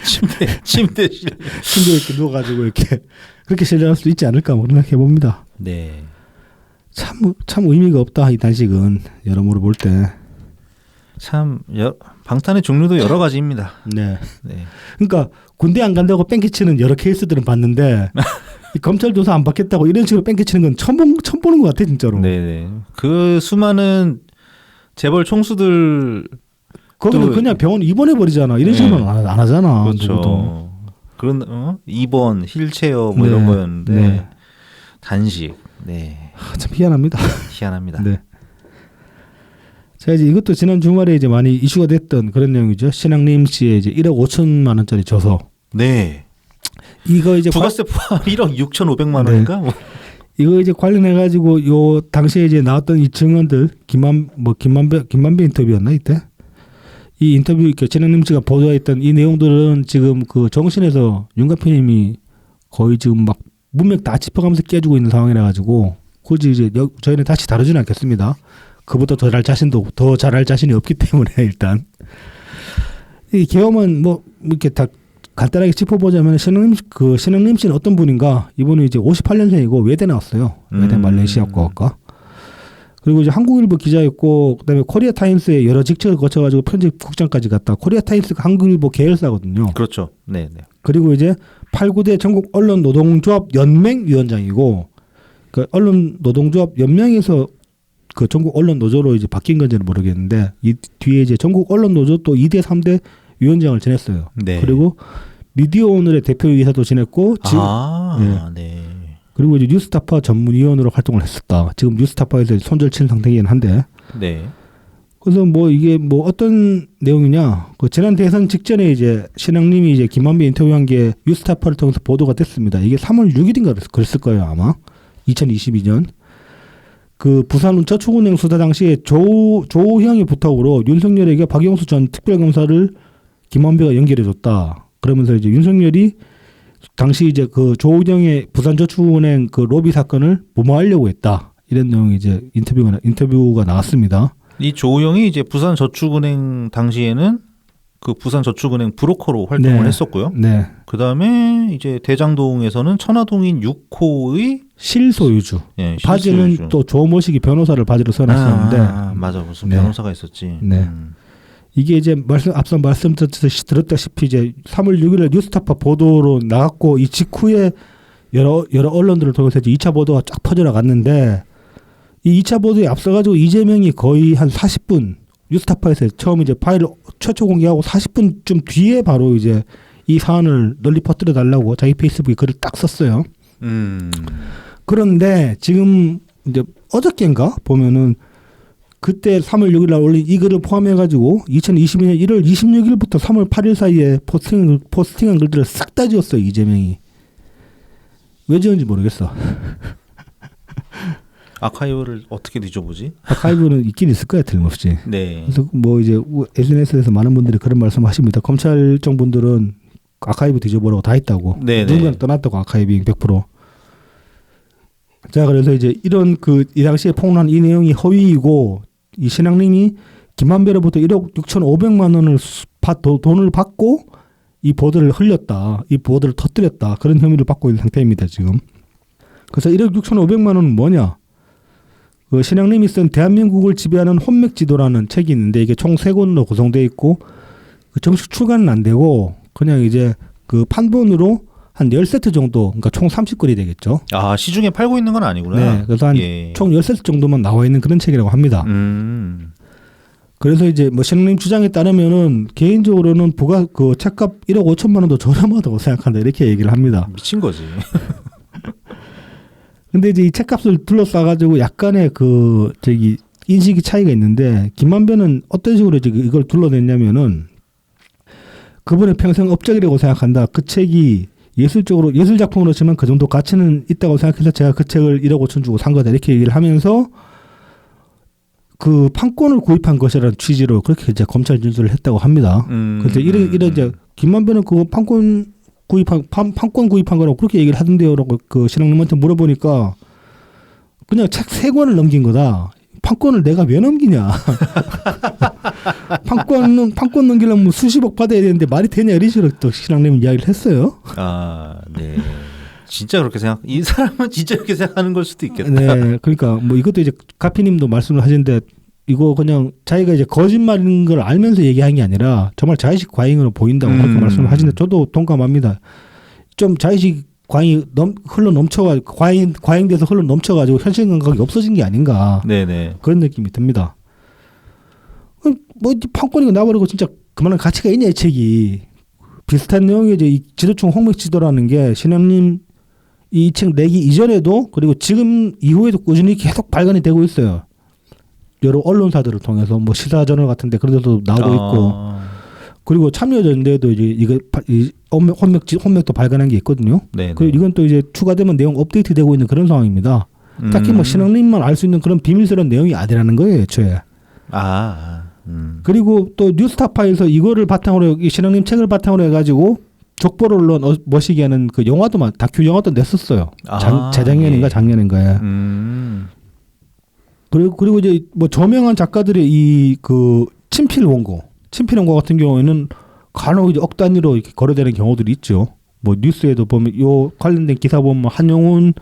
[SPEAKER 2] 침대
[SPEAKER 1] 침대에 이렇게 누워가지고 이렇게 그렇게 실려갈 수도 있지 않을까 뭐 생각해 봅니다.
[SPEAKER 2] 네.
[SPEAKER 1] 참 의미가 없다 이 단식은 여러모로 볼 때.
[SPEAKER 2] 참 방탄의 종류도 여러 가지입니다.
[SPEAKER 1] 네.
[SPEAKER 2] 네.
[SPEAKER 1] 그러니까 군대 안 간다고 뺑기치는 여러 케이스들은 봤는데 이 검찰 조사 안 받겠다고 이런 식으로 뺑기치는 건 처음 보는 것 같아 진짜로.
[SPEAKER 2] 네네. 그 수많은 재벌 총수들
[SPEAKER 1] 거기는 그냥 병원 입원해 버리잖아. 이런 식으로는 안 하잖아.
[SPEAKER 2] 그렇죠.
[SPEAKER 1] 누구도.
[SPEAKER 2] 그런 입원, 휠체어 뭐
[SPEAKER 1] 네.
[SPEAKER 2] 이런 거였는데
[SPEAKER 1] 네.
[SPEAKER 2] 단식. 네.
[SPEAKER 1] 참 희한합니다.
[SPEAKER 2] 희한합니다.
[SPEAKER 1] 네. 자 이제 이것도 지난 주말에 이제 많이 이슈가 됐던 그런 내용이죠. 신앙림 씨의 이제 1억 5천만 원짜리 줘서.
[SPEAKER 2] 네.
[SPEAKER 1] 이거 이제
[SPEAKER 2] 부가세 포함 1억 6,500만 원인가? 뭐.
[SPEAKER 1] 이거 이제 관련해 가지고 요 당시에 이제 나왔던 이 증언들 김만배 인터뷰였나 이때? 이 인터뷰 이렇게 신앙림 씨가 보도했던 이 내용들은 지금 그 정신에서 윤가피님이 거의 지금 막 문맥 다 짚어가면서 깨지고 있는 상황이라 가지고 굳이 이제 저희는 다시 다루지는 않겠습니다. 그보다 더 잘할 자신이 없기 때문에 일단 이 계엄은 뭐 이렇게 다 간단하게 짚어보자면 신흥림 씨는 어떤 분인가? 이분은 이제 58년생이고 외대 나왔어요. 외대 말레이시아과학과. 그리고 이제 한국일보 기자였고 그다음에 코리아 타임스에 여러 직책을 거쳐가지고 편집 국장까지 갔다. 코리아 타임스가 한국일보 계열사거든요.
[SPEAKER 2] 그렇죠. 네.
[SPEAKER 1] 그리고 이제 89대 전국 언론 노동조합 연맹 위원장이고 그 언론 노동조합 연맹에서 그 전국 언론 노조로 이제 바뀐 건지는 모르겠는데 이 뒤에 이제 전국 언론 노조 또 2대 3대 위원장을 지냈어요.
[SPEAKER 2] 네.
[SPEAKER 1] 그리고 미디어 오늘의 대표이사도 지냈고
[SPEAKER 2] 네.
[SPEAKER 1] 그리고 이제 뉴스타파 전문위원으로 활동을 했었다. 지금 뉴스타파에서 손절친 상태이긴 한데.
[SPEAKER 2] 네.
[SPEAKER 1] 그래서 뭐 이게 뭐 어떤 내용이냐? 그 지난 대선 직전에 이제 신앙님이 이제 김만배 인터뷰한 게 뉴스타파를 통해서 보도가 됐습니다. 이게 3월 6일인가 그랬을 거예요 아마. 2022년. 그 부산저축은행 수사 당시에 조형의 부탁으로 윤석열에게 박영수 전 특별검사를 김만배가 연결해줬다. 그러면서 이제 윤석열이 당시 이제 그 조은영의 부산저축은행 그 로비 사건을 무마하려고 했다. 이런 내용이 이제 인터뷰가 나왔습니다.
[SPEAKER 2] 이 조우영이 이제 부산저축은행 당시에는 그 부산저축은행 브로커로 활동을 했었고요.
[SPEAKER 1] 네.
[SPEAKER 2] 그 다음에 이제 대장동에서는 천화동인 6호의
[SPEAKER 1] 실소유주.
[SPEAKER 2] 예,
[SPEAKER 1] 바지는
[SPEAKER 2] 실소유주.
[SPEAKER 1] 또 조모식이 변호사를 바지로 써놨었는데.
[SPEAKER 2] 맞아 무슨
[SPEAKER 1] 네.
[SPEAKER 2] 변호사가 있었지.
[SPEAKER 1] 네. 이게 이제 앞서 말씀드렸다시피 이제 3월 6일에 뉴스타파 보도로 나갔고 이 직후에 여러 언론들을 통해서 이제 2차 보도가 쫙 퍼져나갔는데 이 2차 보도에 앞서가지고 이재명이 거의 한 40분 뉴스타파에서 처음 이제 파일을 최초 공개하고 40분쯤 뒤에 바로 이제 이 사안을 널리 퍼뜨려 달라고 자기 페이스북에 글을 딱 썼어요. 그런데 지금 이제 어저께인가 보면은 그때 3월 6일 날 올린 이 글을 포함해가지고 2022년 1월 26일부터 3월 8일 사이에 포스팅한 글들을 싹 다 지웠어요. 이재명이. 왜 지웠는지 모르겠어.
[SPEAKER 2] 아카이브를 어떻게 뒤져보지?
[SPEAKER 1] 아카이브는 있긴 있을 거야 틀림없이.
[SPEAKER 2] 네.
[SPEAKER 1] 그래서 뭐 이제 SNS에서 많은 분들이 그런 말씀하십니다. 검찰청 분들은 아카이브 뒤져보라고 다 했다고.
[SPEAKER 2] 네네.
[SPEAKER 1] 누군가는 떠났다고 아카이빙 100%. 자 그래서 이제 이런 이 당시에 폭로한 이 내용이 허위이고 이 신앙님이 김만배로부터 1억 6,500만 원을 돈을 받고 이 보도를 흘렸다. 이 보도를 터뜨렸다. 그런 혐의를 받고 있는 상태입니다 지금. 그래서 1억 6,500만 원은 뭐냐? 그 신앙님이 쓴 대한민국을 지배하는 혼맥지도라는 책이 있는데 이게 총 3권으로 구성되어 있고 그 정식 출간은 안 되고 그냥 이제 그 판본으로 한 10세트 정도, 그러니까 총 30권이 되겠죠.
[SPEAKER 2] 아, 시중에 팔고 있는 건 아니구나.
[SPEAKER 1] 네, 그래서 한 총 10세트 정도만 나와 있는 그런 책이라고 합니다. 그래서 이제 뭐 신랑님 주장에 따르면은 개인적으로는 부가 그 책값 1억 5천만 원도 저렴하다고 생각한다 이렇게 얘기를 합니다.
[SPEAKER 2] 미친 거지.
[SPEAKER 1] 근데 이제 이 책값을 둘러싸가지고 약간의 그 저기 인식이 차이가 있는데 김만배는 어떤 식으로 지금 이걸 둘러냈냐면은 그분의 평생 업적이라고 생각한다. 그 책이 예술적으로 예술 작품으로 치면 그 정도 가치는 있다고 생각해서 제가 그 책을 1억 5천 주고 산 거다 이렇게 얘기를 하면서 그 판권을 구입한 것이라는 취지로 그렇게 이제 검찰 진술을 했다고 합니다. 그래서 이런 이제 김만배는 그 판권 구입한 거라고 그렇게 얘기를 하던데요라고 그 신랑님한테 물어보니까 그냥 책 3권을 넘긴 거다. 판권을 내가 왜 넘기냐? 판권 넘기려면 뭐 수십억 받아야 되는데 말이 되냐 이런 식으로 또 신랑님은 이야기를 했어요.
[SPEAKER 2] 아, 네. 진짜 그렇게 이 사람은 진짜 그렇게 생각하는 걸 수도 있겠다.
[SPEAKER 1] 네, 그러니까 뭐 이것도 이제 가피님도 말씀을 하시는데 이거 그냥 자기가 이제 거짓말인 걸 알면서 얘기한 게 아니라 정말 자의식 과잉으로 보인다고 그렇게 말씀을 하시는데 저도 동감합니다. 좀 자의식 과잉이 흘러 넘쳐가 과잉돼서 흘러 넘쳐가지고 현실 감각이 없어진 게 아닌가. 네네. 그런 느낌이 듭니다. 뭐 판권이고 나버리고 진짜 그만한 가치가 있냐 이 책이. 비슷한 내용이 이제 이 지도총 홍맥지도라는 게 신현님 이 책 내기 이전에도 그리고 지금 이후에도 꾸준히 계속 발간이 되고 있어요. 여러 언론사들을 통해서 뭐 시사저널 같은데 그런 데도 나오고 있고 그리고 참여연대에도 이제 이거 혼맥도 발간한 게 있거든요. 그리고 이건 또 이제 추가되면 내용 업데이트되고 있는 그런 상황입니다. 딱히 뭐 신앙님만 알 수 있는 그런 비밀스러운 내용이 아니라는 거예요, 애초에. 그리고 또 뉴스타파에서 이거를 바탕으로 신앙님 책을 바탕으로 해가지고 족보 언론 머시기에는 그 영화도 다큐 영화도 냈었어요. 재작년인가 작년인가에. 그리고 이제 뭐 저명한 작가들의 이 그 친필 원고 같은 경우에는 간혹 이제 억 단위로 이렇게 거래되는 경우들이 있죠. 뭐 뉴스에도 보면 요 관련된 기사 보면 한용운의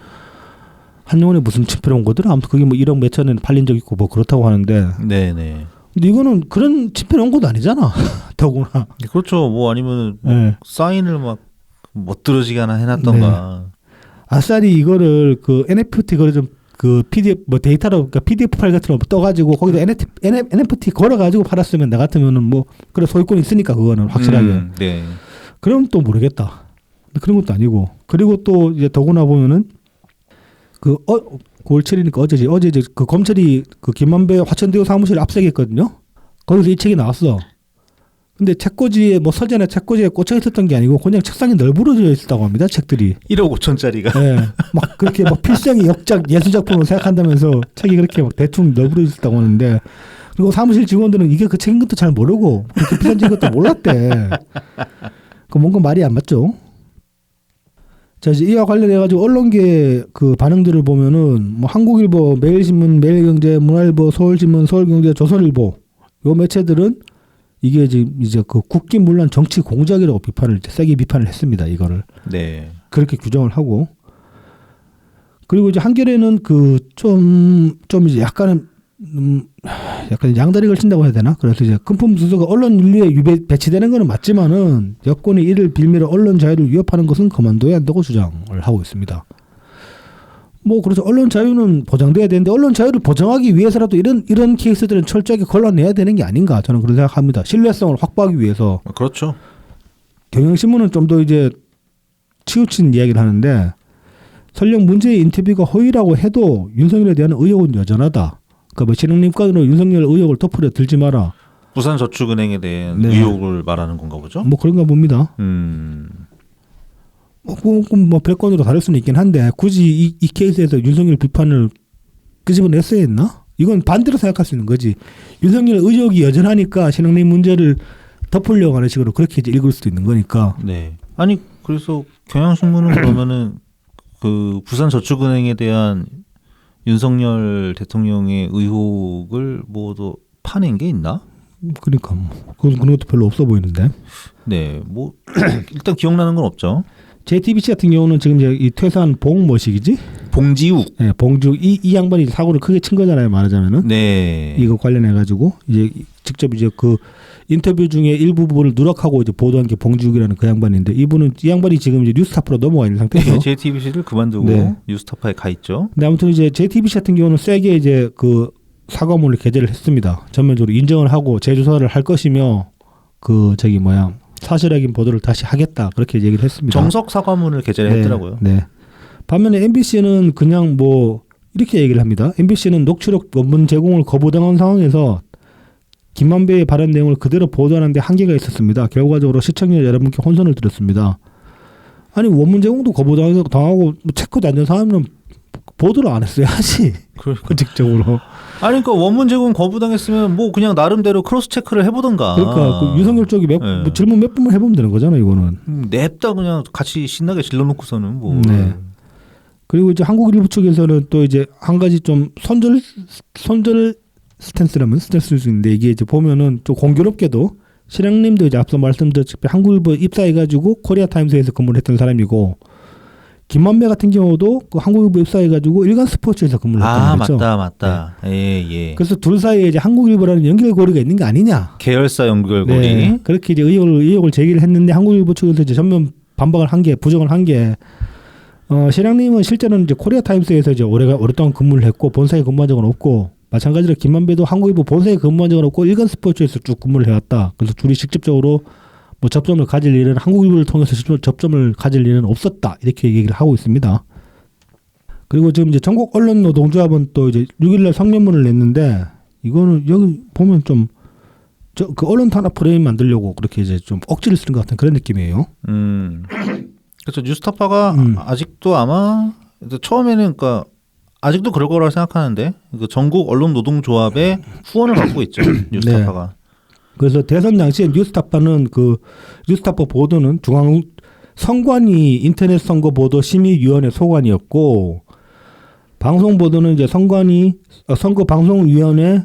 [SPEAKER 1] 무슨 친필 원고들 아무튼 그게 뭐 1억 몇천엔 팔린 적 있고 뭐 그렇다고 하는데. 네네. 근데 이거는 그런 친필 원고도 아니잖아. 더구나.
[SPEAKER 2] 그렇죠. 뭐 아니면 뭐 사인을 막 멋들어지게 하나 해놨던가.
[SPEAKER 1] 네. 아싸리 이거를 그 NFT 거래 좀 그 PDF 뭐 데이터로 그러니까 PDF 파일 같은 거 떠가지고 거기다 NFT 걸어가지고 팔았으면 나 같으면은 뭐 그래 소유권 있으니까 그거는 확실하게.
[SPEAKER 2] 네.
[SPEAKER 1] 그럼 또 모르겠다. 그런 것도 아니고 그리고 또 이제 더구나 보면은 9월 7일이니까 어제 이제 그 검찰이 그 김만배 화천대유 사무실 압색했거든요. 거기서 이 책이 나왔어. 근데 책꽂이에 뭐 서재나 책꽂이에 꽂혀 있었던 게 아니고 그냥 책상에 널브러져 있었다고 합니다. 책들이.
[SPEAKER 2] 1억 5천짜리가.
[SPEAKER 1] 네. 막 그렇게 막 필생의 역작 예술작품으로 생각한다면서 책이 그렇게 막 대충 널브러져 있었다고 하는데 그리고 사무실 직원들은 이게 그 책인 것도 잘 모르고 그렇게 비싼 책인 것도 몰랐대. 그 뭔가 말이 안 맞죠. 자, 이제 이와 관련해가지고 언론계 그 반응들을 보면은 뭐 한국일보, 매일신문, 매일경제, 문화일보, 서울신문, 서울경제, 조선일보 요 매체들은 이게 이제 그 국기문란 정치 공작이라고 세게 비판을 했습니다. 이거를. 네. 그렇게 규정을 하고. 그리고 이제 한겨레는 그 좀 이제 약간 양다리 걸친다고 해야 되나? 그래서 이제 금품 수수가 언론 윤리에 배치되는 거는 맞지만은 여권이 이를 빌미로 언론 자유를 위협하는 것은 그만둬야 한다고 주장을 하고 있습니다. 뭐 그래서 언론 자유는 보장돼야 되는데 언론 자유를 보장하기 위해서라도 이런 케이스들은 철저하게 걸러내야 되는 게 아닌가 저는 그런 생각합니다. 신뢰성을 확보하기 위해서.
[SPEAKER 2] 그렇죠.
[SPEAKER 1] 경향신문은 좀 더 이제 치우친 이야기를 하는데 설령 문제의 인터뷰가 허위라고 해도 윤석열에 대한 의혹은 여전하다. 그러니까 뭐 신흥림과는 윤석열 의혹을 덮으려 들지 마라.
[SPEAKER 2] 부산저축은행에 대한 의혹을 말하는 건가 보죠?
[SPEAKER 1] 뭐 그런가 봅니다. 뭐 별건으로 다를 수는 있긴 한데 굳이 이 케이스에서 윤석열 비판을 끄집어냈어야 했나? 이건 반대로 생각할 수 있는 거지. 윤석열 의혹이 여전하니까 신흥림 문제를 덮으려고 하는 식으로 그렇게 이제 읽을 수도 있는 거니까.
[SPEAKER 2] 네. 아니 그래서 경향신문은 그러면은 그 부산저축은행에 대한 윤석열 대통령의 의혹을 뭐도 파낸 게 있나?
[SPEAKER 1] 그러니까 뭐 그런 것도 별로 없어 보이는데.
[SPEAKER 2] 네. 뭐 일단 기억나는 건 없죠.
[SPEAKER 1] JTBC 같은 경우는 지금 이제 이 퇴사한 봉뭐식이지?
[SPEAKER 2] 봉지욱.
[SPEAKER 1] 네, 봉지욱 이 양반이 사고를 크게 친 거잖아요, 말하자면은. 네. 이거 관련해 가지고 이제 직접 이제 그 인터뷰 중에 일부분을 누락하고 이제 보도한 게 봉지욱이라는 그 양반인데 이 양반이 지금 이제 뉴스타파로 넘어가 있는 상태죠.
[SPEAKER 2] 네, JTBC를 그만두고 뉴스타파에 가 있죠.
[SPEAKER 1] 근데 아무튼 이제 JTBC 같은 경우는 세게 이제 그 사과문을 게재를 했습니다. 전면적으로 인정을 하고 재조사를 할 것이며 사실 확인 보도를 다시 하겠다 그렇게 얘기를 했습니다.
[SPEAKER 2] 정석 사과문을 게재를 했더라고요.
[SPEAKER 1] 네. 반면에 MBC는 그냥 이렇게 얘기를 합니다. MBC는 녹취록 원문 제공을 거부당한 상황에서 김만배의 발언 내용을 그대로 보도하는 데 한계가 있었습니다. 결과적으로 시청자 여러분께 혼선을 드렸습니다. 아니 원문 제공도 거부당하고 체크도 안 된 사람은 보도를 안 했어야지. 공식적으로.
[SPEAKER 2] 아니 그러니까 원문 제공 거부당했으면 그냥 나름대로 크로스 체크를 해보던가.
[SPEAKER 1] 그러니까 그 윤석열 쪽이 질문 몇 번만 해보면 되는 거잖아 이거는.
[SPEAKER 2] 냅다 그냥 같이 신나게 질러놓고서는
[SPEAKER 1] 네. 그리고 이제 한국 일부 측에서는 또 이제 한 가지 좀 손절 스탠스라면 스탠스일 수 있는데 이게 이제 보면은 좀 공교롭게도 실장님도 이제 앞서 말씀드렸듯이 한국일보 입사해가지고 코리아타임스에서 근무를 했던 사람이고 김만배 같은 경우도 그 한국일보 입사해가지고 일간스포츠에서 근무를 했던 거죠.
[SPEAKER 2] 맞다. 네. 예.
[SPEAKER 1] 그래서 둘 사이에 이제 한국일보라는 연결고리가 있는 게 아니냐.
[SPEAKER 2] 계열사 연결고리.
[SPEAKER 1] 네. 그렇게 이제 의혹을 제기를 했는데 한국일보 측에서 이제 전면 반박을 한 게 부정을 한 게 실장님은 실제로는 이제 코리아타임스에서 이제 오랫동안 근무를 했고 본사에 근무한 적은 없고 마찬가지로 김만배도 한국일보 본사에 근무한 적은 없고 일간스포츠에서 쭉 근무를 해왔다. 그래서 둘이 직접적으로 접점을 가질 일은 한국일보를 통해서 접점을 가질 일은 없었다. 이렇게 얘기를 하고 있습니다. 그리고 지금 이제 전국 언론 노동조합은 또 이제 6일날 성명문을 냈는데 이거는 여기 보면 좀 그 언론 탄압 프레임 만들려고 그렇게 이제 좀 억지를 쓰는 것 같은 그런 느낌이에요.
[SPEAKER 2] 그렇죠. 뉴스타파가 아직도 아마 처음에는 그러니까 아직도 그럴 거라고 생각하는데 그 전국 언론 노동조합의 후원을 받고 있죠. 뉴스타파가.
[SPEAKER 1] 네. 그래서 대선 당시에 뉴스타파는 뉴스타파 보도는 선관위 인터넷 선거 보도 심의위원회 소관이었고 방송 보도는 이제 선관위 선거 방송위원회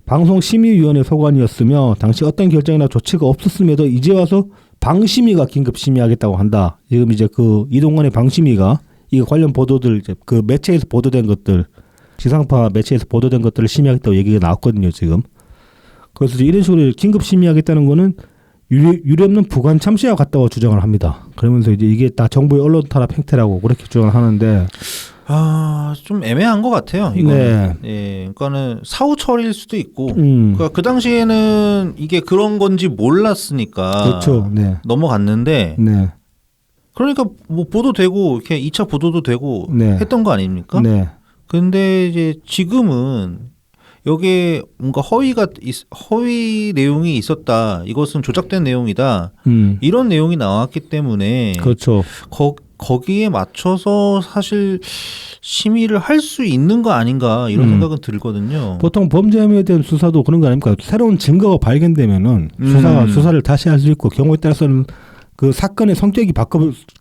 [SPEAKER 1] 방송심의위원회 소관이었으며 당시 어떤 결정이나 조치가 없었음에도 이제 와서 방심위가 긴급 심의하겠다고 한다. 지금 이제 그 이동관의 방심위가 이 관련 보도들 이제 그 매체에서 보도된 것들 지상파 매체에서 보도된 것들을 심의하겠다고 얘기가 나왔거든요. 지금. 그래서 이런 식으로 긴급 심의하겠다는 거는 유례없는 부관 참시와 같다고 주장을 합니다. 그러면서 이제 이게 다 정부의 언론 탄압 행태라고 그렇게 주장을 하는데
[SPEAKER 2] 좀 애매한 것 같아요. 이거는. 예, 그러니까는 사후 처리일 수도 있고, 그러니까 그 당시에는 이게 그런 건지 몰랐으니까
[SPEAKER 1] 그렇죠. 네.
[SPEAKER 2] 넘어갔는데,
[SPEAKER 1] 네.
[SPEAKER 2] 그러니까 보도되고 이렇게 2차 보도도 되고
[SPEAKER 1] 네.
[SPEAKER 2] 했던 거 아닙니까?
[SPEAKER 1] 네.
[SPEAKER 2] 근데 이제 지금은 여기에 뭔가 허위 내용이 있었다. 이것은 조작된 내용이다. 이런 내용이 나왔기 때문에
[SPEAKER 1] 그렇죠.
[SPEAKER 2] 거기에 맞춰서 사실 심의를 할 수 있는 거 아닌가 이런 생각은 들거든요.
[SPEAKER 1] 보통 범죄 혐의에 대한 수사도 그런 거 아닙니까? 새로운 증거가 발견되면은 수사를 다시 할 수 있고 경우에 따라서는 그 사건의 성격이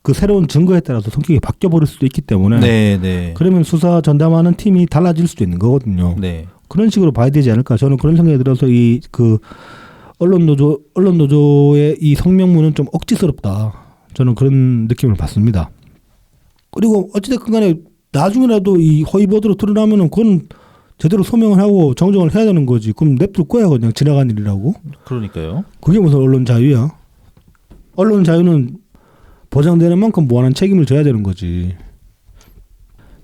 [SPEAKER 1] 그 새로운 증거에 따라서 성격이 바뀌어 버릴 수도 있기 때문에
[SPEAKER 2] 네.
[SPEAKER 1] 그러면 수사 전담하는 팀이 달라질 수도 있는 거거든요.
[SPEAKER 2] 네.
[SPEAKER 1] 그런 식으로 봐야 되지 않을까? 저는 그런 생각이 들어서 언론 노조의 이 성명문은 좀 억지스럽다. 저는 그런 느낌을 받습니다. 그리고 어찌됐건 간에 나중에라도 이 허위 보도로 드러나면은 그건 제대로 소명을 하고 정정을 해야 되는 거지. 그럼 냅둘 거야 그냥 지나간 일이라고.
[SPEAKER 2] 그러니까요.
[SPEAKER 1] 그게 무슨 언론 자유야? 언론 자유는 보장되는 만큼 무한한 책임을 져야 되는 거지.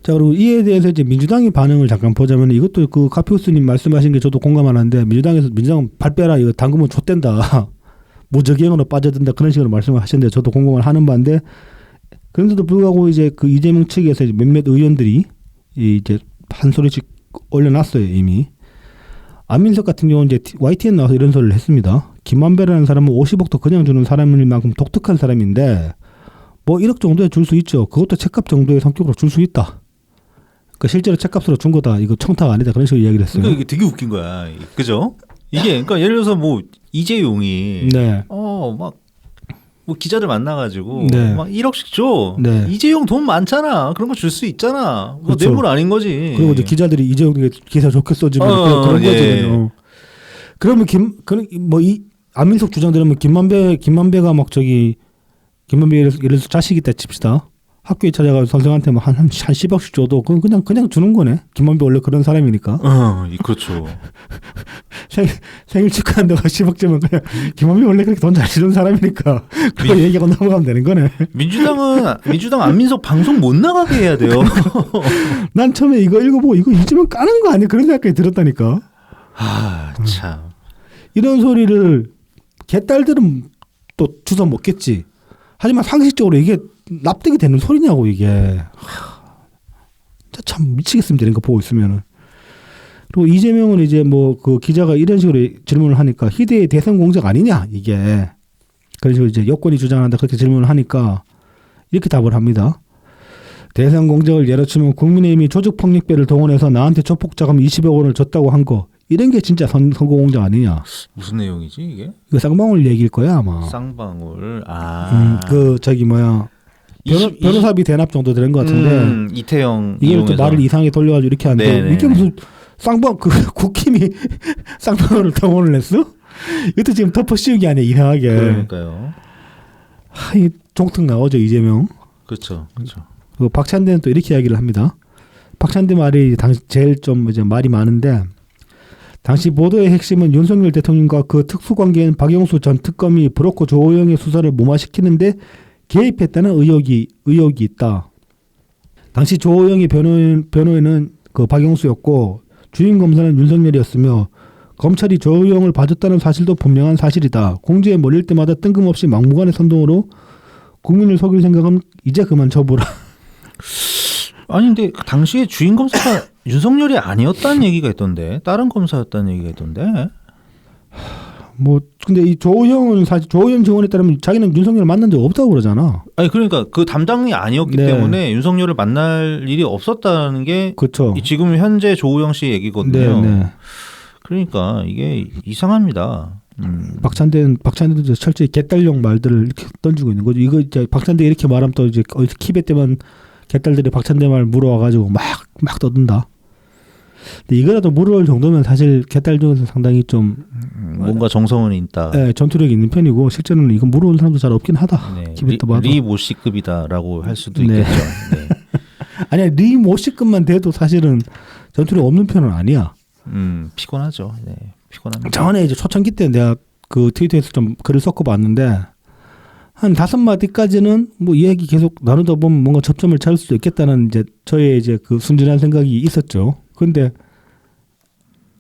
[SPEAKER 1] 자, 그리고 이에 대해서 이제 민주당의 반응을 잠깐 보자면 이것도 그 카피우스님 말씀하신 게 저도 공감하는데 민주당은 발 빼라 이거 당근은 좆된다. 무적행으로 빠져든다 그런 식으로 말씀을 하셨는데 저도 공감을 하는 바인데 그런데도 불구하고 이제 그 이재명 측에서 이제 몇몇 의원들이 이제 한 소리씩 올려놨어요 이미. 안민석 같은 경우는 이제 YTN 나와서 이런 소리를 했습니다. 김만배라는 사람은 50억도 그냥 주는 사람일 만큼 독특한 사람인데 뭐 1억 정도에 줄 수 있죠. 그것도 책값 정도의 성격으로 줄 수 있다. 그러니까 실제로 책값으로 준 거다. 이거 청탁 아니다. 그런 식으로 이야기를 했어요.
[SPEAKER 2] 그러니까 이게 되게 웃긴 거야. 그죠? 이게 그러니까 예를 들어서 뭐 이재용이
[SPEAKER 1] 네.
[SPEAKER 2] 뭐 기자들 만나가지고
[SPEAKER 1] 네.
[SPEAKER 2] 막 1억씩 줘.
[SPEAKER 1] 네.
[SPEAKER 2] 이재용 돈 많잖아. 그런 거 줄 수 있잖아. 뭐
[SPEAKER 1] 그렇죠.
[SPEAKER 2] 뇌물 아닌 거지.
[SPEAKER 1] 그리고 이제 기자들이 이재용에게 기사 좋게 써주면 그런
[SPEAKER 2] 예.
[SPEAKER 1] 거죠. 그러면 이 안민석 주장대로면 김만배가 막 김만배 예를 들어서 자식이 있다 칩시다. 학교에 찾아가서 선생한테 뭐 한 10억씩 줘도 그냥 주는 거네. 김만배 원래 그런 사람이니까.
[SPEAKER 2] 그렇죠.
[SPEAKER 1] 생일 축하한다고 10억 주면 그냥 김만배 원래 그렇게 돈 잘 주는 사람이니까 그거 얘기하고 넘어가면 되는 거네.
[SPEAKER 2] 민주당 안민석 방송 못 나가게 해야 돼요.
[SPEAKER 1] 난 처음에 이거 읽어보고 이거 잊으면 까는 거 아니야 그런 생각까지 들었다니까.
[SPEAKER 2] 참.
[SPEAKER 1] 이런 소리를 개딸들은 또 주워 먹겠지. 하지만 상식적으로 이게 납득이 되는 소리냐고 이게. 참 미치겠습니다. 이런 거 보고 있으면은. 그리고 이재명은 이제 뭐 그 기자가 이런 식으로 질문을 하니까 희대의 대선 공작 아니냐 이게. 그런 식으로 이제 여권이 주장한다 그렇게 질문을 하니까 이렇게 답을 합니다. 대선 공작을 예로 치면 국민의힘이 조직폭력배를 동원해서 나한테 조폭자금 20억 원을 줬다고 한 거. 이런 게 진짜 선거 공작 아니냐.
[SPEAKER 2] 무슨 내용이지 이게?
[SPEAKER 1] 이거 쌍방울 얘기일 거야 아마.
[SPEAKER 2] 쌍방울.
[SPEAKER 1] 그 저기 뭐야. 변호사비 대납 정도 되는 것 같은데.
[SPEAKER 2] 이태영
[SPEAKER 1] 이게 또
[SPEAKER 2] 이용해서.
[SPEAKER 1] 말을 이상하게 돌려가지고 이렇게 하는데
[SPEAKER 2] 네네.
[SPEAKER 1] 이게 무슨 국힘이 쌍방울을 동원을 했어? 이것도 지금 덮어 씌우기 아니야 이상하게.
[SPEAKER 2] 그러니까요.
[SPEAKER 1] 이 종특 나오죠 이재명.
[SPEAKER 2] 그렇죠.
[SPEAKER 1] 그 박찬대는 또 이렇게 이야기를 합니다. 박찬대 말이 당시 제일 좀 이제 말이 많은데 당시 보도의 핵심은 윤석열 대통령과 그 특수관계인 박영수 전 특검이 브로커 조호영의 수사를 무마시키는데 개입했다는 의혹이 있다. 당시 조호영의 변호인은 그 박영수였고 주임 검사는 윤석열이었으며 검찰이 조호영을 봐줬다는 사실도 분명한 사실이다. 공주에 몰릴 때마다 뜬금없이 막무가내 선동으로 국민을 속일 생각은 이제 그만 접으라.
[SPEAKER 2] 아니 근데 그 당시에 주임 검사가 윤석열이 아니었다는 얘기가 있던데 다른 검사였다는 얘기가 있던데.
[SPEAKER 1] 뭐 근데 이 조호영은 사실 조호영 증언에 따르면 자기는 윤석열을 만난 적 없다고 그러잖아.
[SPEAKER 2] 아니 그러니까 그 담당이 아니었기
[SPEAKER 1] 네.
[SPEAKER 2] 때문에 윤석열을 만날 일이 없었다는 게
[SPEAKER 1] 그렇죠.
[SPEAKER 2] 지금 현재 조호영 씨 얘기거든요.
[SPEAKER 1] 네.
[SPEAKER 2] 그러니까 이게 이상합니다.
[SPEAKER 1] 박찬대도 철저히 개딸용 말들을 이렇게 던지고 있는 거죠. 이거 이제 박찬대 이렇게 말하면 또 이제 어디서 키베 때만 개딸들이 박찬대 말 물어와가지고 막 떠든다. 근데 이거라도 물어올 정도면 사실 개딸 중에서 상당히 좀
[SPEAKER 2] 뭔가 정성은 있다.
[SPEAKER 1] 네, 전투력이 있는 편이고 실제로는 이거 물어오는 사람도 잘 없긴 하다.
[SPEAKER 2] 네.
[SPEAKER 1] 키베도 봐도.
[SPEAKER 2] 리 모씨급이다라고 할 수도
[SPEAKER 1] 네.
[SPEAKER 2] 있겠죠. 네.
[SPEAKER 1] 아니야 리 모씨급만 돼도 사실은 전투력 없는 편은 아니야.
[SPEAKER 2] 피곤하죠. 네. 피곤합니다.
[SPEAKER 1] 전에 이제 초창기 때 내가 그 트위터에서 좀 글을 섞어봤는데 한 5마디까지는 뭐 이야기 계속 나누다 보면 뭔가 접점을 찾을 수도 있겠다는 이제 저의 이제 그 순진한 생각이 있었죠. 근데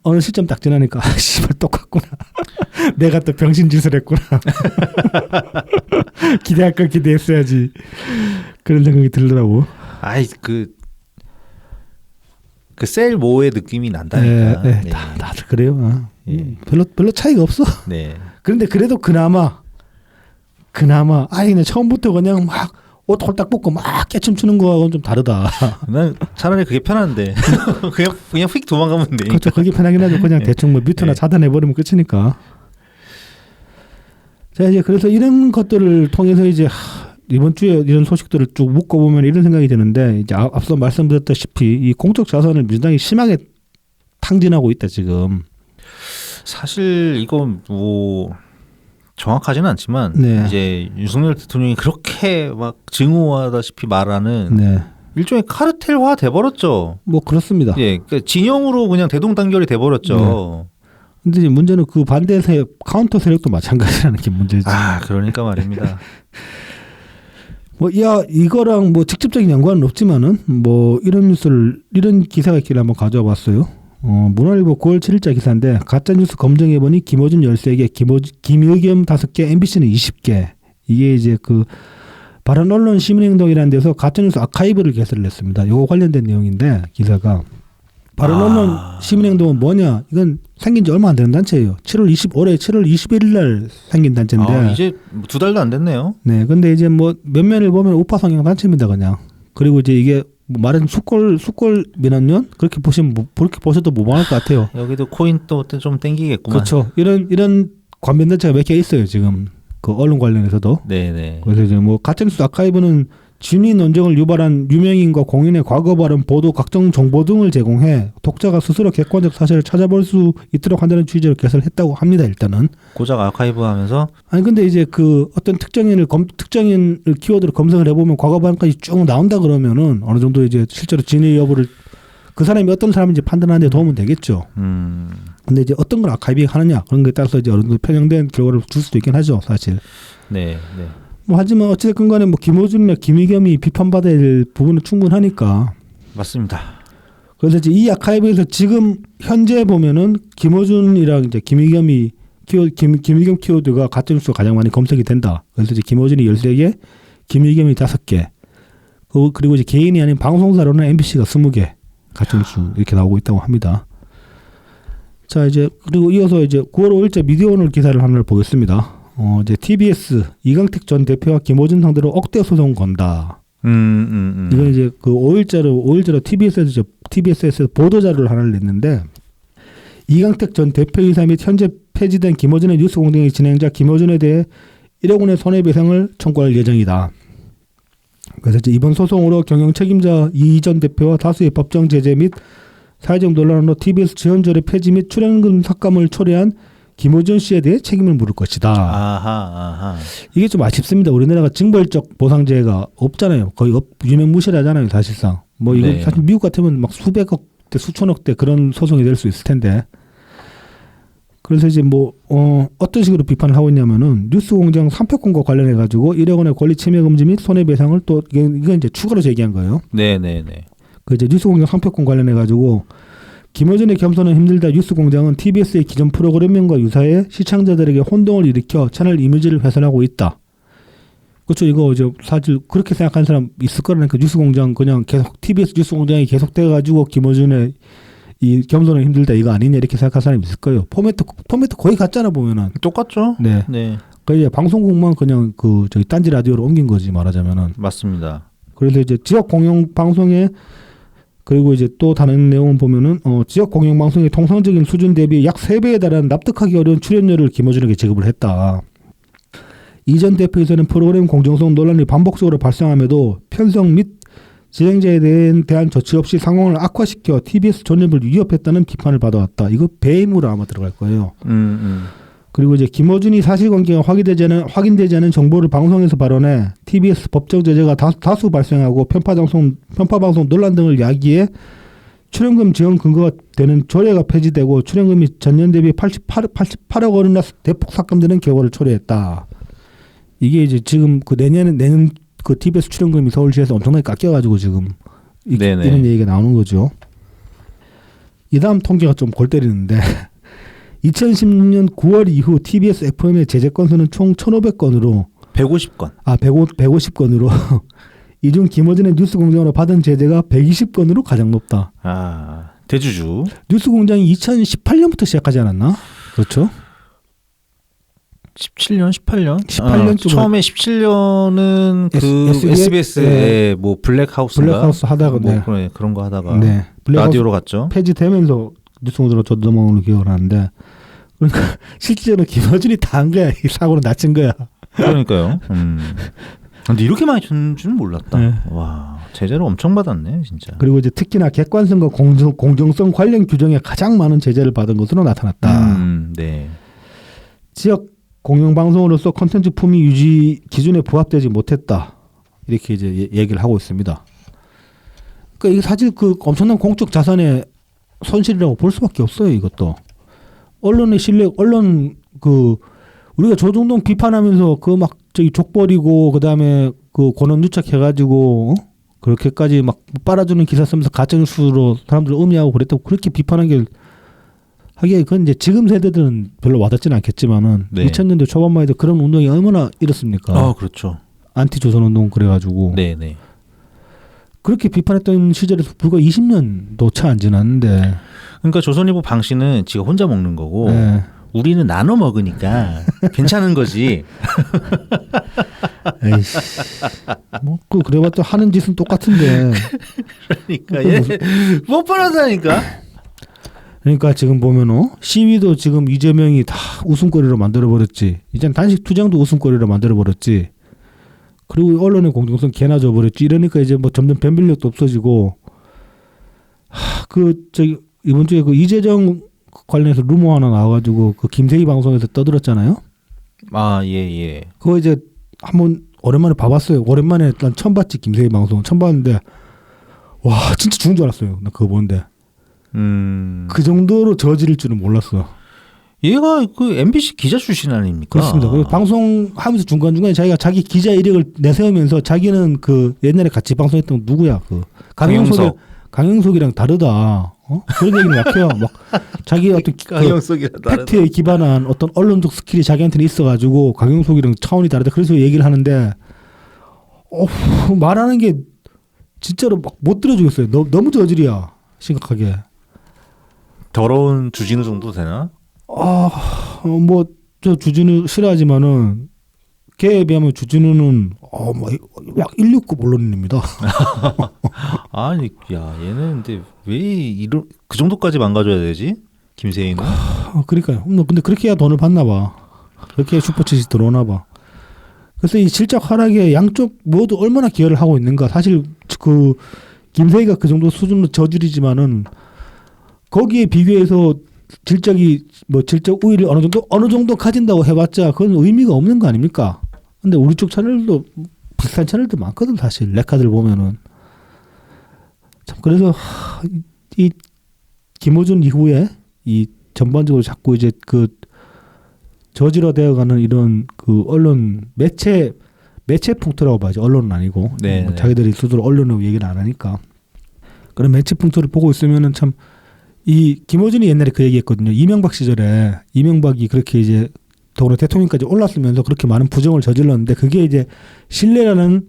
[SPEAKER 1] 어느 시점 딱 지나니까 아 씨발 똑같구나. 내가 또 병신짓을 했구나. 기대할 걸 기대했어야지. 그런 생각이 들더라고.
[SPEAKER 2] 아이 그 셀 모의 느낌이 난다니까.
[SPEAKER 1] 네. 다들 그래요.
[SPEAKER 2] 예.
[SPEAKER 1] 별로 차이가 없어.
[SPEAKER 2] 네.
[SPEAKER 1] 그런데 그래도 그나마 아니 그냥 처음부터 그냥 막 옷 홀딱 벗고 막 깨춤추는 거하고는 좀 다르다.
[SPEAKER 2] 난 차라리 그게 편한데 그냥 휙 도망가면 돼.
[SPEAKER 1] 그렇죠. 그게 편하긴 하죠. 그냥
[SPEAKER 2] 네.
[SPEAKER 1] 대충 뭐 뮤트나
[SPEAKER 2] 네.
[SPEAKER 1] 차단해버리면 끝이니까. 자 이제 그래서 이런 것들을 통해서 이제 이번 주에 이런 소식들을 쭉 묶어보면 이런 생각이 드는데 이제 앞서 말씀드렸다시피 이 공적 자산을 민주당이 심하게 탕진하고 있다 지금.
[SPEAKER 2] 사실 이건 뭐 정확하지는 않지만
[SPEAKER 1] 네.
[SPEAKER 2] 이제 윤석열 대통령이 그렇게 막 증오하다시피 말하는
[SPEAKER 1] 네.
[SPEAKER 2] 일종의 카르텔화 돼버렸죠.
[SPEAKER 1] 뭐 그렇습니다.
[SPEAKER 2] 예, 그러니까 진영으로 그냥 대동단결이 돼버렸죠.
[SPEAKER 1] 근데 이제 문제는 그 반대 세력, 카운터 세력도 마찬가지라는 게 문제지.
[SPEAKER 2] 그러니까 말입니다.
[SPEAKER 1] 이거랑 뭐 직접적인 연관은 없지만은 뭐 이런 기사가 있길래 한번 가져와 봤어요. 문화일보 9월 7일자 기사인데 가짜뉴스 검증해보니 김어준 13개, 김의겸 5개, MBC는 20개. 이게 이제 그 바른 언론 시민행동이라는 데서 가짜뉴스 아카이브를 개설을 했습니다. 이거 관련된 내용인데 기사가 바른 언론 시민행동은 뭐냐? 이건 생긴 지 얼마 안 되는 단체예요. 올해 7월 21일 날 생긴 단체인데
[SPEAKER 2] 이제 2달도 안 됐네요.
[SPEAKER 1] 네, 근데 이제 뭐 몇면을 보면 우파 성향 단체입니다, 그냥. 그리고 이제 이게 뭐 말하자면 숙골 민원연 그렇게 보셔도 무방할 것 같아요.
[SPEAKER 2] 여기도 코인 또 좀 땡기겠구만.
[SPEAKER 1] 그렇죠. 이런 관변 단체가 몇 개 있어요, 지금 그 언론 관련해서도.
[SPEAKER 2] 네네.
[SPEAKER 1] 그래서 이제 뭐 가짜뉴스 아카이브는 진위 논쟁을 유발한 유명인과 공인의 과거 발언, 보도, 각종 정보 등을 제공해 독자가 스스로 객관적 사실을 찾아볼 수 있도록 한다는 취지로 개설했다고 합니다. 일단은.
[SPEAKER 2] 고작 아카이브하면서
[SPEAKER 1] 아니 근데 이제 그 어떤 특정인을 키워드로 검색을 해보면 과거 발언까지 쭉 나온다 그러면은 어느 정도 이제 실제로 진위 여부를 그 사람이 어떤 사람인지 판단하는 데 도움은 되겠죠. 근데 이제 어떤 걸 아카이빙하느냐 그런 거에 따라서 이제 어느 정도 편향된 결과를 줄 수도 있긴 하죠, 사실.
[SPEAKER 2] 네.
[SPEAKER 1] 뭐 하지만 어쨌든 간에 뭐 김어준이나 김의겸이 비판받을 부분은 충분하니까.
[SPEAKER 2] 맞습니다.
[SPEAKER 1] 그래서 이제 이 아카이브에서 지금 현재 보면은 김어준이랑 이제 김의겸이 김의겸 키워드가 가짜뉴스가 가장 많이 검색이 된다. 그래서 이제 김어준이 13개, 김의겸이 5개. 그리고 이제 개인이 아닌 방송사로는 MBC가 20개 가짜뉴스 이렇게 나오고 있다고 합니다. 자, 이제 그리고 이어서 이제 9월 5일자 미디어오늘 기사를 하나를 보겠습니다. 이제 TBS 이강택 전 대표와 김어준 상대로 억대 소송 건다. 이건 이제 그 5일자로 TBS에서 보도 자료를 하나를 냈는데 이강택 전 대표이사 및 현재 폐지된 김어준의 뉴스 공장의 진행자 김어준에 대해 1억 원의 손해배상을 청구할 예정이다. 그래서 이제 이번 소송으로 경영 책임자 이 전 대표와 다수의 법정 제재 및 사회적 논란으로 TBS 지원절의 폐지 및 출연금 삭감을 초래한 김어준 씨에 대해 책임을 물을 것이다.
[SPEAKER 2] 아하.
[SPEAKER 1] 이게 좀 아쉽습니다. 우리나라가 징벌적 보상제가 없잖아요. 거의 유명무실하잖아요, 사실상. 뭐 이거
[SPEAKER 2] 네.
[SPEAKER 1] 사실 미국 같으면 막 수백억 대 수천억 대 그런 소송이 될 수 있을 텐데. 그래서 이제 뭐 어떤 식으로 비판을 하고 있냐면은 뉴스공장 상표권과 관련해 가지고 1억 원의 권리 침해 금지 및 손해배상을 또 이건 이제 추가로 제기한 거예요.
[SPEAKER 2] 네.
[SPEAKER 1] 그 이제 뉴스공장 상표권 관련해 가지고 김어준의 겸손은 힘들다 뉴스공장은 TBS의 기존 프로그램명과 유사해 시청자들에게 혼동을 일으켜 채널 이미지를 훼손하고 있다. 그렇죠. 이거 이제 사실 그렇게 생각하는 사람 있을 거라니까 뉴스공장 그냥 계속 TBS 뉴스공장이 계속돼 가지고 김어준의 이 겸손은 힘들다 이거 아니냐 이렇게 생각하는 사람이 있을 거예요. 포맷도 거의 같잖아 보면은.
[SPEAKER 2] 똑같죠?
[SPEAKER 1] 네. 그 이제 방송국만 그냥 그 저기 딴지 라디오로 옮긴 거지 말하자면은.
[SPEAKER 2] 맞습니다.
[SPEAKER 1] 그래서 이제 지역 공영 방송에 그리고 이제 또 다른 내용을 보면은 지역 공영 방송의 통상적인 수준 대비 약 3배에 달하는 납득하기 어려운 출연료를 김어준에게 지급을 했다. 이전 대표에서는 프로그램 공정성 논란이 반복적으로 발생함에도 편성 및 진행자에 대한 조치 없이 상황을 악화시켜 TBS 존립을 위협했다는 비판을 받아왔다. 이거 배임으로 아마 들어갈 거예요. 그리고 이제 김어준이 사실관계가 확인되지 않은 정보를 방송에서 발언해 TBS 법정 제재가 다수 발생하고 편파방송 논란 등을 야기해 출연금 지원 근거가 되는 조례가 폐지되고 출연금이 전년 대비 88억 원이나 대폭 삭감되는 결과를 초래했다. 이게 이제 지금 그 내년 그 TBS 출연금이 서울시에서 엄청나게 깎여가지고 지금 이런 얘기가 나오는 거죠. 이 다음 통계가 좀 골 때리는데 2016년 9월 이후 TBS FM의 제재 건수는 총 1,500건으로
[SPEAKER 2] 150건.
[SPEAKER 1] 150건으로 이 중 김어준의 뉴스공장으로 받은 제재가 120건으로 가장 높다.
[SPEAKER 2] 대주주.
[SPEAKER 1] 뉴스공장이 2018년부터 시작하지 않았나? 그렇죠?
[SPEAKER 2] 17년, 18년?
[SPEAKER 1] 18년 쯤
[SPEAKER 2] 처음에 17년은 그 SBS에 뭐 블랙하우스인가?
[SPEAKER 1] 블랙하우스 하다가
[SPEAKER 2] 뭐 그런 거 하다가 라디오로 갔죠.
[SPEAKER 1] 폐지되면서 뉴스공장으로 저도 넘어오는 걸 기억을 하는데 그러니까 실제로 김어준이 다 한 거야. 이 사고로 낮춘 거야.
[SPEAKER 2] 그러니까요. 근데 이렇게 많이 준 줄은 몰랐다.
[SPEAKER 1] 네.
[SPEAKER 2] 와, 제재를 엄청 받았네, 진짜.
[SPEAKER 1] 그리고 이제 특히나 객관성과 공정성 관련 규정에 가장 많은 제재를 받은 것으로 나타났다.
[SPEAKER 2] 네.
[SPEAKER 1] 지역 공영방송으로서 콘텐츠 품위 유지 기준에 부합되지 못했다. 이렇게 이제 얘기를 하고 있습니다. 그러니까 이게 사실 그 엄청난 공적 자산의 손실이라고 볼 수밖에 없어요. 이것도 언론의 신뢰, 언론 그 우리가 조중동 비판하면서 그 막 저기 족벌이고 그 다음에 그 권한 유착해가지고 그렇게까지 막 빨아주는 기사 쓰면서 가짜뉴스로 사람들 음해하고 그랬다고 그렇게 비판한 게 하기에 그건 이제 지금 세대들은 별로 와닿지는 않겠지만은 2000년대 초반만 해도 그런 운동이 얼마나 일었습니까?
[SPEAKER 2] 그렇죠.
[SPEAKER 1] 안티 조선 운동 그래가지고.
[SPEAKER 2] 네네.
[SPEAKER 1] 그렇게 비판했던 시절에서 불과 20년도 채 안 지났는데.
[SPEAKER 2] 그러니까 조선일보 방씨는 지가 혼자 먹는 거고 우리는 나눠 먹으니까 괜찮은 거지.
[SPEAKER 1] 에이씨. 뭐 그래봤자 하는 짓은 똑같은데.
[SPEAKER 2] 그러니까 얘 못 팔아다니까.
[SPEAKER 1] 그러니까 지금 보면 시위도 지금 이재명이 다 웃음거리로 만들어버렸지. 이젠 단식 투쟁도 웃음거리로 만들어버렸지. 그리고 언론의 공정성 개나 져버렸지. 이러니까 이제 뭐 점점 변별력도 없어지고. 저기 이번 주에 그 이재정 관련해서 루머 하나 나와가지고 그 김세희 방송에서 떠들었잖아요.
[SPEAKER 2] 아, 예, 예.
[SPEAKER 1] 그거 이제 한번 오랜만에 봐봤어요. 오랜만에 난 처음 봤지. 김세희 방송 처음 봤는데 와 진짜 죽은 줄 알았어요. 나 그거 보는데 그 정도로 저지를 줄은 몰랐어.
[SPEAKER 2] 얘가 그 MBC 기자 출신 아닙니까?
[SPEAKER 1] 그렇습니다. 그리고 방송하면서 중간중간에 자기가 자기 기자 이력을 내세우면서 자기는 그 옛날에 같이 방송했던 누구야 그 강영석이랑 다르다. 그런 얘기를 막 해요. 막 자기 어떤 팩트에 기반한 어떤 언론적 스킬이 자기한테는 있어가지고 강영석이랑 차원이 다르다. 그래서 얘기를 하는데 말하는 게 진짜로 막 못 들어주겠어요. 너무 저질이야. 심각하게.
[SPEAKER 2] 더러운 주진우 정도 되나?
[SPEAKER 1] 뭐 저 주진우 싫어하지만은 걔에 비하면 주진우는 약 169 언론인입니다.
[SPEAKER 2] 아니, 야, 얘는 근데 왜 이런 그 정도까지 망가져야 되지? 김세희는?
[SPEAKER 1] 그러니까요. 근데 그렇게 해야 돈을 받나 봐. 그렇게 슈퍼챗이 들어오나 봐. 그래서 이 실적 하락에 양쪽 모두 얼마나 기여를 하고 있는가. 사실 그 김세희가 그 정도 수준으로 저질이지만은 거기에 비교해서 질적 우위를 어느 정도 가진다고 해봤자 그건 의미가 없는 거 아닙니까? 근데 우리 쪽 채널도 비슷한 채널도 많거든 사실 레카들 보면은. 참 그래서 이 김어준 이후에 이 전반적으로 자꾸 이제 그 저질화되어가는 이런 그 언론 매체 풍토라고 봐야죠. 언론은 아니고 뭐 자기들이 스스로 언론으로 얘기를 안 하니까 그런 매체 풍토를 보고 있으면은 참 이 김어준이 옛날에 그 얘기했거든요. 이명박 시절에 이명박이 그렇게 이제 더구나 대통령까지 올랐으면서 그렇게 많은 부정을 저질렀는데 그게 이제 신뢰라는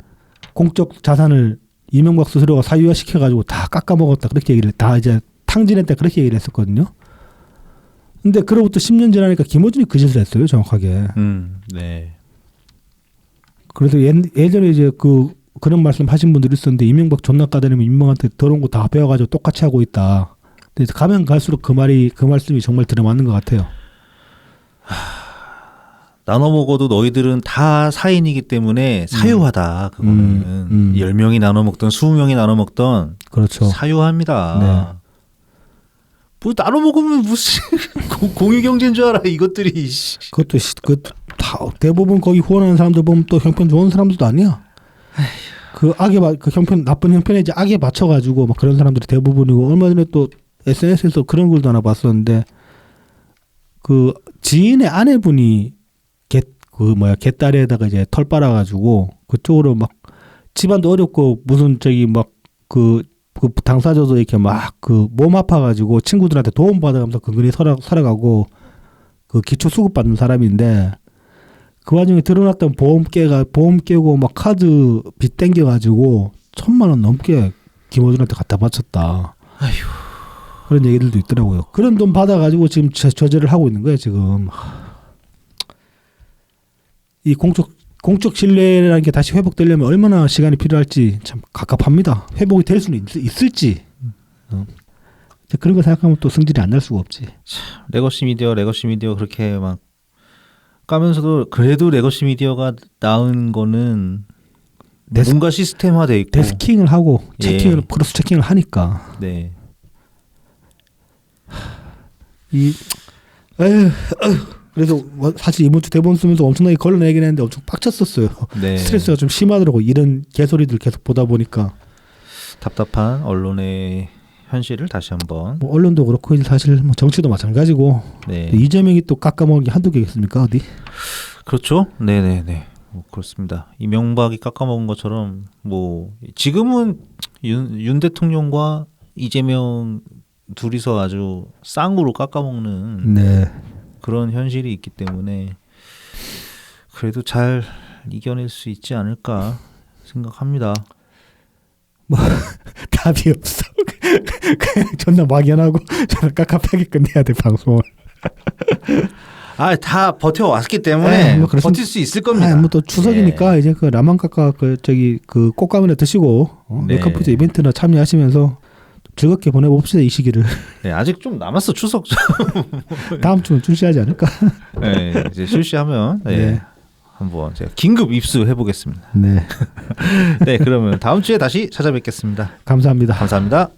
[SPEAKER 1] 공적 자산을 이명박 스스로가 사유화 시켜가지고 다 깎아먹었다. 그렇게 얘기를 다 이제 탕진했다. 그렇게 얘기를 했었거든요. 근데 그로부터 10년 지나니까 김어준이 그 짓을 했어요. 정확하게.
[SPEAKER 2] 네.
[SPEAKER 1] 그래서 예전에 이제 그런 말씀 하신 분들이 있었는데 이명박 존나 까다니면 이명박한테 더러운 거 다 배워가지고 똑같이 하고 있다. 근데 가면 갈수록 그 말씀이 정말 들어맞는 것 같아요.
[SPEAKER 2] 나눠 먹어도 너희들은 다 사인이기 때문에 사유하다. 그거는 10명이 나눠 먹던 20명이 나눠 먹던
[SPEAKER 1] 그렇죠.
[SPEAKER 2] 사유합니다.
[SPEAKER 1] 네.
[SPEAKER 2] 뭐 나눠 먹으면 무슨 공유 경제인 줄 알아 이것들이.
[SPEAKER 1] 그것도 다 대부분 거기 후원하는 사람들 보면 또 형편 좋은 사람들도 아니야. 그 형편 나쁜 형편에 이제 악에 맞춰가지고 막 그런 사람들이 대부분이고 얼마 전에 또 SNS에서 그런 글도 하나 봤었는데 그 지인의 아내분이 개딸에다가 이제 털 빨아가지고 그쪽으로 막 집안도 어렵고 무슨 그 당사자도 이렇게 막 그 몸 아파가지고 친구들한테 도움 받아가면서 근근히 살아가고 그 기초 수급 받는 사람인데 그 와중에 드러났던 보험 깨고 막 카드 빚 땡겨가지고 1,000만 원 넘게 김어준한테 갖다 바쳤다.
[SPEAKER 2] 아휴.
[SPEAKER 1] 그런 얘기들도 있더라고요. 그런 돈 받아가지고 지금 저절을 하고 있는 거예요 지금. 이 공적 신뢰라는 게 다시 회복되려면 얼마나 시간이 필요할지 참 갑갑합니다. 회복이 될 수는 있을지. 그런 거 생각하면 또 승질이 안 날 수가 없지.
[SPEAKER 2] 레거시 미디어 그렇게 막 까면서도 그래도 레거시 미디어가 나은 거는 뭔가 시스템화돼 있고
[SPEAKER 1] 데스킹을 하고 크로스 체킹을 하니까.
[SPEAKER 2] 네.
[SPEAKER 1] 그래서 사실 이번 주 대본 쓰면서 엄청나게 걸러내긴 했는데 엄청 빡쳤었어요.
[SPEAKER 2] 네.
[SPEAKER 1] 스트레스가 좀 심하더라고. 이런 개소리들 계속 보다 보니까.
[SPEAKER 2] 답답한 언론의 현실을 다시 한번.
[SPEAKER 1] 뭐 언론도 그렇고 사실 뭐 정치도 마찬가지고.
[SPEAKER 2] 네.
[SPEAKER 1] 이재명이 또 깎아먹은 게 한두 개겠습니까 어디?
[SPEAKER 2] 그렇죠. 네네네. 뭐 그렇습니다. 이명박이 깎아먹은 것처럼 뭐 지금은 윤 대통령과 이재명 둘이서 아주 쌍으로 깎아먹는
[SPEAKER 1] 네.
[SPEAKER 2] 그런 현실이 있기 때문에 그래도 잘 이겨낼 수 있지 않을까 생각합니다.
[SPEAKER 1] 뭐 답이 없어. 그냥 존나 막연하고 존나 깝깝하게 끝내야 돼 방송을.
[SPEAKER 2] 다 버텨왔기 때문에
[SPEAKER 1] 뭐
[SPEAKER 2] 버틸 수 있을 겁니다.
[SPEAKER 1] 뭐 또 추석이니까 이제 그 라만카카 그 꽃가면에 드시고 웰컴퓨터 이벤트나 참여하시면서 즐겁게 보내봅시다 이 시기를.
[SPEAKER 2] 네, 아직 좀 남았어 추석.
[SPEAKER 1] 다음 주는 출시하지 않을까?
[SPEAKER 2] 네, 이제 출시하면 한번 제가 긴급 입수해 보겠습니다.
[SPEAKER 1] 네.
[SPEAKER 2] 네, 그러면 다음 주에 다시 찾아뵙겠습니다.
[SPEAKER 1] 감사합니다.
[SPEAKER 2] 감사합니다.